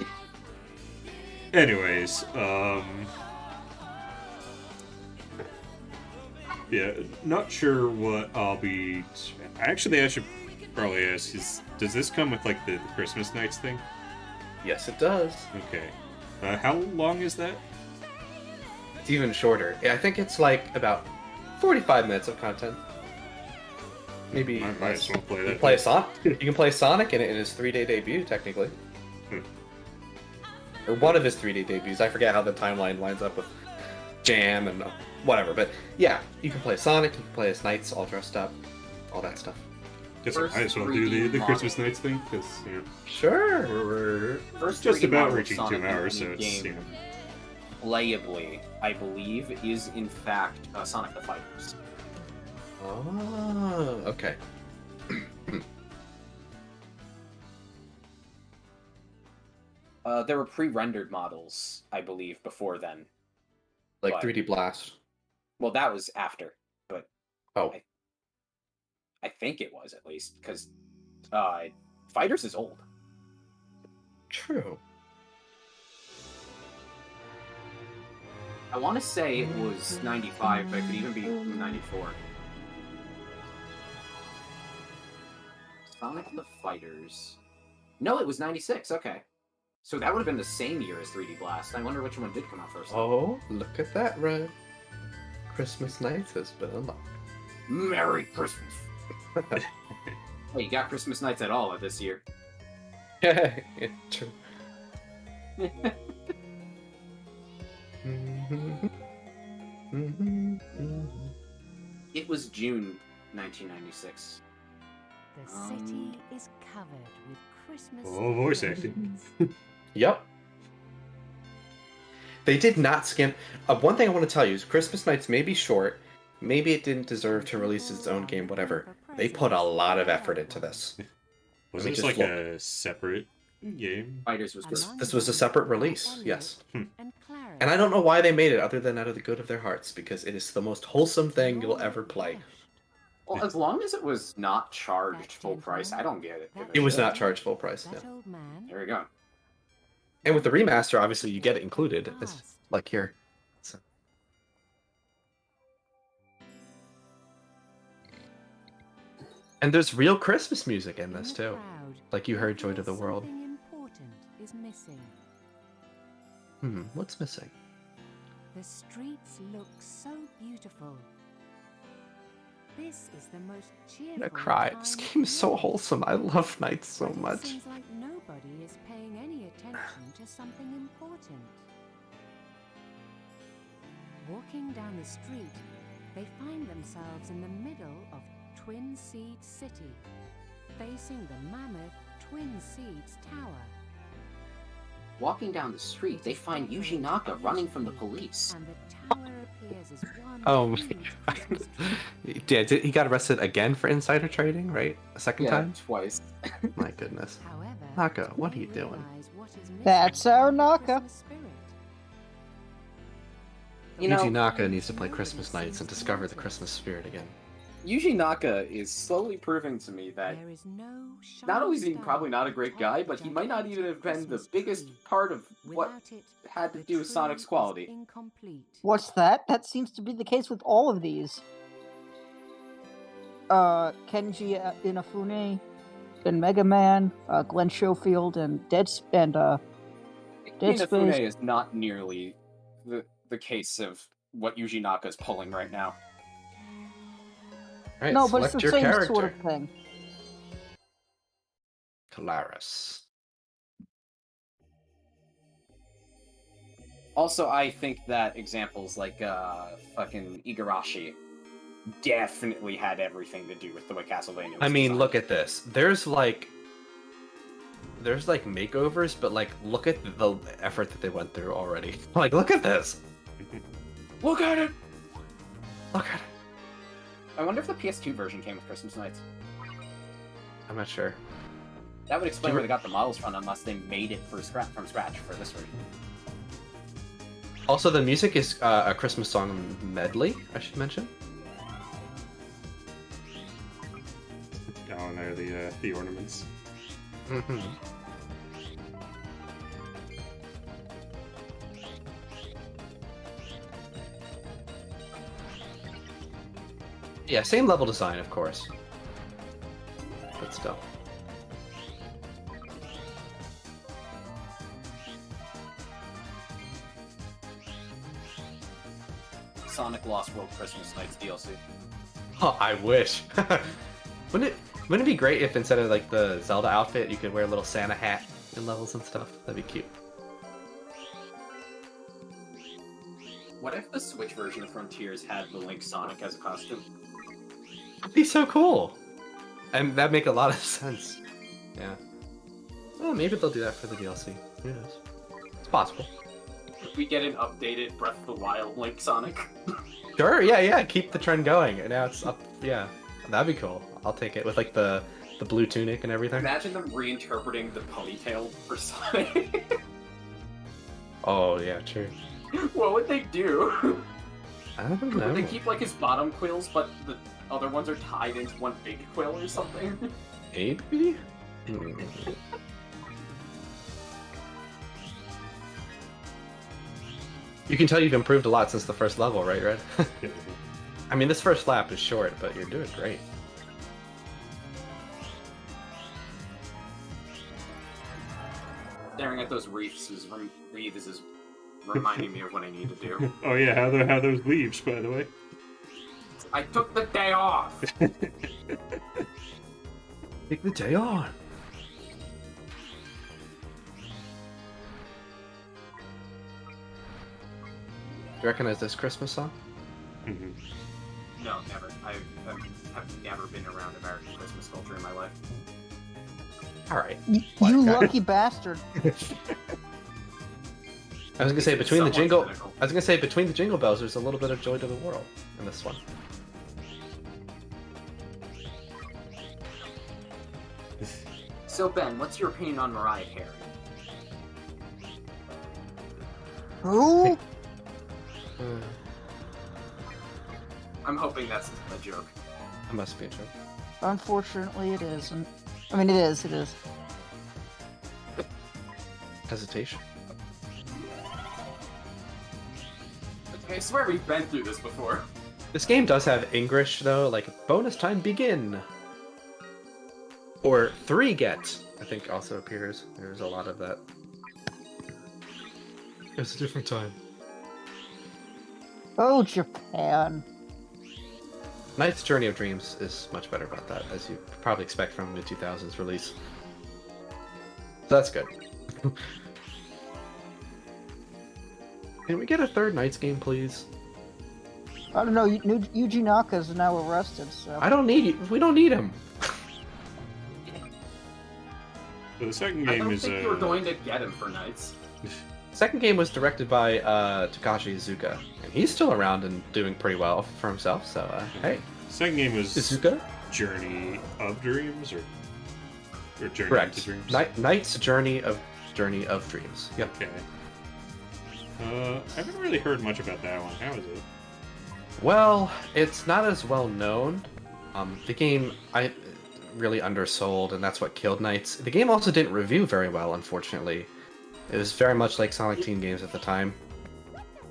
Anyways, yeah, not sure what I'll be... Actually, I should probably ask, does this come with, like, the Christmas Nights thing? Yes, it does. Okay. How long is that? It's even shorter. Yeah, I think it's like about 45 minutes of content. Maybe I might as well play you that. can play Sonic. You can play Sonic in his 3-day debut, technically, or one of his 3-day debuts. I forget how the timeline lines up with Jam and whatever. But yeah, you can play Sonic. You can play as Knights, all dressed up, all that stuff. Guess I First might as well 3D do the model. Christmas Nights thing, because, Sure. we're First just 3D about model of reaching Sonic 2 hours, so in it's, game, playably, I believe, is in fact Sonic the Fighters. Oh, okay. There were pre-rendered models, I believe, before then. Like But- 3D Blast. Well, that was after, but Oh, I think it was, at least, because Fighters is old. true. I want to say it was 95, but it could even be 94. Sonic the Fighters. No, it was 96, okay. So that would have been the same year as 3D Blast. I wonder which one did come out first. Oh, look at that, Red. Christmas Nights has been unlocked. Merry Christmas! Hey, you got Christmas Nights at all this year. Yeah, true. It was June 1996. The city is covered with Christmas. Oh, voice acting. Yep. They did not skim. One thing I want to tell you is Christmas Nights may be short. Maybe it didn't deserve to release its own game, whatever. They put a lot of effort into this. Was Let me this just like look. a separate game? Fighters was This, great. this was a separate release, yes. And And I don't know why they made it other than out of the good of their hearts, because it is the most wholesome thing you'll ever play. Well, as long as it was not charged full price, I don't get it. It was not charged full price, That no. old man. There we go. And with the remaster, obviously, you get it included, as, like here. So. And there's real Christmas music in this, too. Like you heard Joy to the World. Something important is missing. What's missing? The streets look so beautiful. This is the most cheerful. I'm gonna cry. This time game is so of year. wholesome. I love Nights so But it much. seems like nobody is paying any attention to something important. Walking down the street, they find themselves in the middle of Twin Seeds City, facing the mammoth Twin Seeds Tower. Walking down the street, they find Yuji Naka running from the police. And the tower appears as one Oh, huge Christmas tree. yeah, he got arrested again for insider trading, right? A second time? twice. My goodness. However, Naka, what are they you doing? realize what is missing That's from our the Naka. Christmas spirit. You know, Yuji Naka needs to play Christmas Nights and discover the Christmas spirit again. Yuji Naka is slowly proving to me that There is no not only is he shining probably star not a great guy, but he might not even have been the Christmas biggest tree. part of what Without it, had to the do with tree Sonic's is quality. incomplete. What's that? That seems to be the case with all of these. Kenji Inafune in Mega Man, Glenn Schofield and Dead Inafune Space. is not nearly the case of what Yuji Naka is pulling right now. Alright, No, but it's select the your same character. sort of thing. Kalaris. Also, I think that examples like fucking Igarashi definitely had everything to do with the way Castlevania was I mean, designed. look at this. There's like makeovers, but like look at the effort that they went through already. Like, look at this. Look at it! Look at it. I wonder if the PS2 version came with Christmas Nights. I'm not sure. That would explain Do you where they got the models from, unless they made it from scratch for this version. Also, the music is a Christmas song medley, I should mention. Oh, and there are the ornaments. Mm-hmm. Yeah, same level design, of course. But still. Sonic Lost World Christmas Nights DLC. Oh, I wish. Wouldn't it be great if instead of like the Zelda outfit, you could wear a little Santa hat in levels and stuff? That'd be cute. What if the Switch version of Frontiers had the Link Sonic as a costume? That'd be so cool. And that'd make a lot of sense. Yeah. Well, maybe they'll do that for the DLC. Who knows? It's possible. We get an updated Breath of the Wild Link Sonic. Sure, yeah, keep the trend going. And now it's up, yeah. That'd be cool. I'll take it with like the blue tunic and everything. Imagine them reinterpreting the ponytail for Sonic. Oh, yeah, true. What would they do? I don't Would know. they keep like his bottom quills, but the other ones are tied into one big quill or something? Maybe? You can tell you've improved a lot since the first level, right, Red? I mean, this first lap is short, but you're doing great. Staring at those wreaths is reminding me of what I need to do. Oh yeah, how those leaves, by the way. I took the day off! Take the day on. You recognize this Christmas song? Mhm. No, never. I've never been around American Christmas culture in my life. Alright. You lucky bastard. I was gonna say between the Somewhat jingle cynical. I was gonna say between the jingle bells there's a little bit of joy to the world in this one. So Ben, what's your opinion on Mariah Carey? Who? I'm hoping that's a joke. That must be a joke. Unfortunately, it isn't. I mean, it is. It is. Hesitation. I swear we've been through this before. This game does have English though, like bonus time begin. Or 3 get, I think also appears. There's a lot of that. It's a different time. Oh, Japan. Knight's Journey of Dreams is much better about that, as you probably expect from the 2000s release. So that's good. Can we get a third Knights game, please? I don't know. Yuji Naka is now arrested, so. I don't need you. We don't need him. So the second I game don't is think you were going to get him for Knights. Second game was directed by Takashi Iizuka, and he's still around and doing pretty well for himself. So hey, Second game was Iizuka, Journey of Dreams, or Journey correct. into Dreams. Knight's Journey of Dreams. Yep. Okay. I haven't really heard much about that one. How is it? Well, it's not as well known. The game I really undersold, and that's what killed Knights. The game also didn't review very well, unfortunately. It was very much like Sonic Team games at the time.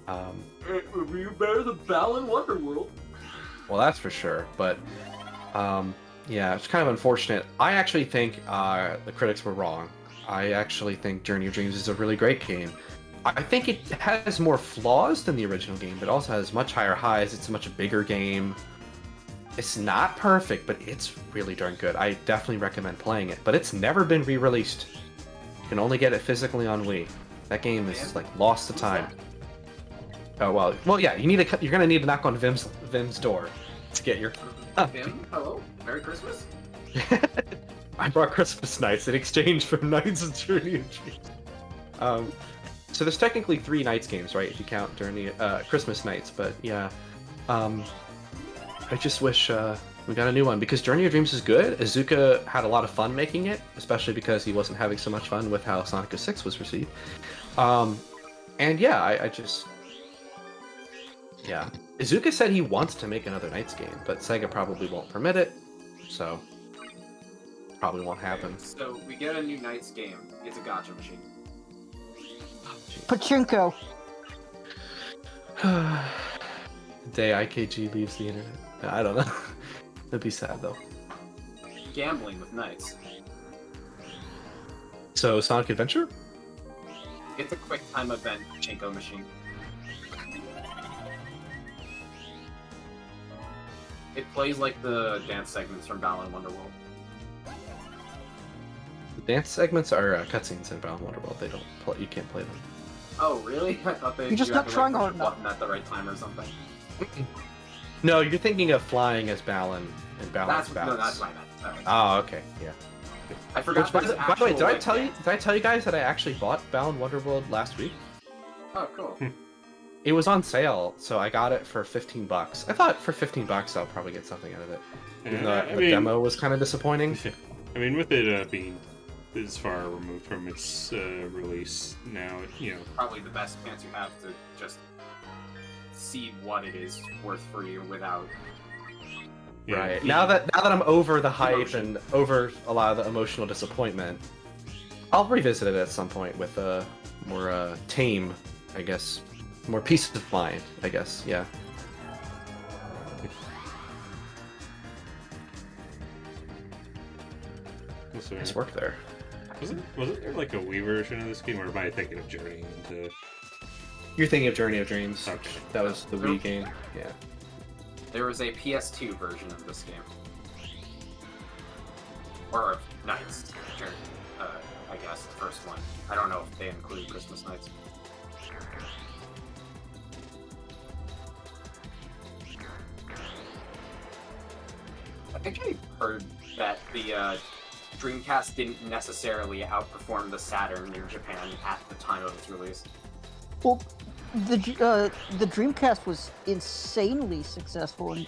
It review better than Balan Wonderworld. Well, that's for sure. But yeah, it's kind of unfortunate. I actually think the critics were wrong. I actually think Journey of Dreams is a really great game. I think it has more flaws than the original game, but also has much higher highs. It's a much bigger game. It's not perfect, but it's really darn good. I definitely recommend playing it, but it's never been re-released. You can only get it physically on Wii. That game is like lost to time. Oh well, yeah. You're gonna need to knock on Vim's door to get your. Vim, hello, Merry Christmas. I brought Christmas Nights in exchange for Knights of Journey of Dreams. So there's technically 3 Nights games, right? If you count Christmas Nights, but yeah. I just wish we got a new one because Journey of Dreams is good. Iizuka had a lot of fun making it, especially because he wasn't having so much fun with how Sonic 06 was received. And yeah, I just... Yeah. Iizuka said he wants to make another Nights game, but Sega probably won't permit it, so... Probably won't happen. So we get a new Knights game. It's a gotcha machine. Pachinko. The day IKG leaves the internet. I don't know. That'd be sad though. Gambling with Knights. So Sonic Adventure? It's a quick time event pachinko machine. It plays like the dance segments from Balan Wonderworld. The dance segments are cutscenes in Balan Wonderworld. They don't play. You can't play them. Oh really? I thought they. You're just you not had to, trying push hard a enough. button at the right time or something. No, you're thinking of flying as Balan and Balan's No, Balance. that's what I meant. Sorry. Oh, okay, yeah. I forgot. Which, by there's the way, actual, did I tell you guys that I actually bought Balan Wonderworld last week? Oh, cool. It was on sale, so I got it for $15. I thought for $15 I'll probably get something out of it. Even though the demo was kind of disappointing. I mean, with it being this far removed from its release now, you know. Probably the best chance you have to just see what it is worth for you without. Yeah. Right. Now that I'm over the hype Emotion. and over a lot of the emotional disappointment, I'll revisit it at some point with a more tame, I guess, more peace of mind, I guess. Yeah. Also, Nice work there. wasn't there like a Wii version of this game, or am I thinking of Journey into? You're thinking of Journey of Dreams. Okay. That was the Wii game. Yeah. There was a PS2 version of this game. Or Nights. I guess the first one. I don't know if they include Christmas Nights. I think I heard that the Dreamcast didn't necessarily outperform the Saturn in Japan at the time of its release. Well, the Dreamcast was insanely successful, and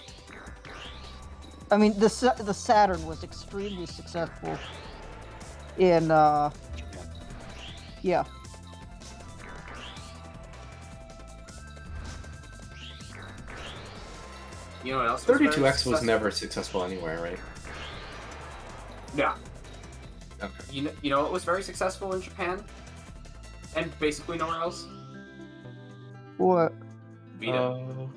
I mean the Saturn was extremely successful in yeah. You know what else? Was very 32X was successful? never successful anywhere, right? Yeah. Okay. You know what was very successful in Japan? And basically nowhere else? What? Vita.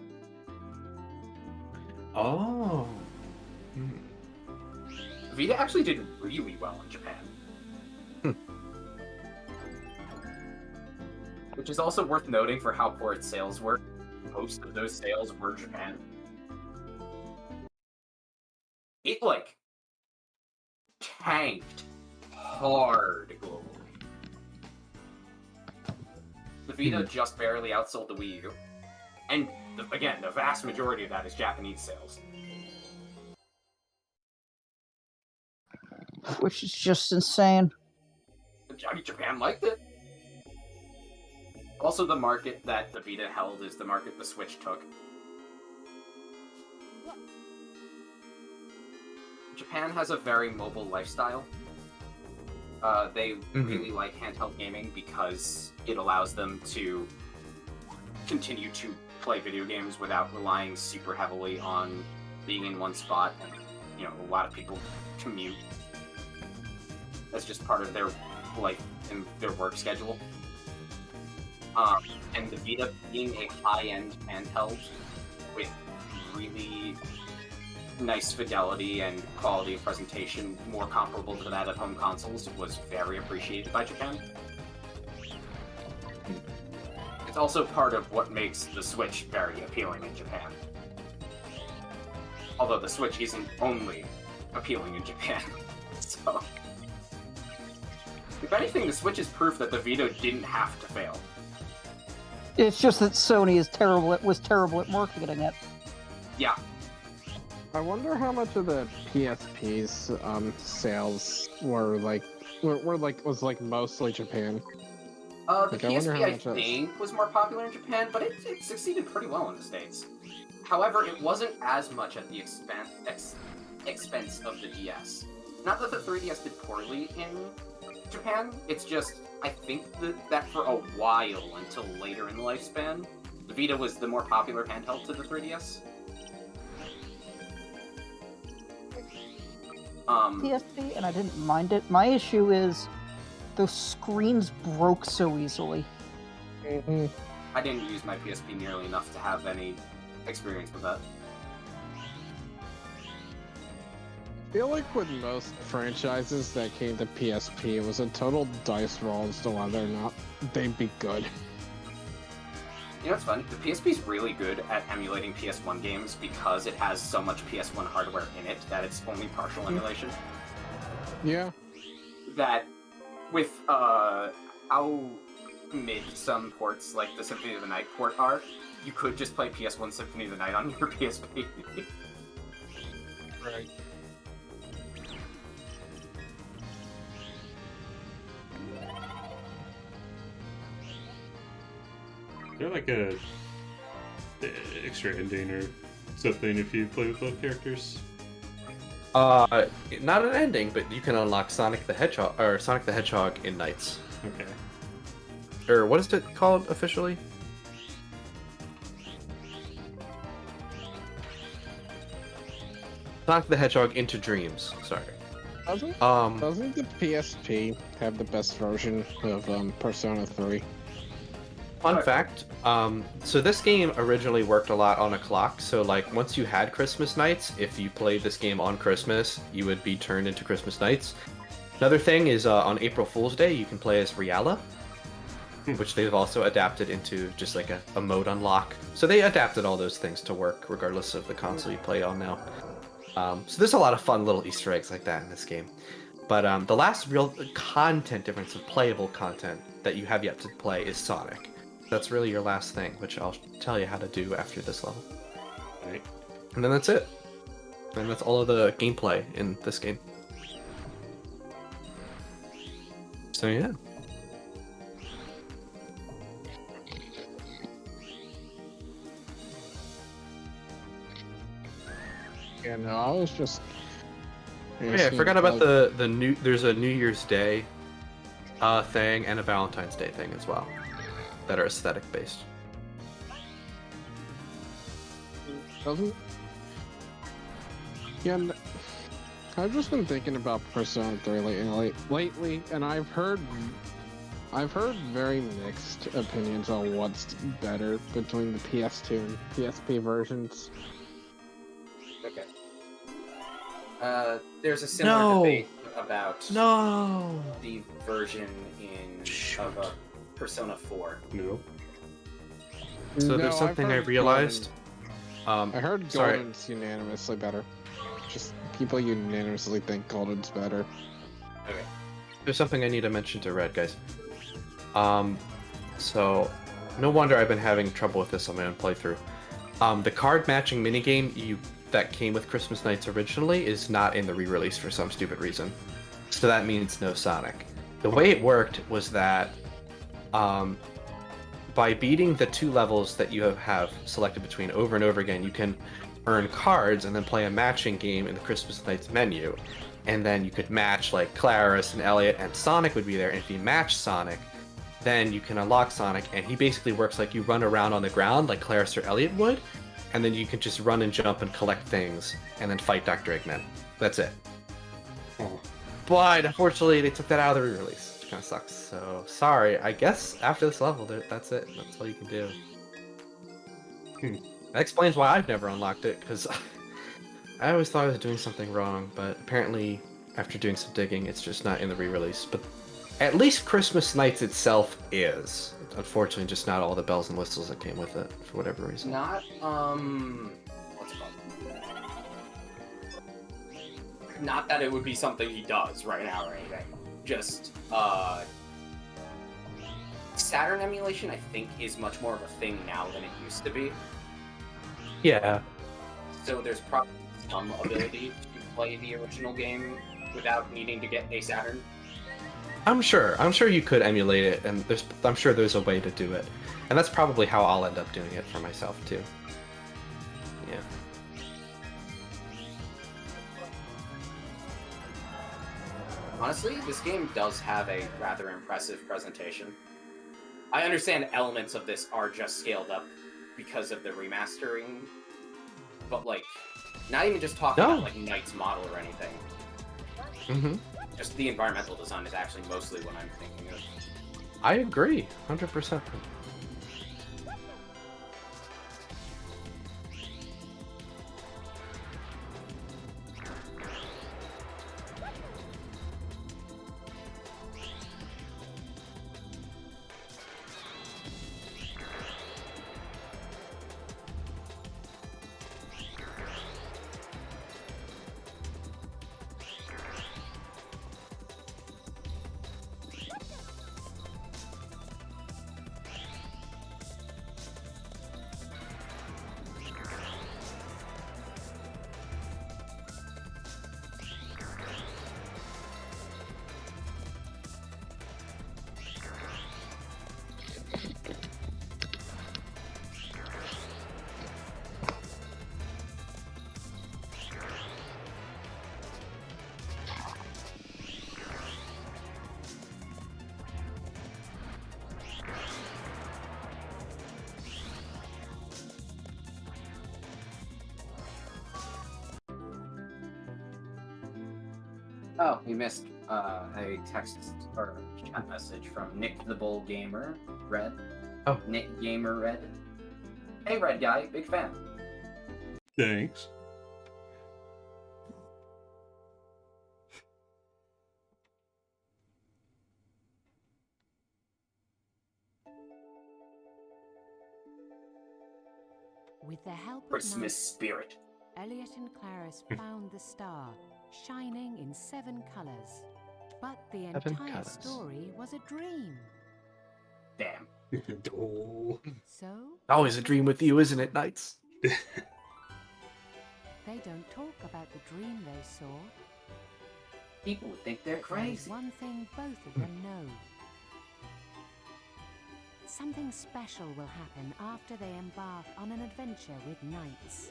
Oh. Vita actually did really well in Japan. Which is also worth noting for how poor its sales were. Most of those sales were Japan. It, like, tanked hard globally. The Vita just barely outsold the Wii U. And, again, the vast majority of that is Japanese sales. Which is just insane. I mean, Japan liked it. Also, the market that the Vita held is the market the Switch took. Japan has a very mobile lifestyle. They really like handheld gaming because it allows them to continue to play video games without relying super heavily on being in one spot. And, you know, a lot of people commute. That's just part of their life and their work schedule. And the Vita being a high-end handheld with really nice fidelity and quality of presentation, more comparable to that of home consoles, was very appreciated by Japan. It's also part of what makes the Switch very appealing in Japan. Although the Switch isn't only appealing in Japan. So, if anything, the Switch is proof that the Vita didn't have to fail. It's just that Sony was terrible at marketing it. Yeah. I wonder how much of the PSP's sales were was mostly Japan. The I wonder PSP, how I much that's- think, was more popular in Japan, but it succeeded pretty well in the States. However, it wasn't as much at the expense of the DS. Not that the 3DS did poorly in Japan, it's just, I think that for a while, until later in the lifespan, the Vita was the more popular handheld to the 3DS. PSP, and I didn't mind it. My issue is those screens broke so easily. I didn't use my PSP nearly enough to have any experience with that. I feel like with most franchises that came to PSP, it was a total dice roll as to whether or not they'd be good. You know what's funny? The PSP's really good at emulating PS1 games because it has so much PS1 hardware in it that it's only partial emulation. Yeah. That, with how mid some ports like the Symphony of the Night port are, you could just play PS1 Symphony of the Night on your PSP. Right. Is there like a extra ending or something if you play with both characters? Not an ending, but you can unlock Sonic the Hedgehog in Nights. Okay. Or what is it called officially? Sonic the Hedgehog Into Dreams. Sorry. Doesn't the PSP have the best version of Persona 3? Fun fact, so this game originally worked a lot on a clock, so like once you had Christmas nights, if you played this game on Christmas, you would be turned into Christmas nights. Another thing is on April Fool's Day, you can play as Riala, which they've also adapted into just like a mode unlock. So they adapted all those things to work regardless of the console you play on now. So there's a lot of fun little Easter eggs like that in this game. But the last real content difference of playable content that you have yet to play is Sonic. That's really your last thing, which I'll tell you how to do after this level. Right. And then that's it. And that's all of the gameplay in this game. So yeah. Yeah, no, I was just... Yeah, I forgot about the new. There's a New Year's Day thing and a Valentine's Day thing as well that are aesthetic based. Doesn't... Yeah, I've just been thinking about Persona 3 lately, and I've heard very mixed opinions on what's better between the PS2 and PSP versions. Okay. There's a similar debate about the version of Persona 4. No. So there's something I realized. I heard sorry. Golden's unanimously better. Just people unanimously think Golden's better. Okay. There's something I need to mention to Red, guys. So no wonder I've been having trouble with this on my own playthrough. The card matching minigame that came with Christmas Nights originally is not in the re-release for some stupid reason. So that means no Sonic. The way it worked was that by beating the 2 levels that you have selected between over and over again, you can earn cards and then play a matching game in the Christmas Nights menu. And then you could match like Claris and Elliot, and Sonic would be there. And if you match Sonic, then you can unlock Sonic, and he basically works like you run around on the ground like Claris or Elliot would, and then you can just run and jump and collect things, and then fight Dr. Eggman. That's it. Oh. But unfortunately, they took that out of the re-release, which kind of sucks. So sorry. I guess after this level, that's it. That's all you can do. That explains why I've never unlocked it, because I always thought I was doing something wrong, but apparently after doing some digging, it's just not in the re-release. But at least Christmas Nights itself is. Unfortunately, just not all the bells and whistles that came with it, for whatever reason. Not, what's it called? Not that it would be something he does right now or anything. Just, Saturn emulation, I think, is much more of a thing now than it used to be. Yeah. So there's probably some ability to play the original game without needing to get a Saturn. I'm sure you could emulate it, and I'm sure there's a way to do it. And that's probably how I'll end up doing it for myself, too. Yeah. Honestly, this game does have a rather impressive presentation. I understand elements of this are just scaled up because of the remastering, but like, not even just talking about like Knight's model or anything. Mm-hmm. Just the environmental design is actually mostly what I'm thinking of. I agree, 100%. Oh, we missed a text or chat message from Nick the Bull Gamer Red. Oh. Nick Gamer Red. Hey, Red Guy, big fan. Thanks. With the help of Christmas Knight, spirit. Elliot and Claris found the star, shining in 7 colors. But the 7 entire colours. story was a dream. Damn. Oh. So Always a dream with you, isn't it, Knights? they don't talk about the dream they saw. People would think they're There's crazy. one thing both of them know. Something special will happen after they embark on an adventure with knights.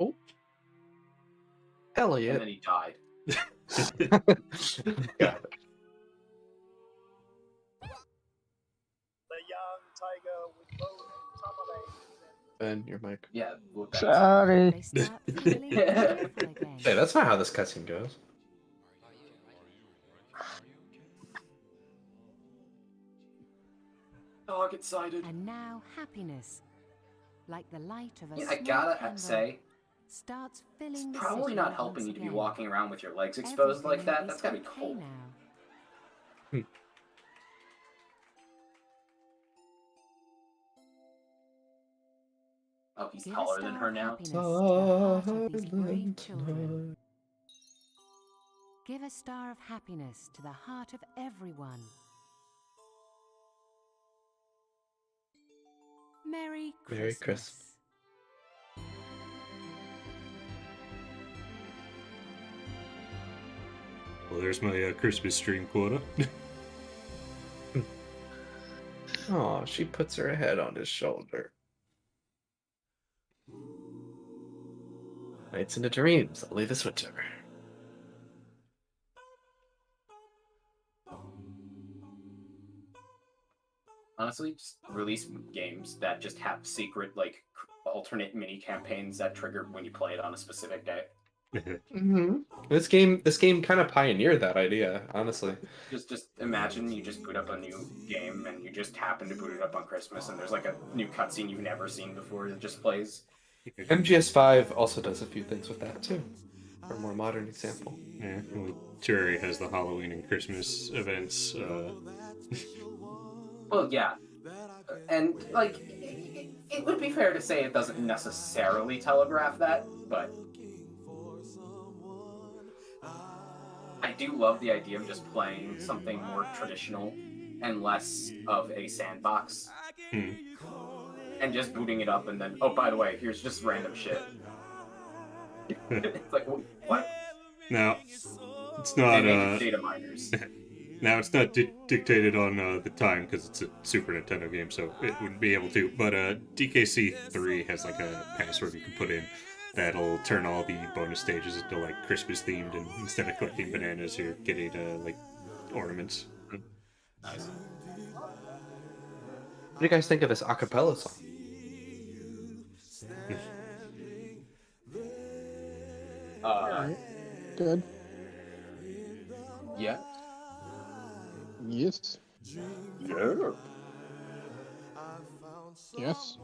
Oh. And Elliot. then he died. Got it. Ben, your mic. Yeah. Well, Sorry. They start feeling cheerful again. Hey, that's not how this cutscene goes. dog excited. And now happiness, like the light of a Yeah, I small gotta candle, say, starts it's filling the probably city not once helping you to be again. walking around with your legs exposed like Everything that. That's is gotta be okay cold. now. Oh, he's Give a taller than star her of now. happiness to the heart of these brave children. Give a star of happiness to the heart of everyone. Merry Christmas. Merry Christmas. Well, there's my Christmas stream quota. Oh, she puts her head on his shoulder. Nights into Dreams, only this winter. Honestly, just release games that just have secret, like, alternate mini campaigns that trigger when you play it on a specific day. Mm-hmm. This game kind of pioneered that idea, honestly. Just imagine you just boot up a new game and you just happen to boot it up on Christmas and there's like a new cutscene you've never seen before that just plays. MGS5 also does a few things with that too. For a more modern example. Yeah, well, Terry has the Halloween and Christmas events. Well, yeah. And, like, it would be fair to say it doesn't necessarily telegraph that, but I do love the idea of just playing something more traditional and less of a sandbox. And just booting it up and then, oh, by the way, here's just random shit. It's like, what? Now, it's not data miners. Now it's not dictated on the time because it's a Super Nintendo game, so it wouldn't be able to. But DKC3 has like a password you can put in that'll turn all the bonus stages into like Christmas themed, and instead of collecting bananas, you're getting like ornaments. Nice. What do you guys think of this a cappella song? Good. Yeah. Yes. Yeah. Yes.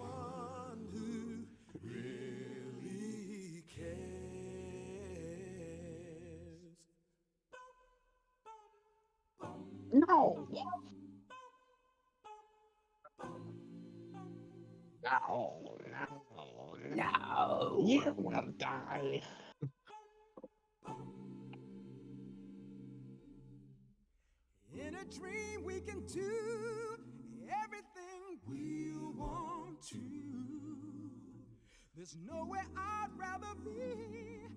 No. No. You will die. In a dream we can do everything we want to. There's nowhere I'd rather be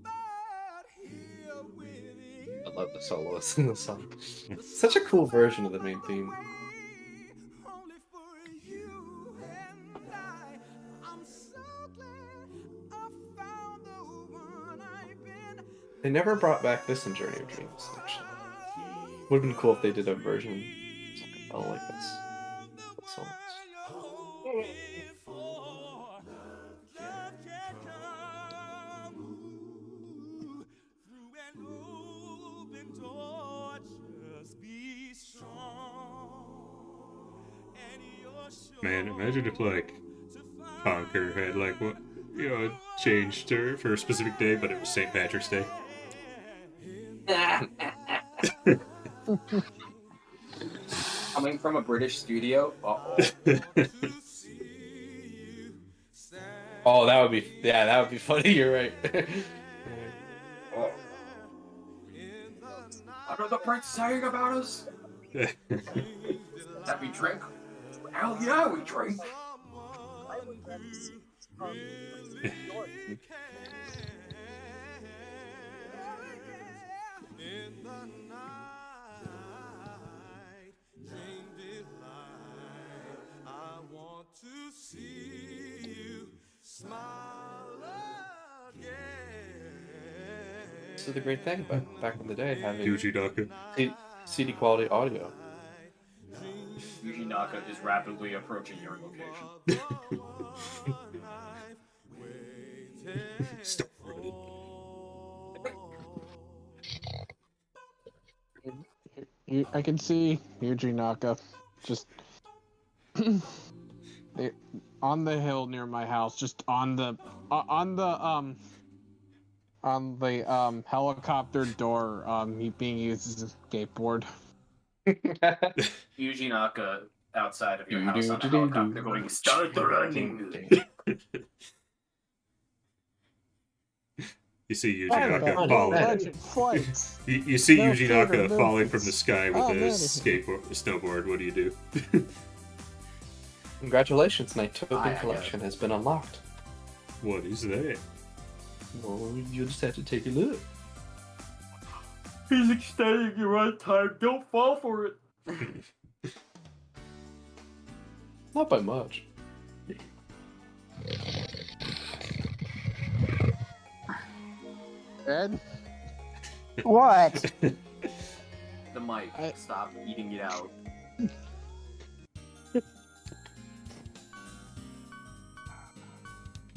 but here with you. I love the soloists in the song. Such a cool version of the main theme. Only for you and I'm so glad I found the one I've been. They never brought back this in Journey of Dreams, actually. Would have been cool if they did a version like this. With solos. Man, imagine if like Conker had like what changed her for a specific day, but it was St. Patrick's Day. Coming from a British studio? Uh-oh. Oh, that would be funny, you're right. Oh. What are the Brits saying about us? That we drink? Hell yeah, we drink! This is the great thing about back in the day having Yuji Naka. CD quality audio. Yuji Naka is rapidly approaching your location. Stop running. I can see Yuji Naka just on the hill near my house, just on the helicopter door, being used as a skateboard. Yuji Naka outside of your house on a helicopter going, start the running! You see Yuji Naka falling. You see Yuji Naka falling from the sky with a snowboard. What do you do? Congratulations, Night Token Collection has been unlocked. What is that? Well, you just have to take a look. He's extending your runtime. Don't fall for it. Not by much. Ed? What? The mic. I- Stop eating it out.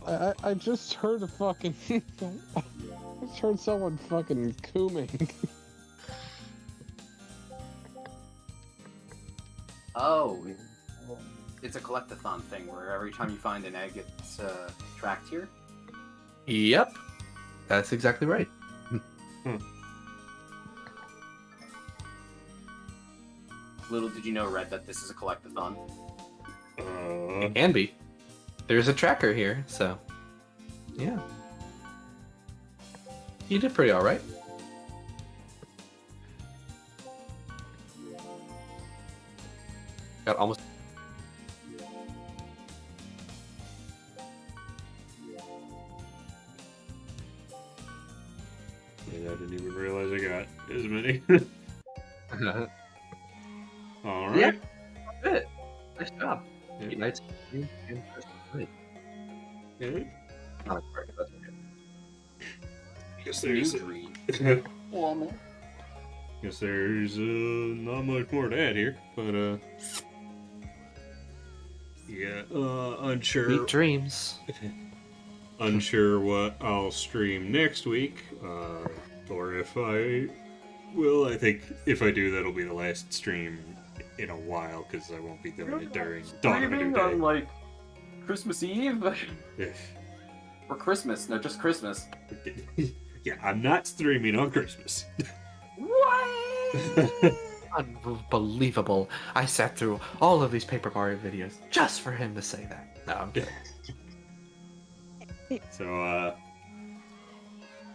I just heard a fucking. I just heard someone fucking cooming. Oh, it's a collectathon thing where every time you find an egg, it's tracked here. Yep. That's exactly right. Little did you know, Red, that this is a collectathon. It can be. There's a tracker here, so yeah. You did pretty alright. Got almost. Yeah, I didn't even realize I got as many. Alright. Yeah. Good. Nice job. Yeah. Nice. Okay. Not a part, that's okay. Guess there's Woman. guess there's not much more to add here, but yeah, unsure. Sweet dreams. Unsure what I'll stream next week, or if I will. I think if I do, that'll be the last stream in a while because I won't be doing it during Dawn of a New Streaming on Day. like Christmas Eve Yeah. or Christmas? No, just Christmas. Yeah, I'm not streaming on Christmas. What? Unbelievable. I sat through all of these Paper Mario videos just for him to say that. No, I'm kidding. So,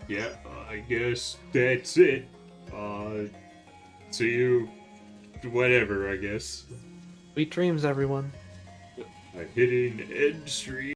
yeah, I guess that's it. See you, whatever, I guess. Sweet dreams, everyone. I'm hitting end stream.